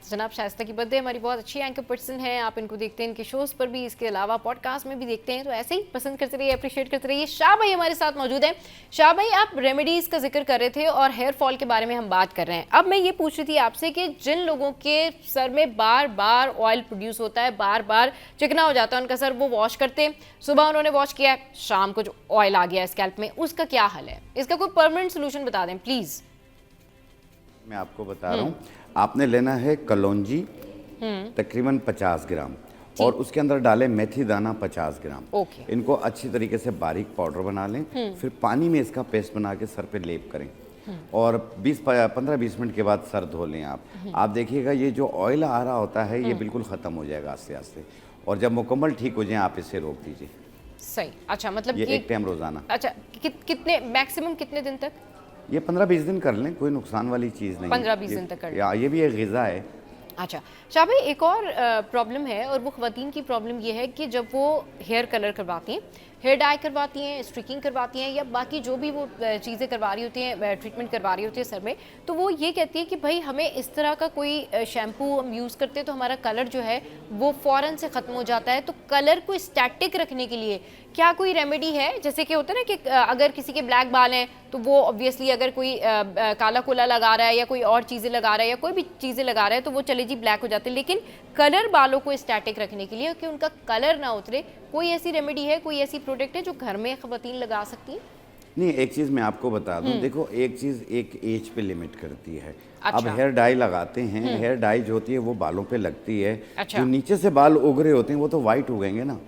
जनाब शाइस्ता की बर्थडे हमारी बहुत अच्छी एंकर पर्सन है। आप इनको देखते हैं इनके शोज़ पर भी, इसके अलावा पॉडकास्ट में भी देखते हैं, तो ऐसे ही पसंद करते रहिए, अप्रिशिएट करते रहिए। शाह भाई हमारे साथ मौजूद हैं। शाह भाई, आप रेमेडीज़ का जिक्र कर रहे थे और हेयर फॉल के बारे में हम बात कर रहे हैं। अब मैं ये पूछ रही थी आपसे कि जिन लोगों के सर में बार बार ऑयल प्रोड्यूस होता है, बार बार चिकना हो जाता है उनका सर, वो वॉश करते हैं, सुबह उन्होंने वॉश किया है, शाम को जो ऑयल आ गया स्कैल्प में, उसका क्या हल है? इसका कोई परमानेंट सोल्यूशन बता दें प्लीज़। मैं आपको बता रहा हूँ, आपने लेना है कलौंजी तकरीबन 50 ग्राम, और उसके अंदर डालें मेथी दाना 50 ग्राम। ओके। इनको अच्छी तरीके से बारीक पाउडर बना लें, फिर पानी में इसका पेस्ट बना के सर पे लेप करें, और 15-20 मिनट के बाद सर धो लें। आप देखिएगा ये जो ऑयल आ रहा होता है ये बिल्कुल ख़त्म हो जाएगा आस्ते आस्ते, और जब मुकम्मल ठीक हो जाए आप इसे रोक दीजिए। सही, अच्छा, मतलब ये एक टाइम रोज़ाना। अच्छा, कितने मैक्सिमम कितने दिन तक? ये 15-20 दिन कर लें, कोई नुकसान वाली चीज़ नहीं। 15-20 दिन तक कर लें। ये भी एक ग़िज़ा है। अच्छा शाह भाई, एक और प्रॉब्लम है, और वो ख़वातीन की प्रॉब्लम ये है कि जब वो हेयर कलर करवाती हैं, हेयर डाई करवाती हैं, स्ट्रिकिंग करवाती हैं, या बाकी जो भी वो चीज़ें करवा रही होती हैं, ट्रीटमेंट करवा रही होती है सर में, तो वो ये कहती है कि भाई हमें इस तरह का कोई शैम्पू हम यूज़ करते हैं तो हमारा कलर जो है वो फ़ौरन से ख़त्म हो जाता है। तो कलर को स्टैटिक रखने के लिए क्या कोई रेमेडी है? जैसे कि होता है ना कि अगर किसी के ब्लैक बाल हैं तो वो ऑब्वियसली अगर कोई काला कोला लगा रहा है या कोई और चीज़ें लगा रहा है या कोई भी चीज़ें लगा रहा है तो वो चले जी ब्लैक हो जाते हैं, लेकिन कलर बालों को स्टैटिक रखने के लिए कि उनका कलर ना उतरे, कोई ऐसी रेमेडी है, कोई ऐसी प्रोडक्ट है जो घर में ख़वातीन लगा सकती हैं? नहीं, एक चीज़ मैं आपको बता दूं, देखो एक चीज़ एक एज पे लिमिट करती है। अच्छा। अब हेयर डाई लगाते हैं, हेयर डाई जो होती है वो बालों पे लगती है। अच्छा। जो नीचे से बाल उग रहे होते हैं वो तो वाइट उगेंगे ना।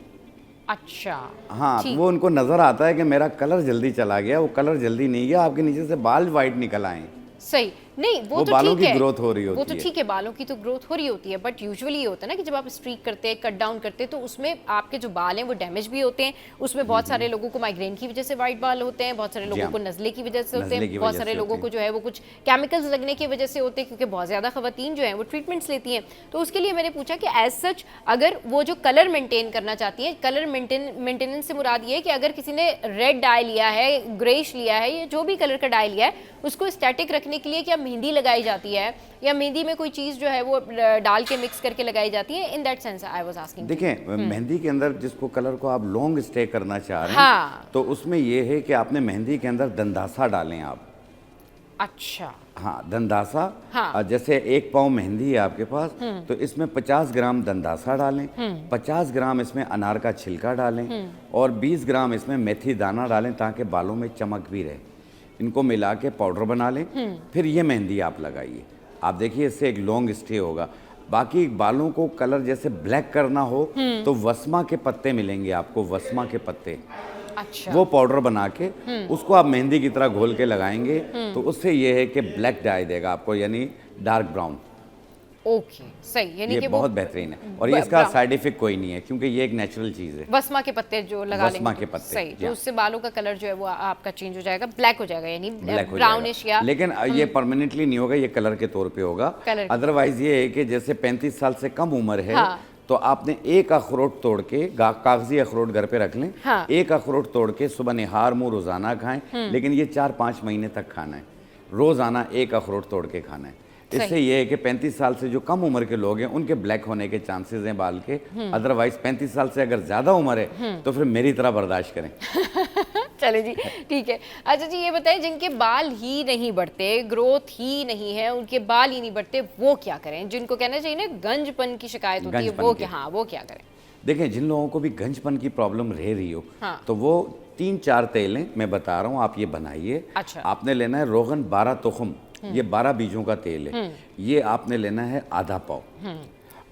अच्छा, हाँ, वो उनको नज़र आता है कि मेरा कलर जल्दी चला गया, वो कलर जल्दी नहीं गया, आपके नीचे से बाल वाइट निकल आए। सही, नहीं वो तो बालों ठीक है, की ग्रोथ हो रही होती वो तो है। ठीक है, बालों की तो ग्रोथ हो रही होती है, बट यूजुअली ये होता है ना कि जब आप स्ट्रीक करते हैं, कट डाउन करते हैं, तो उसमें आपके जो बाल हैं वो डैमेज भी होते हैं। उसमें बहुत सारे लोगों को माइग्रेन की वजह से वाइट बाल होते हैं, बहुत सारे लोगों को नज़ले की वजह से होते हैं, बहुत सारे लोगों को जो है वो कुछ केमिकल्स लगने की वजह से होते हैं, क्योंकि बहुत ज़्यादा ख़वातीन जो हैं वो ट्रीटमेंट्स लेती हैं। तो उसके लिए मैंने पूछा कि एज सच अगर वो जो कलर मेंटेन करना चाहती है, कलर मेंटेनेंस से मुराद ये है कि अगर किसी ने रेड डाई लिया है, ग्रेइश लिया है, या जो भी कलर का डाई लिया है, उसको स्टैटिक रखने के लिए क्या मेहंदी लगाई जाती है, या मेहंदी में कोई चीज जो है वो डाल के मिक्स करके लगाई जाती है? In that sense I was asking. देखें, मेहंदी के अंदर जिसको कलर को आप लॉन्ग स्टे करना चाह रहे हैं, हाँ। तो उसमें ये है कि आपने मेहंदी के अंदर दंदासा डालें आप। अच्छा, हाँ, दंदासा। हाँ। जैसे 1 पाव मेहंदी है आपके पास, तो इसमें 50 ग्राम दंदासा डालें, 50 ग्राम इसमें अनार का छिलका डालें, और 20 ग्राम इसमें मेथी दाना डालें, ताकि बालों में चमक भी रहे। इनको मिला के पाउडर बना लें, फिर ये मेहंदी आप लगाइए। आप देखिए इससे एक लॉन्ग स्टे होगा। बाकी बालों को कलर जैसे ब्लैक करना हो तो वस्मा के पत्ते मिलेंगे आपको, वस्मा के पत्ते। अच्छा, वो पाउडर बना के उसको आप मेहंदी की तरह घोल के लगाएंगे, तो उससे ये है कि ब्लैक डाई देगा आपको, यानी डार्क ब्राउन। ओके, सही, यानी ये कि बहुत बेहतरीन है, और ये इसका साइड इफेक्ट कोई नहीं है, क्योंकि ये एक नेचुरल चीज़ है। वस्मा के पत्ते जो लगा लेंगे, वस्मा के पत्ते, सही, तो उससे बालों का कलर जो है वो आपका चेंज हो जाएगा, ब्लैक हो जाएगा, यानी ब्लैक हो ब्राउनिश जाएगा। या लेकिन ये परमानेंटली नहीं होगा, ये कलर के तौर पे होगा। अदरवाइज ये है कि जैसे 35 साल से कम उम्र है, हाँ। तो आपने एक अखरोट तोड़ के, कागजी अखरोट घर पे रख लें। हाँ। एक अखरोट तोड़ के सुबह निहार मुंह रोजाना खाएं, लेकिन ये 4-5 महीने तक खाना है, रोजाना एक अखरोट तोड़ के खाना है। इससे ये है कि 35 साल से जो कम उम्र के लोग हैं उनके ब्लैक होने के चांसेस हैं बाल के। अदरवाइज 35 साल से अगर ज्यादा उम्र है तो फिर मेरी तरह बर्दाश्त करें। चले जी, ठीक है। अच्छा जी, ये बताएं जिनके बाल ही नहीं बढ़ते, ग्रोथ ही नहीं है, उनके बाल ही नहीं बढ़ते, वो क्या करें? जिनको कहना चाहिए ना गंजपन की शिकायत होती है, वो क्या, हाँ वो क्या करें? देखें, जिन लोगों को भी गंजपन की प्रॉब्लम रह रही हो, हाँ। तो वो 3-4 तेल हैं, मैं बता रहा हूँ, आप ये बनाइए। अच्छा। आपने लेना है रोगन 12 तुखम, ये 12 बीजों का तेल है, ये आपने लेना है आधा पाव,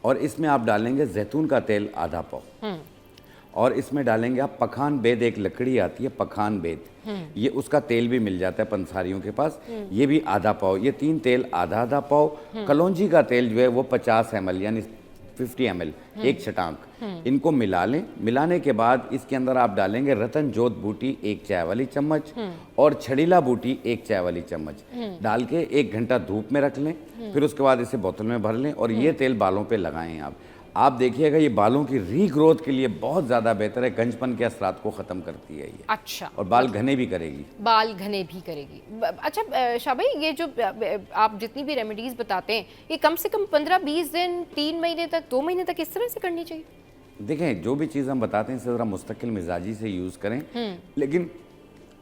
और इसमें आप डालेंगे जैतून का तेल आधा पाव, और इसमें डालेंगे आप पखान बेद, एक लकड़ी आती है पखान बेद, ये उसका तेल भी मिल जाता है पंसारियों के पास, ये भी आधा पाव। ये 3 तेल आधा आधा पाव। कलौंजी का तेल जो है वो 50 ml यानी 50 ml, एक छटांक, इनको मिला लें। मिलाने के बाद इसके अंदर आप डालेंगे रतन जोत बूटी 1 चाय वाली चम्मच और छड़ीला बूटी 1 चाय वाली चम्मच, डाल के 1 घंटा धूप में रख लें। फिर उसके बाद इसे बोतल में भर लें और ये तेल बालों पे लगाएं। आप देखिएगा ये बालों की रीग्रोथ के लिए बहुत ज़्यादा बेहतर है, गंजपन के असरात को ख़त्म करती है ये। अच्छा। और बाल घने भी करेगी। बाल घने भी करेगी। अच्छा शाह भाई, ये जो आप जितनी भी रेमेडीज बताते हैं, ये कम से कम 15-20 दिन, 3 महीने तक, 2 महीने तक इस तरह से करनी चाहिए? देखें, जो भी चीज़ हम बताते हैं इसे ज़रा मुस्तकिल मिजाजी से यूज़ करें, लेकिन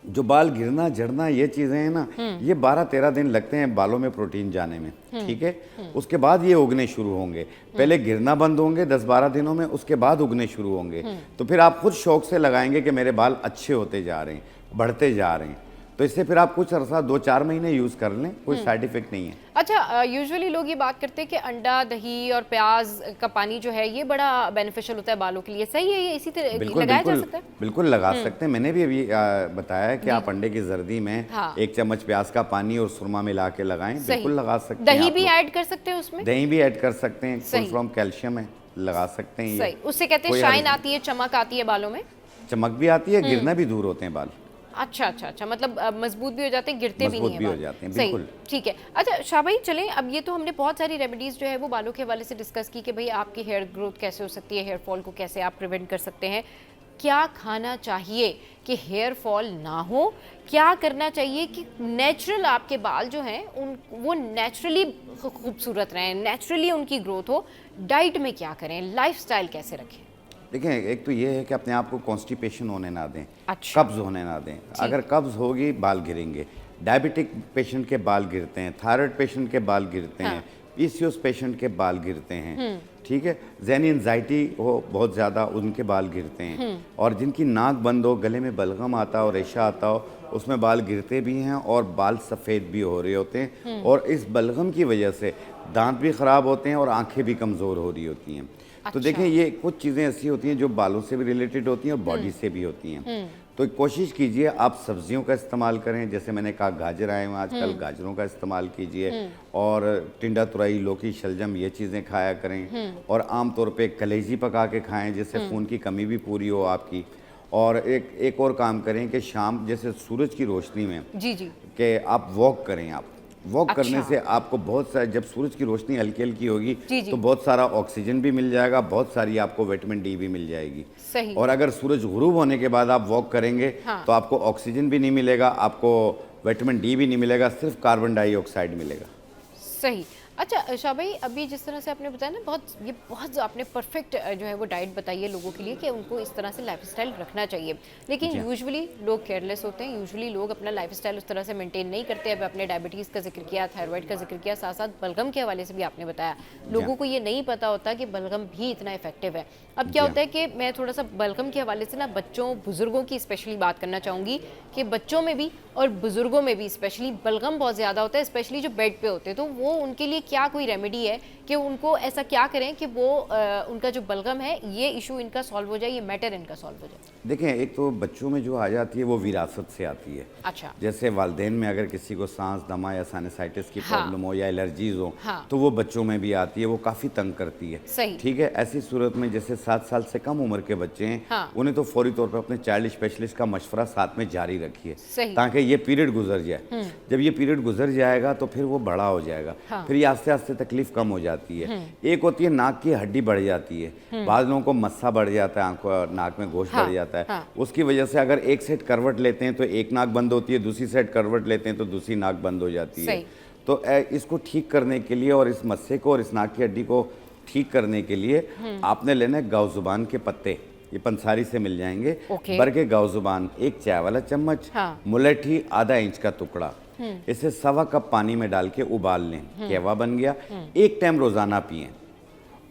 जो बाल गिरना झड़ना ये चीज़ें हैं ना, ये 12-13 दिन लगते हैं बालों में प्रोटीन जाने में, ठीक है। उसके बाद ये उगने शुरू होंगे, पहले गिरना बंद होंगे 10-12 दिनों में, उसके बाद उगने शुरू होंगे। तो फिर आप खुद शौक से लगाएंगे कि मेरे बाल अच्छे होते जा रहे हैं, बढ़ते जा रहे हैं, तो इससे फिर आप कुछ अरसा 2-4 महीने यूज़ कर लें, कोई साइड इफेक्ट नहीं है। अच्छा, यूजुअली लोग ये बात करते हैं कि अंडा, दही और प्याज का पानी जो है ये बड़ा बेनिफिशियल होता है बालों के लिए, सही है? ये इसी तरह लगाया जा सकता है? बिल्कुल लगा सकते हैं। मैंने भी अभी बताया है कि आप अंडे की जर्दी में 1 चम्मच प्याज का पानी और सुरमा मिला के लगाएं, बिल्कुल लगा सकते हैं। दही भी ऐड कर सकते हैं उसमें? दही भी ऐड कर सकते हैं, फुल फ्रॉम कैल्शियम है, लगा सकते हैं। सही, उससे कहते हैं शाइन आती है, चमक आती है बालों में। चमक भी आती है, गिरना भी दूर होते हैं बाल। अच्छा, मतलब मजबूत भी हो जाते हैं, गिरते भी नहीं है, भी हो जाते हैं, बिल्कुल। सही, ठीक है। अच्छा शाह भाई, चलें, अब ये तो हमने बहुत सारी रेमेडीज जो है वो बालों के हवाले से डिस्कस की कि भाई आपकी हेयर ग्रोथ कैसे हो सकती है, हेयर फॉल को कैसे आप प्रिवेंट कर सकते हैं, क्या खाना चाहिए कि हेयर फॉल ना हो, क्या करना चाहिए कि नेचुरल आपके बाल जो हैं वो नेचुरली खूबसूरत रहें, नेचुरली उनकी ग्रोथ हो, डाइट में क्या करें, लाइफस्टाइल कैसे रखें? देखें, एक तो ये है कि अपने आप को कॉन्स्टिपेशन होने ना दें, अच्छा। कब्ज होने ना दें। अगर कब्ज होगी बाल गिरेंगे। डायबिटिक पेशेंट के बाल गिरते हैं, थायराइड पेशेंट के बाल गिरते हैं, पीसीओएस पेशेंट के बाल गिरते हैं, ठीक है। ज़हनी एंजाइटी हो बहुत ज़्यादा, उनके बाल गिरते हैं। और जिनकी नाक बंद हो, गले में बलगम आता हो, रेशा आता हो, उसमें बाल गिरते भी हैं और बाल सफ़ेद भी हो रहे होते हैं। और इस बलगम की वजह से दांत भी ख़राब होते हैं और आँखें भी कमज़ोर हो रही होती हैं। तो देखें, ये कुछ चीज़ें ऐसी होती हैं जो बालों से भी रिलेटेड होती हैं और बॉडी से भी होती हैं। तो कोशिश कीजिए आप सब्जियों का इस्तेमाल करें, जैसे मैंने कहा गाजर आए हुए आजकल, गाजरों का इस्तेमाल कीजिए, और टिंडा तुरई, लौकी, शलजम, ये चीज़ें खाया करें। और आमतौर पे कलेजी पका के खाएं, जिससे खून की कमी भी पूरी हो आपकी। और एक और काम करें कि शाम जैसे सूरज की रोशनी में जी कि आप वॉक करें। आप वॉक अच्छा। करने से आपको बहुत सारा, जब सूरज की रोशनी हल्की हल्की होगी जी। तो बहुत सारा ऑक्सीजन भी मिल जाएगा, बहुत सारी आपको विटामिन डी भी मिल जाएगी। सही। और अगर सूरज गुरूब होने के बाद आप वॉक करेंगे तो आपको ऑक्सीजन भी नहीं मिलेगा, आपको विटामिन डी भी नहीं मिलेगा, सिर्फ कार्बन डाइऑक्साइड मिलेगा। सही। अच्छा शाह भाई, अभी जिस तरह से आपने बताया ना, बहुत आपने परफेक्ट जो है वो डाइट बताई है लोगों के लिए कि उनको इस तरह से लाइफस्टाइल रखना चाहिए, लेकिन यूजुअली लोग केयरलेस होते हैं, यूजुअली लोग अपना लाइफस्टाइल उस तरह से मेंटेन नहीं करते। अब आपने डायबिटीज़ का जिक्र किया, थायराइड का जिक्र किया, साथ साथ बलगम के हवाले से भी आपने बताया। लोगों को ये नहीं पता होता कि बलगम भी इतना इफेक्टिव है। अब क्या होता है कि मैं थोड़ा सा बलगम के हवाले से ना बच्चों, बुजुर्गों की स्पेशली बात करना चाहूँगी कि बच्चों में भी और बुजुर्गों में भी स्पेशली बलगम बहुत ज़्यादा होता है, स्पेशली जो बेड पे होते हैं। तो वो उनके लिए क्या कोई रेमेडी है कि उनको ऐसा क्या करें कि वो उनका जो बलगम है ये इशू इनका सॉल्व हो जाए, ये मैटर इनका सॉल्व हो जाए? देखें, एक तो बच्चों में जो आ जाती है वो विरासत से आती है। अच्छा। जैसे वालिदैन में अगर किसी को सांस, दमा या साइनसाइटिस की प्रॉब्लम हो या एलर्जीज हो, तो वो बच्चों में भी आती है, वो काफ़ी तंग करती है। सही। ठीक है। ऐसी सूरत में जैसे 7 साल से कम उम्र के बच्चे हैं, उन्हें तो फौरी तौर पर अपने चाइल्ड स्पेशलिस्ट का मशवरा साथ में जारी रखिए, ताकि ये पीरियड गुजर जाए। जब ये पीरियड गुजर जाएगा तो फिर वो बड़ा हो जाएगा, फिर ये आस्ते आस्ते तकलीफ कम हो जाती है। एक होती है नाक की हड्डी बढ़ जाती है, बाद लोगों को मस्सा बढ़ जाता है, आंखों नाक में गोश्त बढ़ जाता है। उसकी वजह से अगर एक सेट करवट लेते हैं तो एक नाक बंद होती है, दूसरी सेट करवट लेते हैं तो दूसरी नाक बंद हो जाती है। तो इसको ठीक करने के लिए और इस मस्से को और इस नाक की हड्डी को ठीक करने के लिए आपने लेना है गाउजुबान के पत्ते, ये पंसारी से मिल जाएंगे। बरगे गाउजुबान 1 चाय वाला चम्मच, मुलेठी आधा इंच का टुकड़ा, इसे 1.25 कप पानी में डाल के उबाल लें, कहवा बन गया। 1 टाइम रोजाना पिएं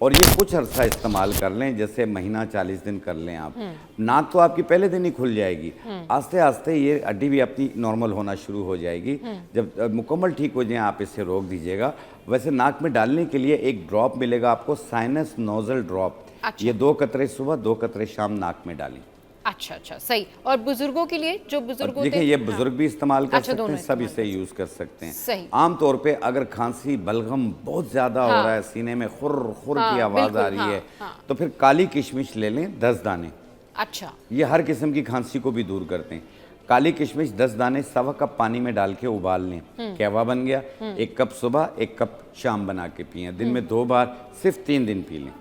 और ये कुछ अरसा इस्तेमाल कर लें, जैसे महीना 40 दिन कर लें आप। नाक तो आपकी पहले दिन ही खुल जाएगी, आस्ते आस्ते ये हड्डी भी अपनी नॉर्मल होना शुरू हो जाएगी। जब मुकम्मल ठीक हो जाए आप इसे रोक दीजिएगा। वैसे नाक में डालने के लिए एक ड्रॉप मिलेगा आपको, साइनस नोजल ड्रॉप। अच्छा। ये 2 कतरे सुबह 2 कतरे शाम नाक में डालें। अच्छा अच्छा, सही। और बुजुर्गों के लिए, जो बुजुर्ग होते देखिए हैं, ये बुजुर्ग भी इस्तेमाल कर अच्छा, सकते दोनों हैं, सब इस्तेमाल इसे यूज कर सकते हैं। सही। आमतौर पे अगर खांसी बलगम बहुत ज्यादा हो हाँ। रहा है, सीने में खुर खुर हाँ, की आवाज बिल्कुल, आ रही है, हाँ। तो फिर काली किशमिश ले लें 10 दाने। अच्छा ये हर किस्म की खांसी को भी दूर करते हैं। काली किशमिश 10 दाने 1.25 कप पानी में डाल के उबाल लें, कहवा बन गया। 1 कप सुबह 1 कप शाम बना के पिए, दिन में 2 बार, सिर्फ 3 दिन पी लें,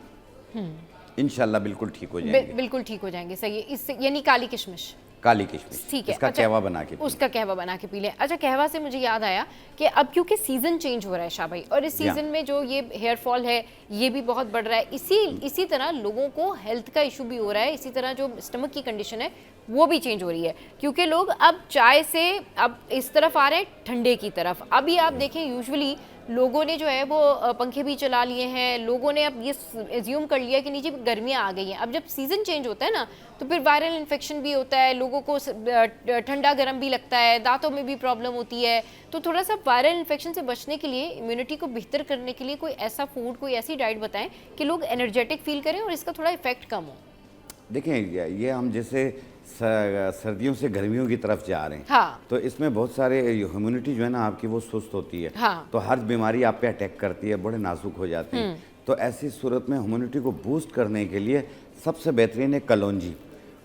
इंशाल्लाह बिल्कुल ठीक हो जाएंगे। बिल्कुल ठीक हो जाएंगे, सही है। इससे यानी काली किशमिश, काली किशमिश, ठीक है। इसका अच्छा, कहवा बना के पिएं। उसका कहवा बना के पी लें। अच्छा, कहवा से मुझे याद आया कि अब क्योंकि सीजन चेंज हो रहा है शाह भाई, और इस सीजन में जो ये हेयर फॉल है ये भी बहुत बढ़ रहा है। इसी तरह लोगों को हेल्थ का इशू भी हो रहा है, इसी तरह जो स्टमक की कंडीशन है वो भी चेंज हो रही है, क्योंकि लोग अब चाय से अब इस तरफ आ रहे हैं ठंडे की तरफ। अभी आप देखें यूजुअली लोगों ने जो है वो पंखे भी चला लिए हैं, लोगों ने अब ये एज्यूम कर लिया कि नीचे गर्मियाँ आ गई हैं। अब जब सीज़न चेंज होता है ना, तो फिर वायरल इन्फेक्शन भी होता है, लोगों को ठंडा गर्म भी लगता है, दांतों में भी प्रॉब्लम होती है। तो थोड़ा सा वायरल इन्फेक्शन से बचने के लिए, इम्यूनिटी को बेहतर करने के लिए कोई ऐसा फूड, कोई ऐसी डाइट बताएं कि लोग एनर्जेटिक फील करें और इसका थोड़ा इफेक्ट कम हो। देखें ये हम जैसे सर्दियों से गर्मियों की तरफ जा रहे हैं, हाँ। तो इसमें बहुत सारे इम्यूनिटी जो है ना आपकी वो सुस्त होती है, हाँ। तो हर बीमारी आप पे अटैक करती है, बड़े नाजुक हो जाते हैं। तो ऐसी सूरत में इम्यूनिटी को बूस्ट करने के लिए सबसे बेहतरीन है कलौंजी।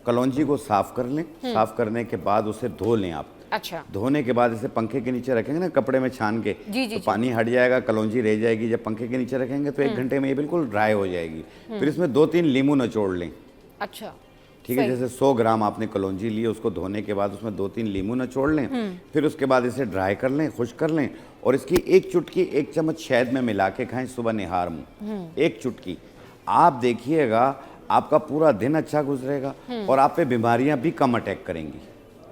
कलौंजी को साफ कर लें, साफ करने के बाद उसे धो लें आप। अच्छा। धोने के बाद इसे पंखे के नीचे रखेंगे ना, कपड़े में छान के, तो पानी हट जाएगा, कलौंजी रह जाएगी। जब पंखे के नीचे रखेंगे तो 1 घंटे में ये बिल्कुल ड्राई हो जाएगी। फिर इसमें 2-3 लीमू निचोड़ लें। अच्छा, ठीक है, जैसे 100 ग्राम आपने कलौंजी ली, उसको धोने के बाद उसमें 2-3 लीमू निचोड़ लें। फिर उसके बाद इसे ड्राई कर लें, खुश्क कर लें, और इसकी 1 चुटकी 1 चम्मच शहद में मिला के खाएं सुबह निहार मुंह। 1 चुटकी, आप देखिएगा आपका पूरा दिन अच्छा गुजरेगा और आप पे बीमारियां भी कम अटैक करेंगी।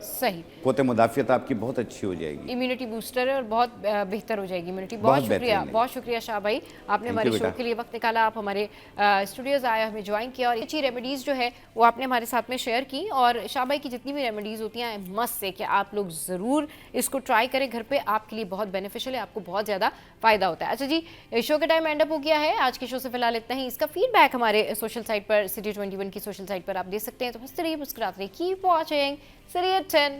सही। कोते मुदाफियत आपकी बहुत अच्छी हो जाएगी, इम्यूनिटी बूस्टर है और बहुत बेहतर हो जाएगी इम्यूनिटी। बहुत शुक्रिया, बहुत शुक्रिया शाह भाई, आपने हमारे शो के लिए वक्त निकाला, आप हमारे स्टूडियोज आए, हमें ज्वाइन किया और अच्छी रेमेडीज़ जो है वो आपने हमारे साथ में शेयर की। और शाह भाई की जितनी भी रेमेडीज़ होती हैं मस्त से कि आप लोग ज़रूर इसको ट्राई करें घर पे, आपके लिए बहुत बेनिफिशियल है, आपको बहुत ज़्यादा फ़ायदा होता है। अच्छा जी, शो का टाइम एंड अप हो गया है। आज के शो से फिलहाल इतना ही। इसका फीडबैक हमारे सोशल साइट पर, सिटी 21 की सोशल साइट पर आप दे सकते हैं। तो हंसते रहिए, मुस्कुराते रहिए, कीप वॉचिंग City at 10।